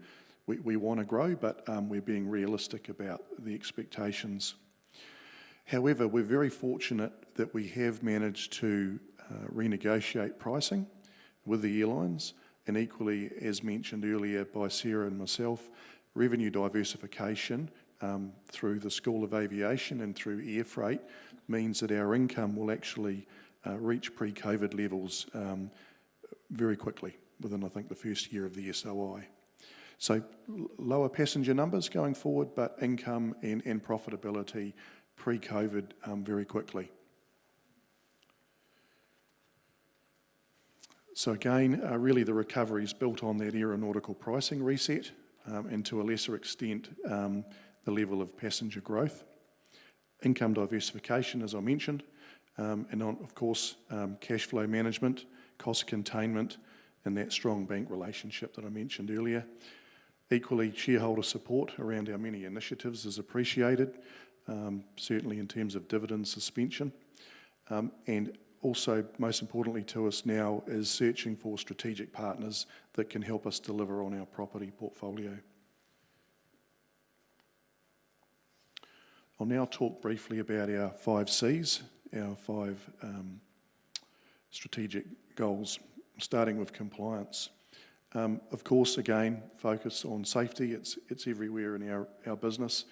We want to grow, but we're being realistic about the expectations. However, we're very fortunate that we have managed to renegotiate pricing with the airlines, and equally, as mentioned earlier by Sarah and myself, revenue diversification through the School of Aviation and through air freight means that our income will actually reach pre-COVID levels very quickly, within I think the first year of the SOI. So lower passenger numbers going forward, but income and profitability pre-COVID very quickly. So again, really the recovery is built on that aeronautical pricing reset, and to a lesser extent, the level of passenger growth. Income diversification, as I mentioned, and of course, cash flow management, cost containment, and that strong bank relationship that I mentioned earlier. Equally, shareholder support around our many initiatives is appreciated, certainly in terms of dividend suspension. And also, most importantly to us now, is searching for strategic partners that can help us deliver on our property portfolio. I'll now talk briefly about our 5 Cs, our 5 strategic goals, starting with compliance. Of course, again, focus on safety. It's everywhere in our business.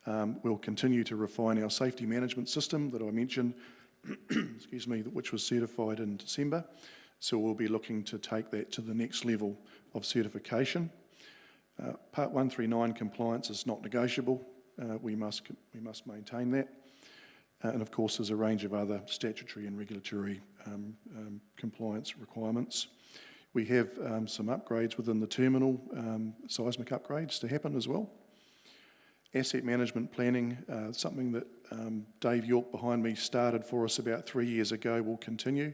We'll continue to refine our safety management system that I mentioned, excuse me, which was certified in December. So we'll be looking to take that to the next level of certification. Part 139 compliance is not negotiable. We must maintain that. And of course, there's a range of other statutory and regulatory compliance requirements. We have some upgrades within the terminal, seismic upgrades to happen as well. Asset management planning, something that Dave York behind me started for us about 3 years ago, will continue.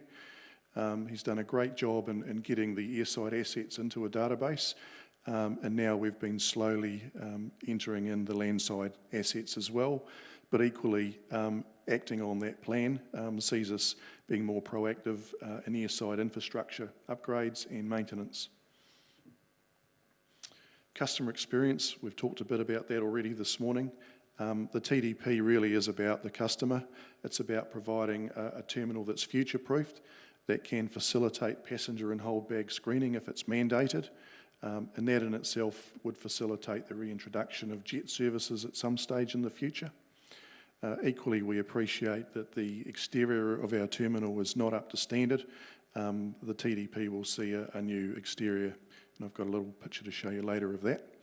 He's done a great job in getting the airside assets into a database, and now we've been slowly entering in the landside assets as well, but equally acting on that plan sees us being more proactive in airside infrastructure upgrades and maintenance. Customer experience, we've talked a bit about that already this morning. The TDP really is about the customer. It's about providing a terminal that's future-proofed, that can facilitate passenger and hold bag screening if it's mandated, and that in itself would facilitate the reintroduction of jet services at some stage in the future. Equally, we appreciate that the exterior of our terminal is not up to standard. The TDP will see a new exterior, and I've got a little picture to show you later of that.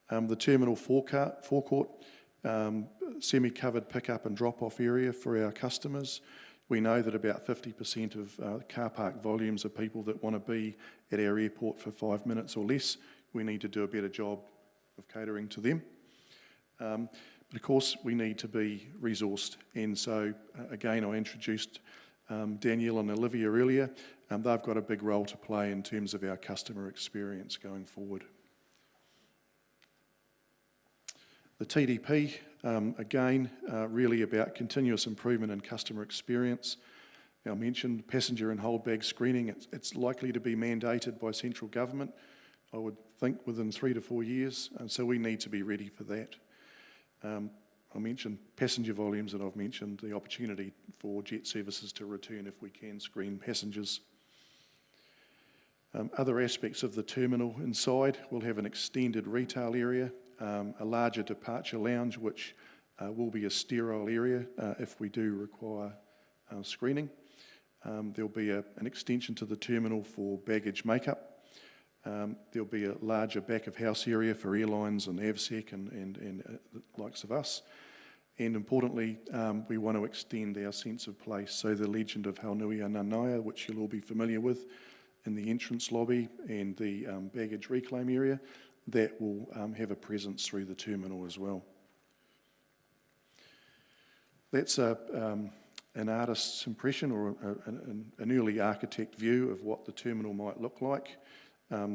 The terminal forecourt, semi-covered pick-up and drop-off area for our customers. We know that about 50% of car park volumes are people that want to be at our airport for 5 minutes or less. We need to do a better job of catering to them. But of course, we need to be resourced. And so, again, I introduced Danielle and Olivia earlier. They've got a big role to play in terms of our customer experience going forward. The TDP, again, really about continuous improvement in customer experience. I mentioned passenger and hold bag screening. It's likely to be mandated by central government, I would think, within 3 to 4 years, and so we need to be ready for that. I mentioned passenger volumes, and I've mentioned the opportunity for jet services to return if we can screen passengers. Other aspects of the terminal inside will have an extended retail area, a larger departure lounge, which will be a sterile area if we do require screening. There'll be an extension to the terminal for baggage makeup. There'll be a larger back-of-house area for airlines and AVSEC and the likes of us. And importantly, we want to extend our sense of place. So the legend of Haunui Nanaia, which you'll all be familiar with, in the entrance lobby and the baggage reclaim area, that will have a presence through the terminal as well. That's an artist's impression or an early architect view of what the terminal might look like.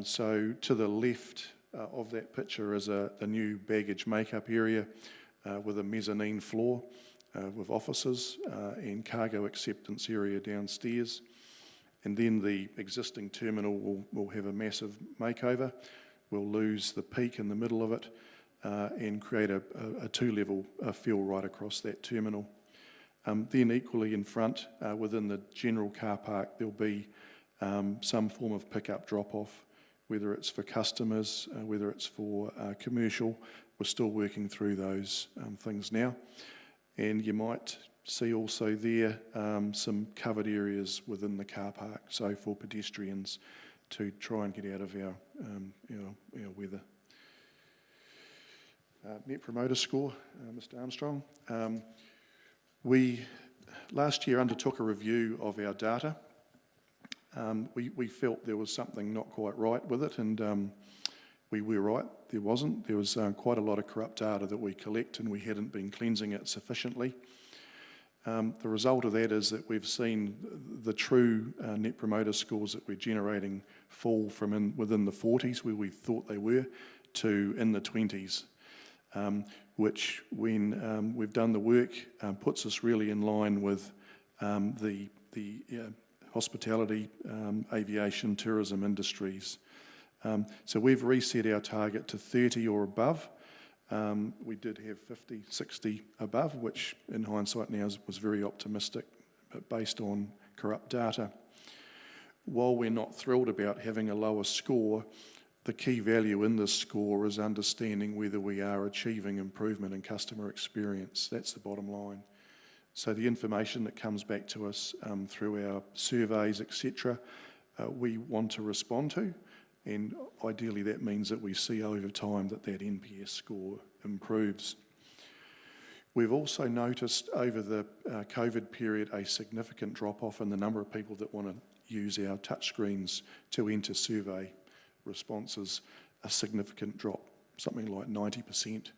So to the left of that picture is a new baggage makeup area with a mezzanine floor with offices and cargo acceptance area downstairs. And then the existing terminal will have a massive makeover. We'll lose the peak in the middle of it and create a two-level fill right across that terminal. Then equally in front, within the general car park, there'll be some form of pick-up drop-off, whether it's for customers, whether it's for commercial. We're still working through those things now. And you might see also there some covered areas within the car park, so for pedestrians to try and get out of our weather. Net Promoter Score, Mr. Armstrong. We last year undertook a review of our data. We felt there was something not quite right with it, and we were right, there wasn't. There was quite a lot of corrupt data that we collect, and we hadn't been cleansing it sufficiently. The result of that is that we've seen the true Net Promoter Scores that we're generating fall from within the 40s, where we thought they were, to in the 20s, which, when we've done the work, puts us really in line with the hospitality, aviation, tourism industries. So we've reset our target to 30 or above. We did have 50, 60 above, which in hindsight now was very optimistic, but based on corrupt data. while we're not thrilled about having a lower score, the key value in this score is understanding whether we are achieving improvement in customer experience. That's the bottom line. So the information that comes back to us through our surveys, etc., we want to respond to, and ideally that means that we see over time that that NPS score improves. We've also noticed over the COVID period a significant drop-off in the number of people that want to use our touchscreens to enter survey responses, a significant drop, something like 90%.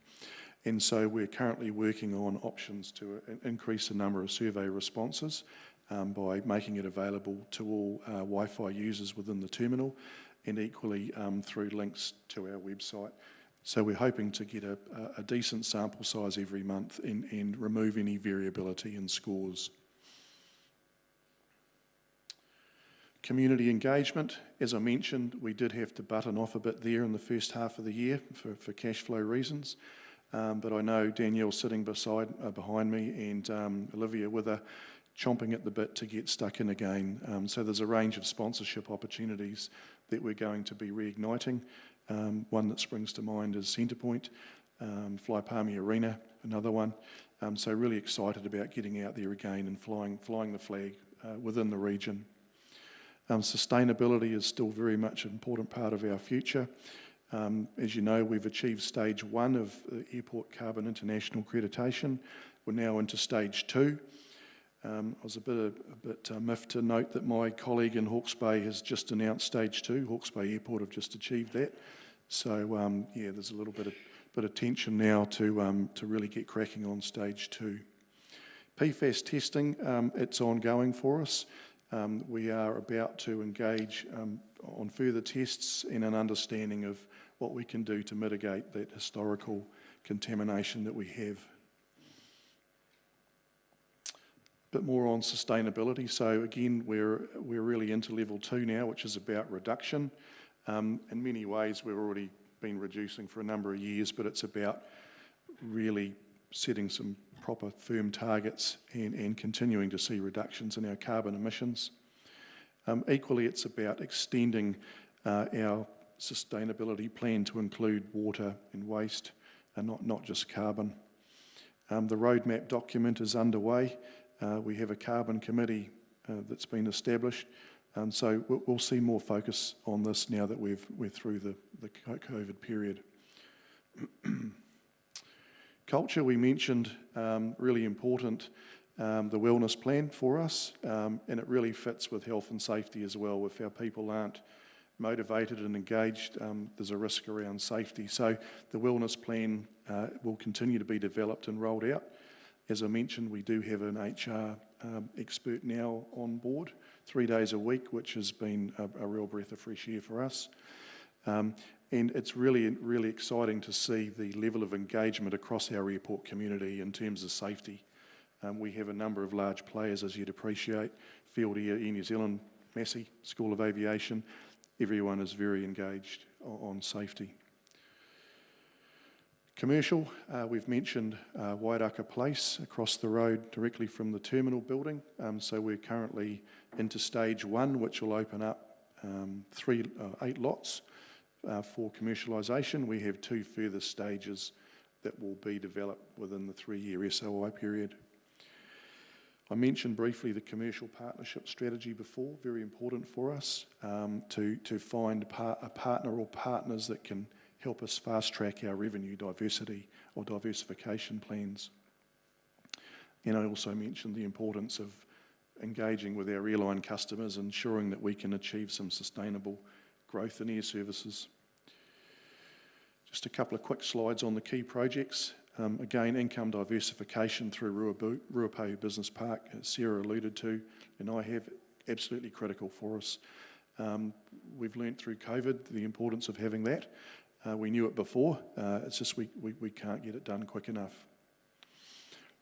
And so we're currently working on options to increase the number of survey responses by making it available to all Wi-Fi users within the terminal, and equally through links to our website. So we're hoping to get a decent sample size every month and remove any variability in scores. Community engagement, as I mentioned, we did have to button off a bit there in the first half of the year for cash flow reasons. But I know Danielle sitting behind me and Olivia with her chomping at the bit to get stuck in again. So there's a range of sponsorship opportunities that we're going to be reigniting. One that springs to mind is Centrepoint, Fly Palmy Arena, another one. So really excited about getting out there again and flying the flag within the region. Sustainability is still very much an important part of our future. As you know, we've achieved stage 1 of the Airport Carbon International accreditation. We're now into stage 2. I was a bit miffed to note that my colleague in Hawke's Bay has just announced stage 2. Hawke's Bay Airport have just achieved that. So yeah, there's a little bit of tension now to really get cracking on stage 2. PFAS testing, it's ongoing for us. We are about to engage on further tests and an understanding of what we can do to mitigate that historical contamination that we have. A bit more on sustainability. So again, we're really into level 2 now, which is about reduction. In many ways, we've already been reducing for a number of years, but it's about really setting some proper firm targets and continuing to see reductions in our carbon emissions. Equally, it's about extending our sustainability plan to include water and waste, and not just carbon. The roadmap document is underway. We have a carbon committee that's been established, so we'll see more focus on this now that we're through the COVID period. Culture, we mentioned, really important, the wellness plan for us, and it really fits with health and safety as well. If our people aren't motivated and engaged, there's a risk around safety. So the wellness plan will continue to be developed and rolled out. As I mentioned, we do have an HR expert now on board, 3 days a week, which has been a real breath of fresh air for us. And it's really, really exciting to see the level of engagement across our airport community in terms of safety. We have a number of large players, as you'd appreciate, Field Air New Zealand, Massey, School of Aviation. Everyone is very engaged on safety. Commercial, we've mentioned Wairaka Place across the road directly from the terminal building. So we're currently into stage 1, which will open up 8 lots for commercialisation. We have 2 further stages that will be developed within the 3-year SOI period. I mentioned briefly the commercial partnership strategy before, very important for us to find a partner or partners that can help us fast-track our revenue diversity or diversification plans. And I also mentioned the importance of engaging with our airline customers, ensuring that we can achieve some sustainable growth in air services. Just a couple of quick slides on the key projects. Again, income diversification through Ruapehu Business Park, as Sarah alluded to, and I have, absolutely critical for us. We've learnt through COVID the importance of having that. We knew it before, it's just we can't get it done quick enough.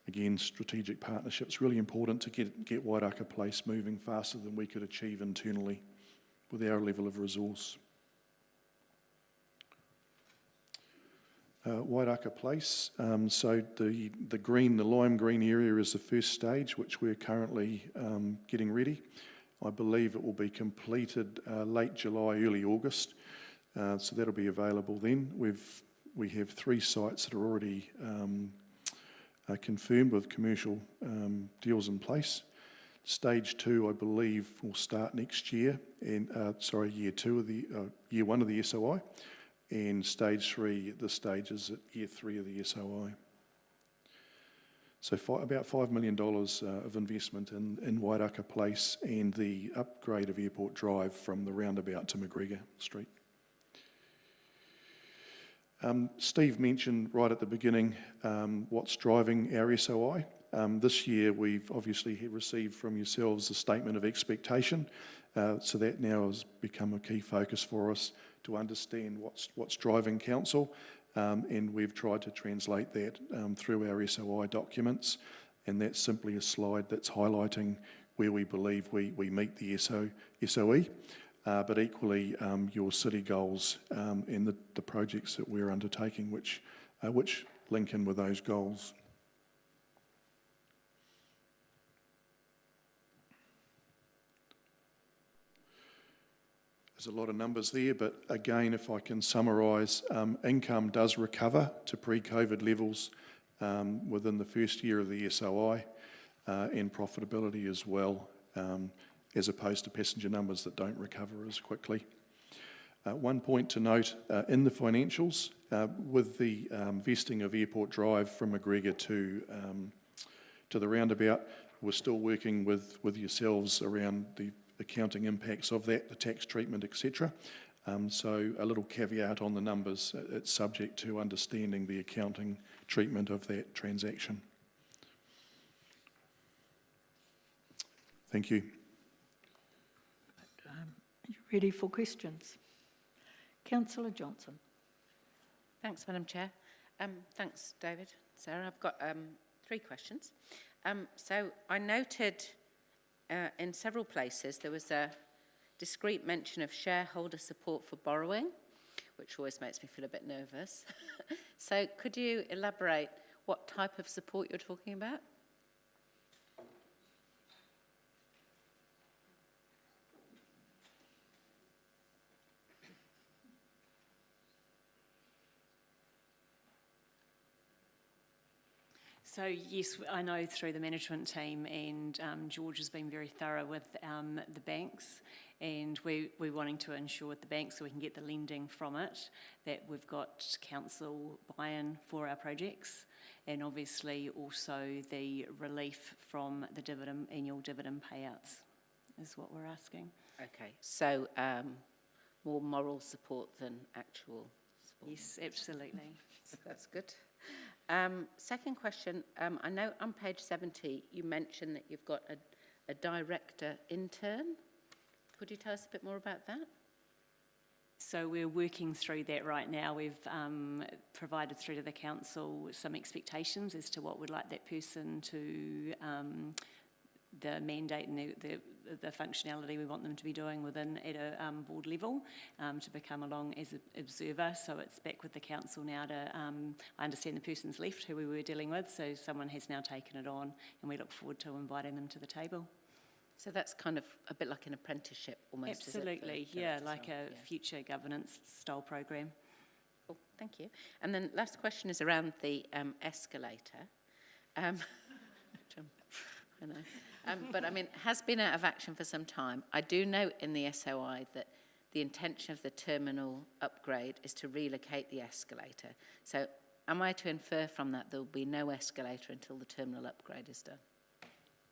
Again, strategic partnerships, really important to get Wairaka Place moving faster than we could achieve internally with our level of resource. Wairaka Place, so the lime green area is the first stage, which we're currently getting ready. I believe it will be completed late July, early August, so that'll be available then. We have 3 sites that are already confirmed with commercial deals in place. Stage 2, I believe, will start next year, and year 1 of the SOI, and stage 3, the stages at year 3 of the SOI. So about $5 million of investment in Wairaka Place and the upgrade of Airport Drive from the roundabout to McGregor Street. Steve mentioned right at the beginning what's driving our SOI. This year we've obviously received from yourselves a statement of expectation, so that now has become a key focus for us to understand what's driving council, and we've tried to translate that through our SOI documents, and that's simply a slide that's highlighting where we believe we meet the SOE, but equally your city goals and the projects that we're undertaking which link in with those goals. There's a lot of numbers there, but again, if I can summarise, income does recover to pre-COVID levels within the first year of the SOI, and profitability as well, as opposed to passenger numbers that don't recover as quickly. One point to note, in the financials, with the vesting of Airport Drive from McGregor to the roundabout, we're still working with yourselves around the accounting impacts of that, the tax treatment, etc. So a little caveat on the numbers, it's subject to understanding the accounting treatment of that transaction. Thank you. You ready for questions? Councillor Johnson. Thanks, Madam Chair. Thanks, David. Sarah, I've got 3 questions. So I noted in several places there was a discrete mention of shareholder support for borrowing, which always makes me feel a bit nervous. So could you elaborate what type of support you're talking about? So yes, I know through the management team, and George has been very thorough with the banks, and we're wanting to ensure with the banks so we can get the lending from it, that we've got council buy-in for our projects, and obviously also the relief from the annual dividend payouts is what we're asking. Okay, so more moral support than actual support. Yes, absolutely. That's good. Second question, I know on page 70 you mentioned that you've got a director intern. Could you tell us a bit more about that? So we're working through that right now. We've provided through to the council some expectations as to what we'd like that person to, the mandate and the functionality we want them to be doing within at a board level, to become along as an observer. So it's back with the council now to, I understand the person's left who we were dealing with, so someone has now taken it on, and we look forward to inviting them to the table. So that's kind of a bit like an apprenticeship almost. Absolutely, yeah, like a future governance style program. Cool, thank you. And then last question is around the escalator. I know. But I mean, has been out of action for some time. I do note in the SOI that the intention of the terminal upgrade is to relocate the escalator. So am I to infer from that there will be no escalator until the terminal upgrade is done?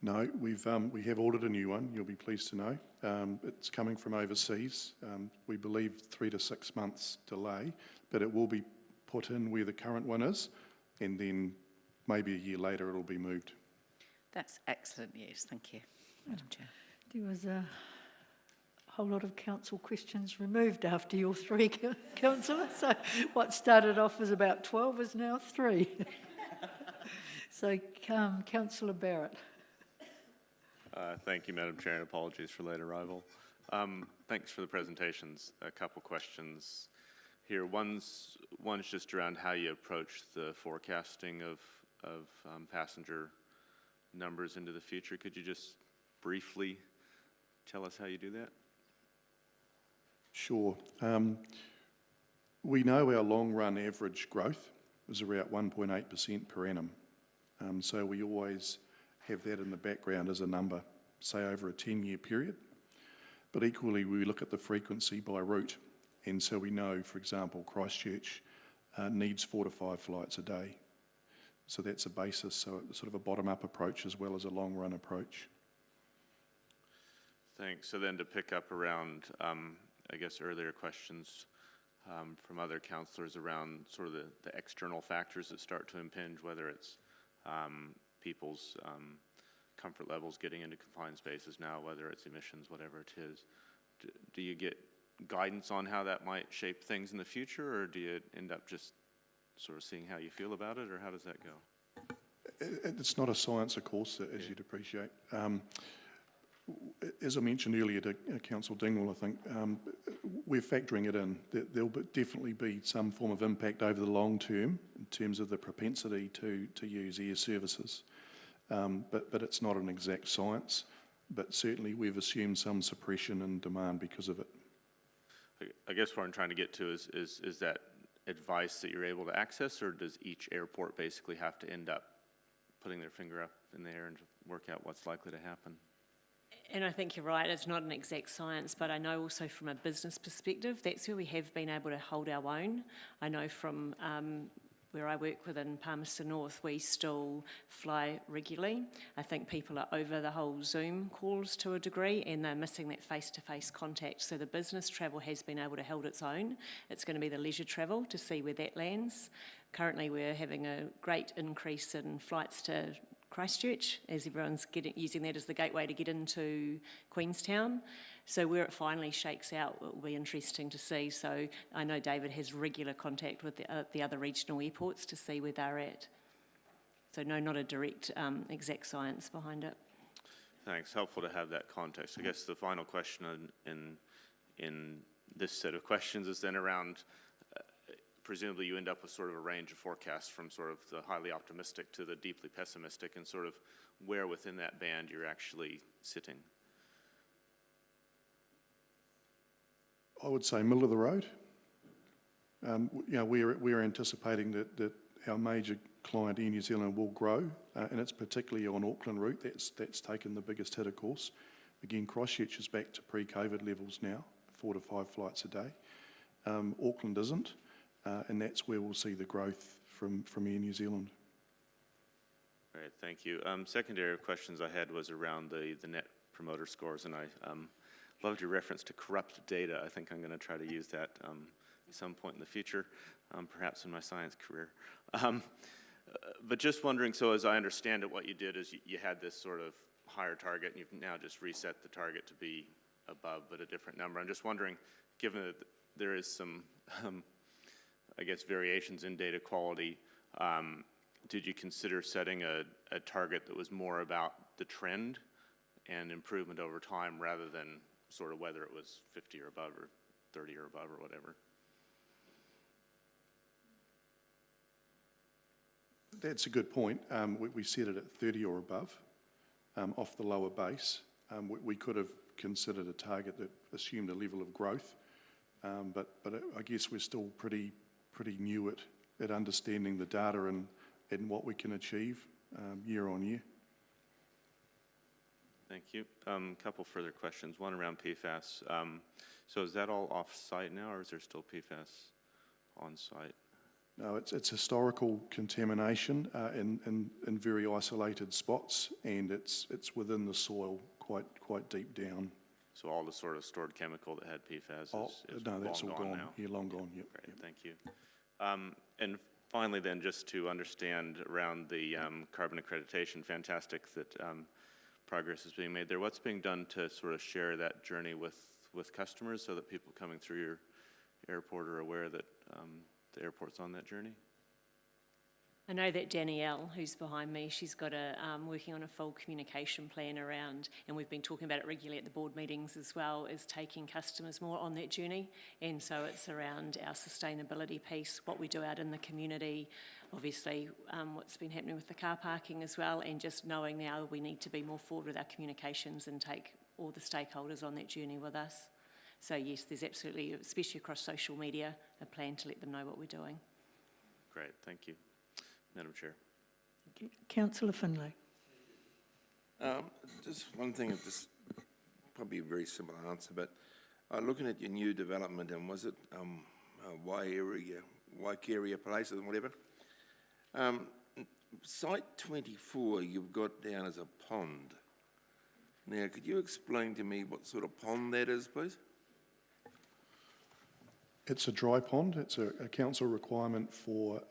No, we have ordered a new one, you'll be pleased to know. It's coming from overseas. We believe 3 to 6 months delay, but it will be put in where the current one is, and then maybe a year later it'll be moved. That's excellent news, thank you, Madam Chair. There was a whole lot of council questions removed after your 3, councillor. So what started off as about 12 is now 3. So Councillor Barrett. Thank you, Madam Chair, and apologies for late arrival. Thanks for the presentations. A couple questions here. One's just around how you approach the forecasting of passenger numbers into the future. Could you just briefly tell us how you do that? Sure. We know our long-run average growth is around 1.8% per annum. So we always have that in the background as a number, say over a 10-year period. But equally, we look at the frequency by route. And so we know, for example, Christchurch needs 4 to 5 flights a day. So that's a basis, so sort of a bottom-up approach as well as a long-run approach. Thanks. So then to pick up around, I guess, earlier questions from other councillors around sort of the external factors that start to impinge, whether it's people's comfort levels getting into confined spaces now, whether it's emissions, whatever it is. Do you get guidance on how that might shape things in the future, or do you end up just sort of seeing how you feel about it, or how does that go? It's not a science, of course, as you'd appreciate. As I mentioned earlier to Councillor Dingwall, I think, we're factoring it in. There'll definitely be some form of impact over the long term in terms of the propensity to use air services. But it's not an exact science, but certainly we've assumed some suppression in demand because of it. I guess what I'm trying to get to is that advice that you're able to access, or does each airport basically have to end up putting their finger up in the air and work out what's likely to happen? And I think you're right, it's not an exact science, but I know also from a business perspective, that's where we have been able to hold our own. I know from where I work within Palmerston North, we still fly regularly. I think people are over the whole Zoom calls to a degree, and they're missing that face-to-face contact. So the business travel has been able to hold its own. It's going to be the leisure travel to see where that lands. Currently, we're having a great increase in flights to Christchurch, as everyone's using that as the gateway to get into Queenstown. So where it finally shakes out, it will be interesting to see. So I know David has regular contact with the other regional airports to see where they're at. So no, not a direct exact science behind it. Thanks. Helpful to have that context. I guess the final question in this set of questions is then around presumably you end up with sort of a range of forecasts from sort of the highly optimistic to the deeply pessimistic, and sort of where within that band you're actually sitting. I would say middle of the road. We're anticipating that our major client, Air New Zealand, will grow, and it's particularly on Auckland route that's taken the biggest hit, of course. Again, Christchurch is back to pre-COVID levels now, 4 to 5 flights a day. Auckland isn't. And that's where we'll see the growth from Air New Zealand. All right, thank you. Secondary questions I had was around the net promoter scores, and I loved your reference to corrupt data. I think I'm going to try to use that at some point in the future, perhaps in my science career. But just wondering, so as I understand it, what you did is you had this sort of higher target, and you've now just reset the target to be above, but a different number. I'm just wondering, given that there is some I guess, variations in data quality, did you consider setting a target that was more about the trend and improvement over time rather than sort of whether it was 50 or above or 30 or above or whatever? That's a good point. We set it at 30 or above off the lower base. We could have considered a target that assumed a level of growth, but I guess we're still pretty new at understanding the data and what we can achieve year on year. Thank you. A couple further questions. One around PFAS. So is that all off-site now, or is there still PFAS on-site? No, it's historical contamination in very isolated spots, and it's within the soil, quite deep down. So all the sort of stored chemical that had PFAS is no, that's all gone now? Yeah, long gone, yep. Great, thank you. And finally then, just to understand around the carbon accreditation, fantastic that progress is being made there. What's being done to sort of share that journey with customers so that people coming through your airport are aware that the airport's on that journey? I know that Danielle, who's behind me, she's got working on a full communication plan around, and we've been talking about it regularly at the board meetings as well, is taking customers more on that journey. And so it's around our sustainability piece, what we do out in the community, obviously what's been happening with the car parking as well, and just knowing now we need to be more forward with our communications and take all the stakeholders on that journey with us. So yes, there's absolutely, especially across social media, a plan to let them know what we're doing. Great, thank you. Madam Chair. Councillor Finlay. Just one thing, this probably a very simple answer, but looking at your new development, and was it Waikeria Place or whatever? Site 24 you've got down as a pond. Now, could you explain to me what sort of pond that is, please? It's a dry pond. It's a council requirement for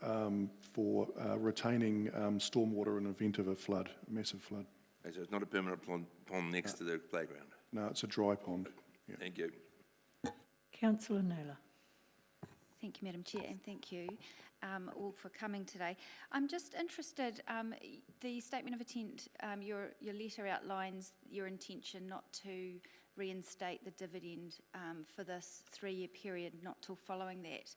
retaining stormwater in the event of a flood, a massive flood. Okay, so it's not a permanent pond next to the playground? No, it's a dry pond. Yeah. Thank you. Councillor Naylor. Thank you, Madam Chair, and thank you all for coming today. I'm just interested, the statement of intent, your letter outlines your intention not to reinstate the dividend for this 3-year period, not till following that.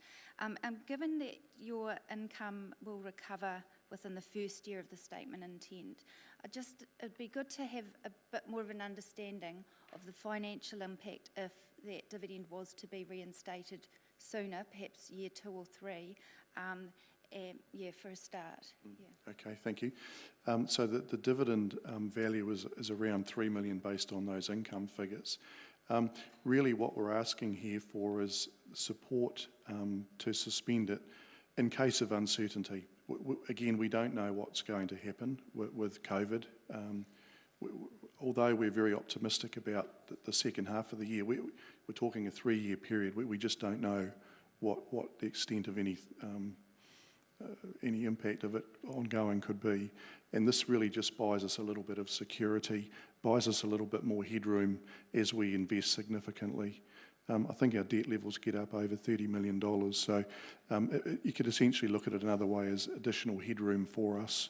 Given that your income will recover within the first year of the statement of intent, it'd be good to have a bit more of an understanding of the financial impact if that dividend was to be reinstated sooner, perhaps year 2 or 3, for a start. Yeah. Okay, thank you. So the dividend value is around $3 million based on those income figures. Really what we're asking here for is support to suspend it in case of uncertainty. Again, we don't know what's going to happen with COVID. Although we're very optimistic about the second half of the year, we're talking a 3-year period. We just don't know what the extent of any impact of it ongoing could be. And this really just buys us a little bit of security, buys us a little bit more headroom as we invest significantly. I think our debt levels get up over $30 million, so you could essentially look at it another way as additional headroom for us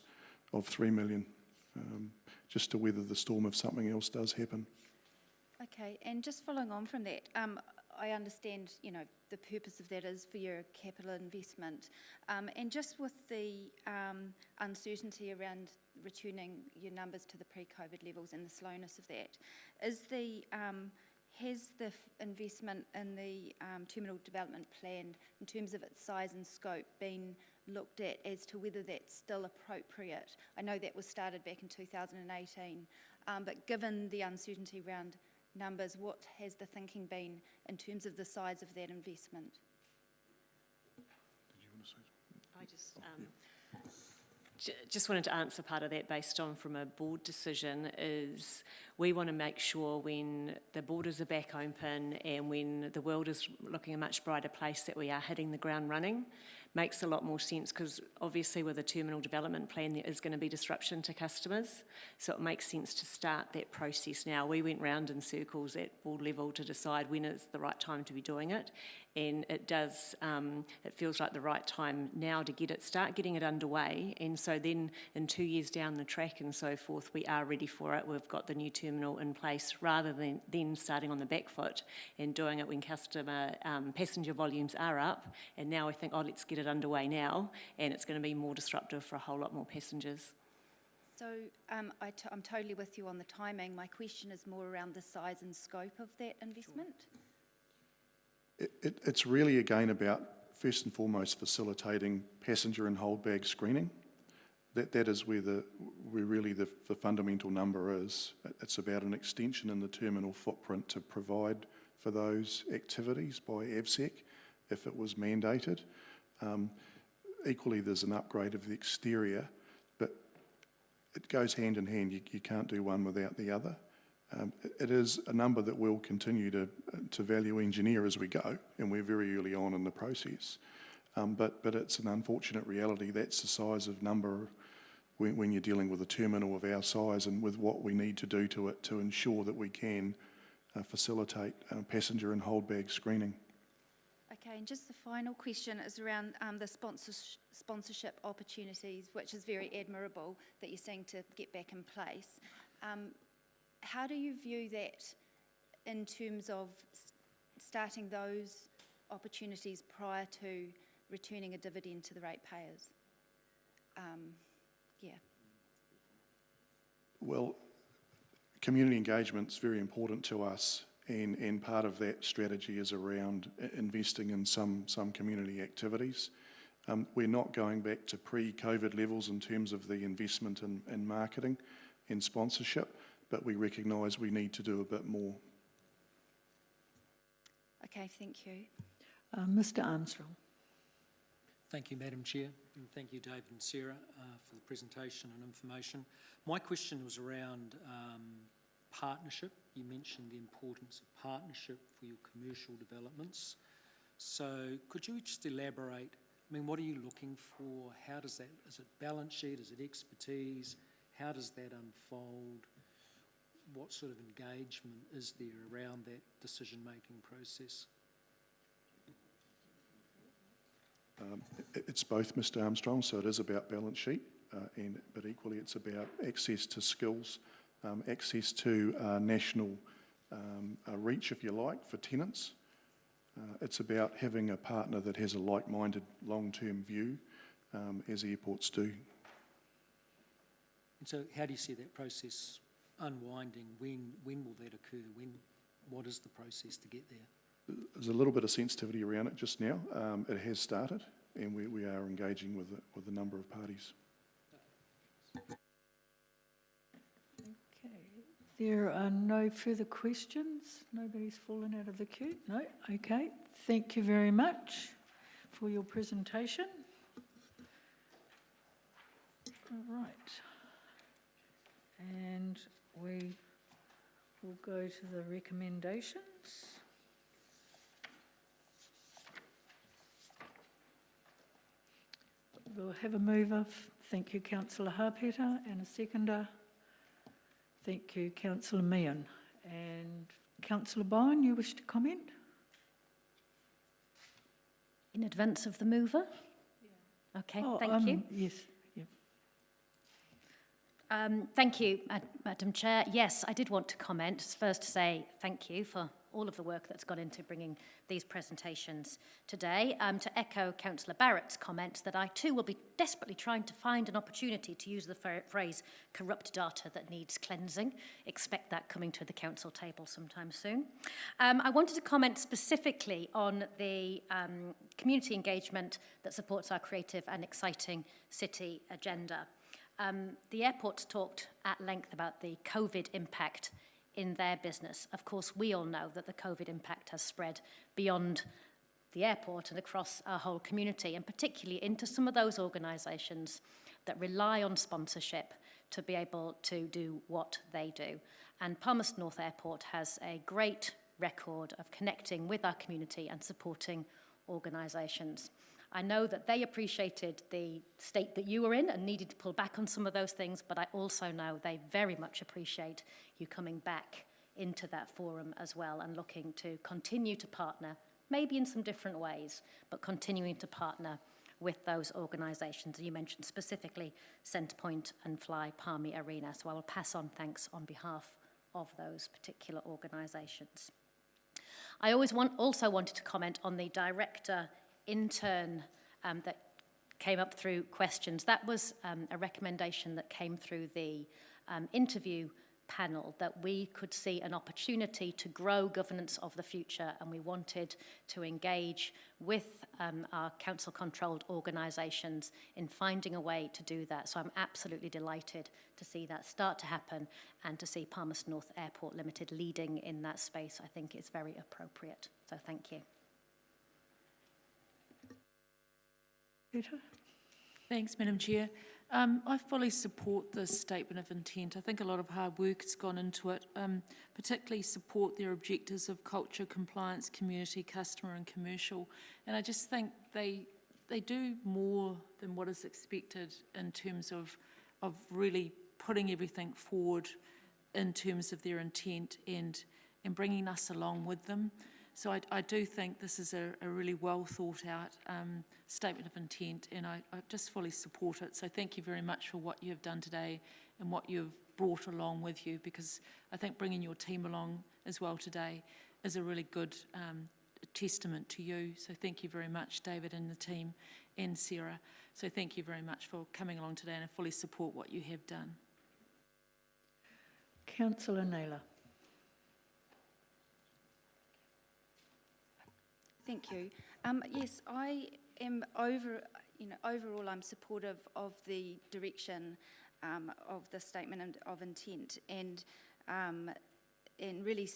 of $3 million, just to weather the storm if something else does happen. Okay, and just following on from that, I understand, the purpose of that is for your capital investment, and just with the uncertainty around returning your numbers to the pre-COVID levels and the slowness of that, has the investment in the terminal development plan, in terms of its size and scope, been looked at as to whether that's still appropriate? I know that was started back in 2018, but given the uncertainty around numbers, what has the thinking been in terms of the size of that investment? Did you want to say something? Just wanted to answer part of that based on from a board decision is we want to make sure when the borders are back open and when the world is looking a much brighter place that we are hitting the ground running. Makes a lot more sense because obviously with a terminal development plan there is going to be disruption to customers, so it makes sense to start that process now. We went round in circles at board level to decide when is the right time to be doing it, and it does, it feels like the right time now to start getting it underway, and so then in 2 years down the track and so forth we are ready for it. We've got the new terminal in place rather than then starting on the back foot and doing it when customer passenger volumes are up, and now we think, oh, let's get it underway now, and it's going to be more disruptive for a whole lot more passengers. So I'm totally with you on the timing. My question is more around the size and scope of that investment. It's really again about first and foremost facilitating passenger and hold bag screening. That is where really the fundamental number is. It's about an extension in the terminal footprint to provide for those activities by AVSEC if it was mandated. Equally, there's an upgrade of the exterior, but it goes hand in hand. You can't do one without the other. It is a number that we'll continue to value engineer as we go, and we're very early on in the process. But it's an unfortunate reality. That's the size of number when you're dealing with a terminal of our size and with what we need to do to it to ensure that we can facilitate passenger and hold bag screening. Okay, and just the final question is around the sponsorship opportunities, which is very admirable that you're seeing to get back in place. How do you view that in terms of starting those opportunities prior to returning a dividend to the ratepayers? Well, community engagement is very important to us, and part of that strategy is around investing in some community activities. We're not going back to pre-COVID levels in terms of the investment in marketing and sponsorship, but we recognise we need to do a bit more. Okay, thank you. Mr Armstrong. Thank you, Madam Chair, and thank you, David and Sarah, for the presentation and information. My question was around partnership. You mentioned the importance of partnership for your commercial developments. So could you just elaborate? I mean, what are you looking for? How does that, is it balance sheet, is it expertise? How does that unfold? What sort of engagement is there around that decision-making process? It's both, Mr Armstrong, so it is about balance sheet, but equally it's about access to skills, access to national reach, if you like, for tenants. It's about having a partner that has a like-minded long-term view, as airports do. And so how do you see that process unwinding? When will that occur? What is the process to get there? There's a little bit of sensitivity around it just now. It has started, and we are engaging with a number of parties. Okay, there are no further questions. Nobody's fallen out of the queue? No? Okay, thank you very much for your presentation. All right. And we will go to the recommendations. We'll have a mover. Thank you, Councillor Harpeter, and a seconder. Thank you, Councillor Meehan. And Councillor Bowen, you wish to comment? In advance of the mover? Yeah. Okay, thank you. Yes. Thank you, Madam Chair. Yes, I did want to comment. First to say thank you for all of the work that's gone into bringing these presentations today. To echo Councillor Barrett's comment that I too will be desperately trying to find an opportunity to use the phrase corrupt data that needs cleansing. Expect that coming to the council table sometime soon. I wanted to comment specifically on the community engagement that supports our creative and exciting city agenda. The airport's talked at length about the COVID impact in their business. Of course, we all know that the COVID impact has spread beyond the airport and across our whole community, and particularly into some of those organisations that rely on sponsorship to be able to do what they do. And Palmerston North Airport has a great record of connecting with our community and supporting organisations. I know that they appreciated the state that you were in and needed to pull back on some of those things, but I also know they very much appreciate you coming back into that forum as well and looking to continue to partner, maybe in some different ways, but continuing to partner with those organisations. You mentioned specifically Centrepoint and Fly Palmy Arena, so I will pass on thanks on behalf of those particular organisations. I also wanted to comment on the director intern that came up through questions. That was a recommendation that came through the interview panel, that we could see an opportunity to grow governance of the future, and we wanted to engage with our council-controlled organisations in finding a way to do that. So I'm absolutely delighted to see that start to happen and to see Palmerston North Airport Limited leading in that space. I think it's very appropriate. So thank you. Peter? Thanks, Madam Chair. I fully support this statement of intent. I think a lot of hard work has gone into it, particularly support their objectives of culture, compliance, community, customer and commercial. And I just think they do more than what is expected in terms of really putting everything forward in terms of their intent and bringing us along with them. So I do think this is a really well thought out statement of intent, and I just fully support it. So thank you very much for what you have done today and what you've brought along with you, because I think bringing your team along as well today is a really good testament to you. So thank you very much, David and the team, and Sarah. So thank you very much for coming along today, and I fully support what you have done. Councillor Naylor. Thank you. Yes, I am overall I'm supportive of the direction of the statement of intent and really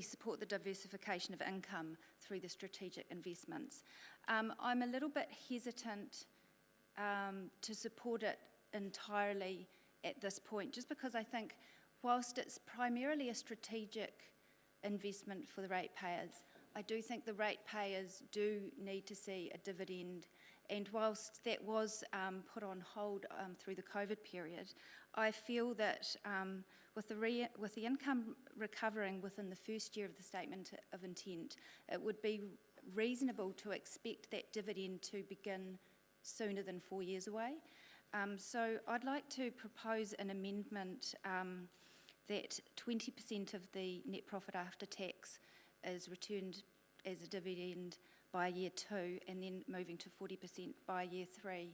support the diversification of income through the strategic investments. I'm a little bit hesitant to support it entirely at this point, just because I think whilst it's primarily a strategic investment for the ratepayers, I do think the ratepayers do need to see a dividend, and whilst that was put on hold through the COVID period, I feel that with the income recovering within the first year of the statement of intent, it would be reasonable to expect that dividend to begin sooner than 4 years away. So I'd like to propose an amendment that 20% of the net profit after tax is returned as a dividend by year 2 and then moving to 40% by year 3.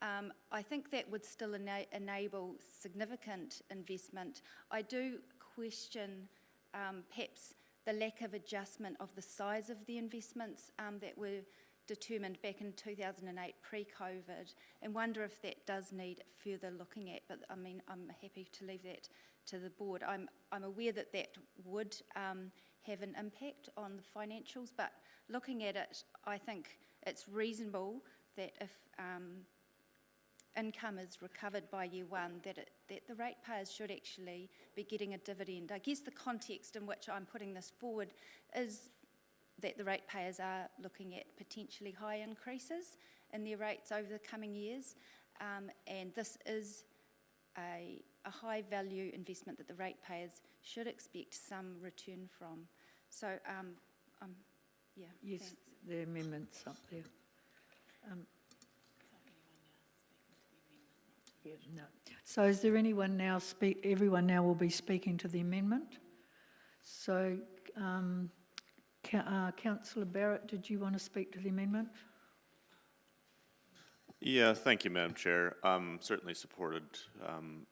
I think that would still enable significant investment. I do question perhaps the lack of adjustment of the size of the investments that were determined back in 2008 pre-COVID, and wonder if that does need further looking at. But I mean, I'm happy to leave that to the board. I'm aware that that would have an impact on the financials, but looking at it, I think it's reasonable that if income is recovered by year 1, that the ratepayers should actually be getting a dividend. I guess the context in which I'm putting this forward is that the ratepayers are looking at potentially high increases in their rates over the coming years, and this is a high value investment that the ratepayers should expect some return from. So, yeah. Yes, thanks. the amendment's up there. Yeah, no. So is there anyone now everyone now will be speaking to the amendment? So, Councillor Barrett, did you want to speak to the amendment? Yeah, thank you, Madam Chair. Certainly supported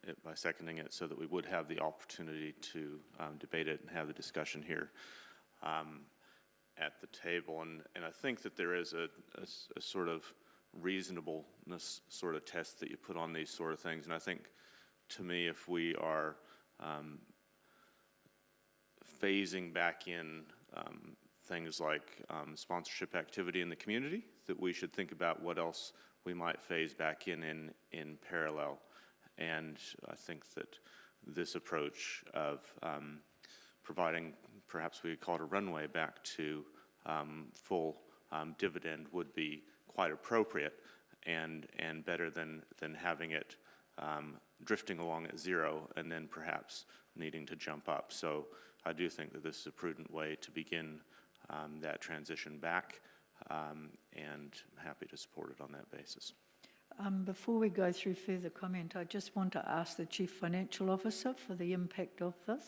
it by seconding it so that we would have the opportunity to debate it and have the discussion here at the table. And I think that there is a sort of reasonableness sort of test that you put on these sort of things. And I think, to me, if we are phasing back in things like sponsorship activity in the community, that we should think about what else we might phase back in parallel. And I think that this approach of providing, perhaps we could call it a runway back to full dividend would be quite appropriate and better than having it drifting along at 0 and then perhaps needing to jump up. So I do think that this is a prudent way to begin that transition back, and I'm happy to support it on that basis. Before we go through further comment, I just want to ask the Chief Financial Officer for the impact of this.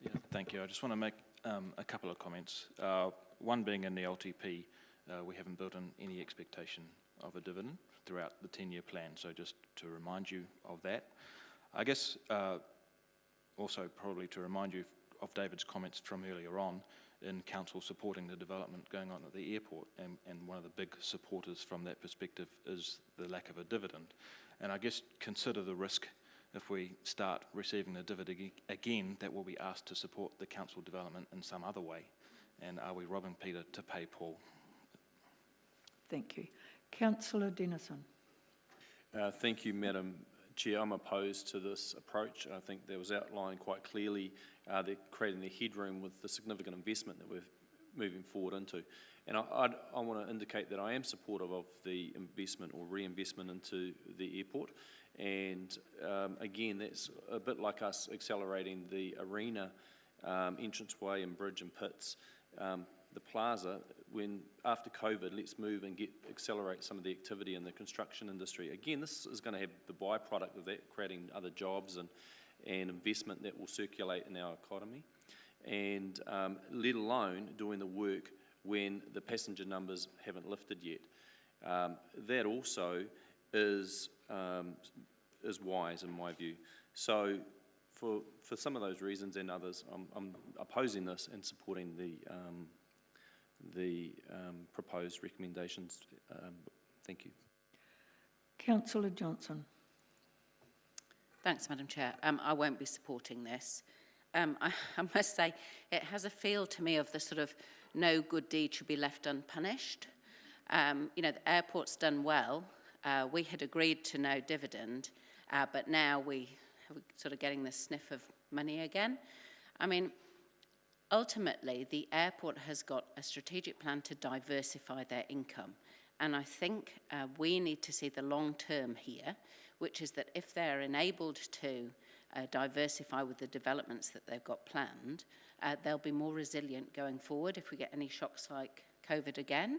Yeah, thank you. I just want to make a couple of comments. One being in the LTP, we haven't built in any expectation of a dividend throughout the 10-year plan, so just to remind you of that. I guess also probably to remind you of David's comments from earlier on in council supporting the development going on at the airport, and one of the big supporters from that perspective is the lack of a dividend. And I guess consider the risk if we start receiving the dividend again, that we'll be asked to support the council development in some other way. And are we robbing Peter to pay Paul? Thank you. Councillor Dennison. Thank you, Madam Chair. I'm opposed to this approach. I think that was outlined quite clearly. They're creating the headroom with the significant investment that we're moving forward into. And I want to indicate that I am supportive of the investment or reinvestment into the airport. And again, that's a bit like us accelerating the arena entranceway and bridge and pits. The plaza, when after COVID, let's move and accelerate some of the activity in the construction industry. Again, this is going to have the byproduct of that, creating other jobs and investment that will circulate in our economy, and let alone doing the work when the passenger numbers haven't lifted yet. That also is wise in my view. So for some of those reasons and others, I'm opposing this and supporting the proposed recommendations. Thank you. Councillor Johnson. Thanks, Madam Chair. I won't be supporting this. I must say, it has a feel to me of the sort of no good deed should be left unpunished. You know, the airport's done well. We had agreed to no dividend, but now we're sort of getting the sniff of money again. I mean, ultimately, the airport has got a strategic plan to diversify their income. And I think we need to see the long term here, which is that if they're enabled to diversify with the developments that they've got planned, they'll be more resilient going forward if we get any shocks like COVID again.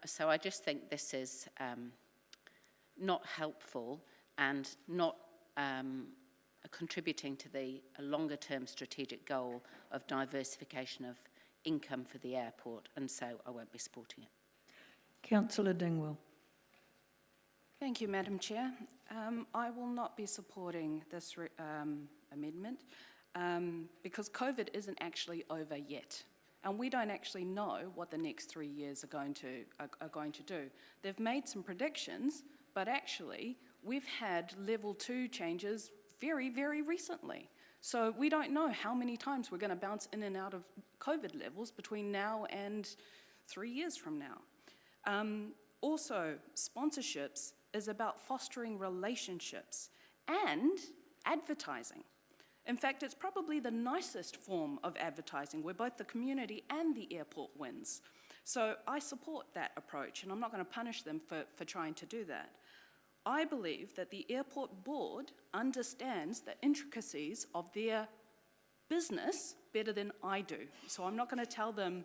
So I just think this is not helpful and not contributing to the longer-term strategic goal of diversification of income for the airport, and so I won't be supporting it. Councillor Dingwall. Thank you, Madam Chair. I will not be supporting this amendment because COVID isn't actually over yet. And we don't actually know what the next 3 years are going to do. They've made some predictions, but actually we've had level 2 changes very, very recently. So we don't know how many times we're going to bounce in and out of COVID levels between now and 3 years from now. Also, sponsorships is about fostering relationships and advertising. In fact, it's probably the nicest form of advertising where both the community and the airport wins. So I support that approach, and I'm not going to punish them for trying to do that. I believe that the airport board understands the intricacies of their business better than I do. So I'm not going to tell them,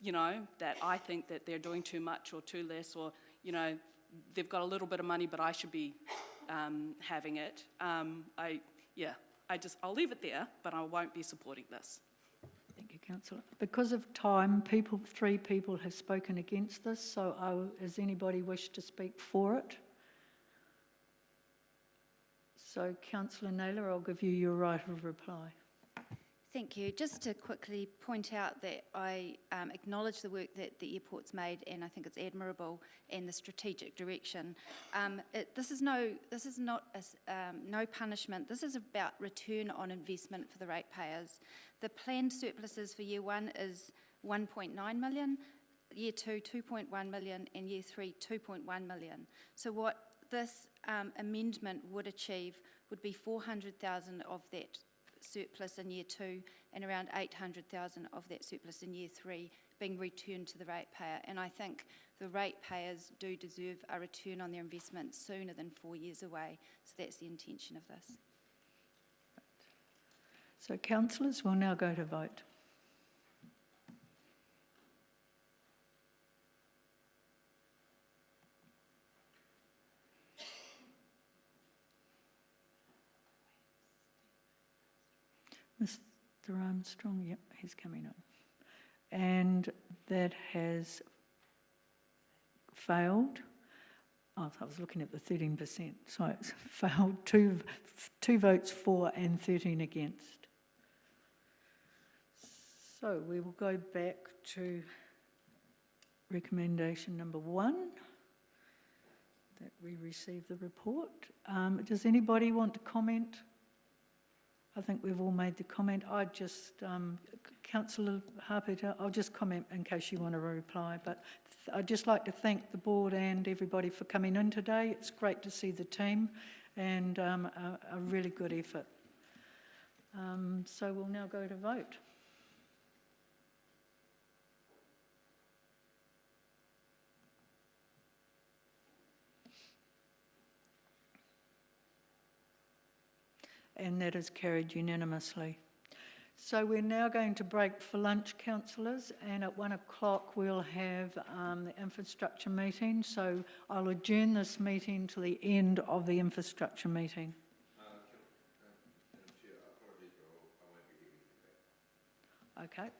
you know, that I think that they're doing too much or too less, or, you know, they've got a little bit of money, but I should be having it. I'll leave it there, but I won't be supporting this. Thank you, Councillor. Because of time, three people have spoken against this, so does anybody wish to speak for it? So, Councillor Naylor, I'll give you your right of reply. Thank you. Just to quickly point out that I acknowledge the work that the airport's made, and I think it's admirable, and the strategic direction. This is not no punishment. This is about return on investment for the ratepayers. The planned surpluses for year 1 is 1.9 million, year 2 2.1 million, and year 3 2.1 million. So what this amendment would achieve would be 400,000 of that surplus in year 2 and around 800,000 of that surplus in year 3 being returned to the ratepayer. And I think the ratepayers do deserve a return on their investment sooner than 4 years away. So that's the intention of this. So, councillors, we'll now go to vote. Mr. Armstrong, yep, he's coming up. And that has failed. Oh, I was looking at the 13%. So it's failed, two votes for and 13 against. So we will go back to recommendation number 1, that we receive the report. Does anybody want to comment? I think we've all made the comment. Councillor Harpeter, I'll just comment in case you want to reply, but I'd just like to thank the board and everybody for coming in today. It's great to see the team and a really good effort. So we'll now go to vote. And that is carried unanimously. So we're now going to break for lunch, councillors, and at 1 o'clock we'll have the infrastructure meeting. So I'll adjourn this meeting to the end of the infrastructure meeting. Okay.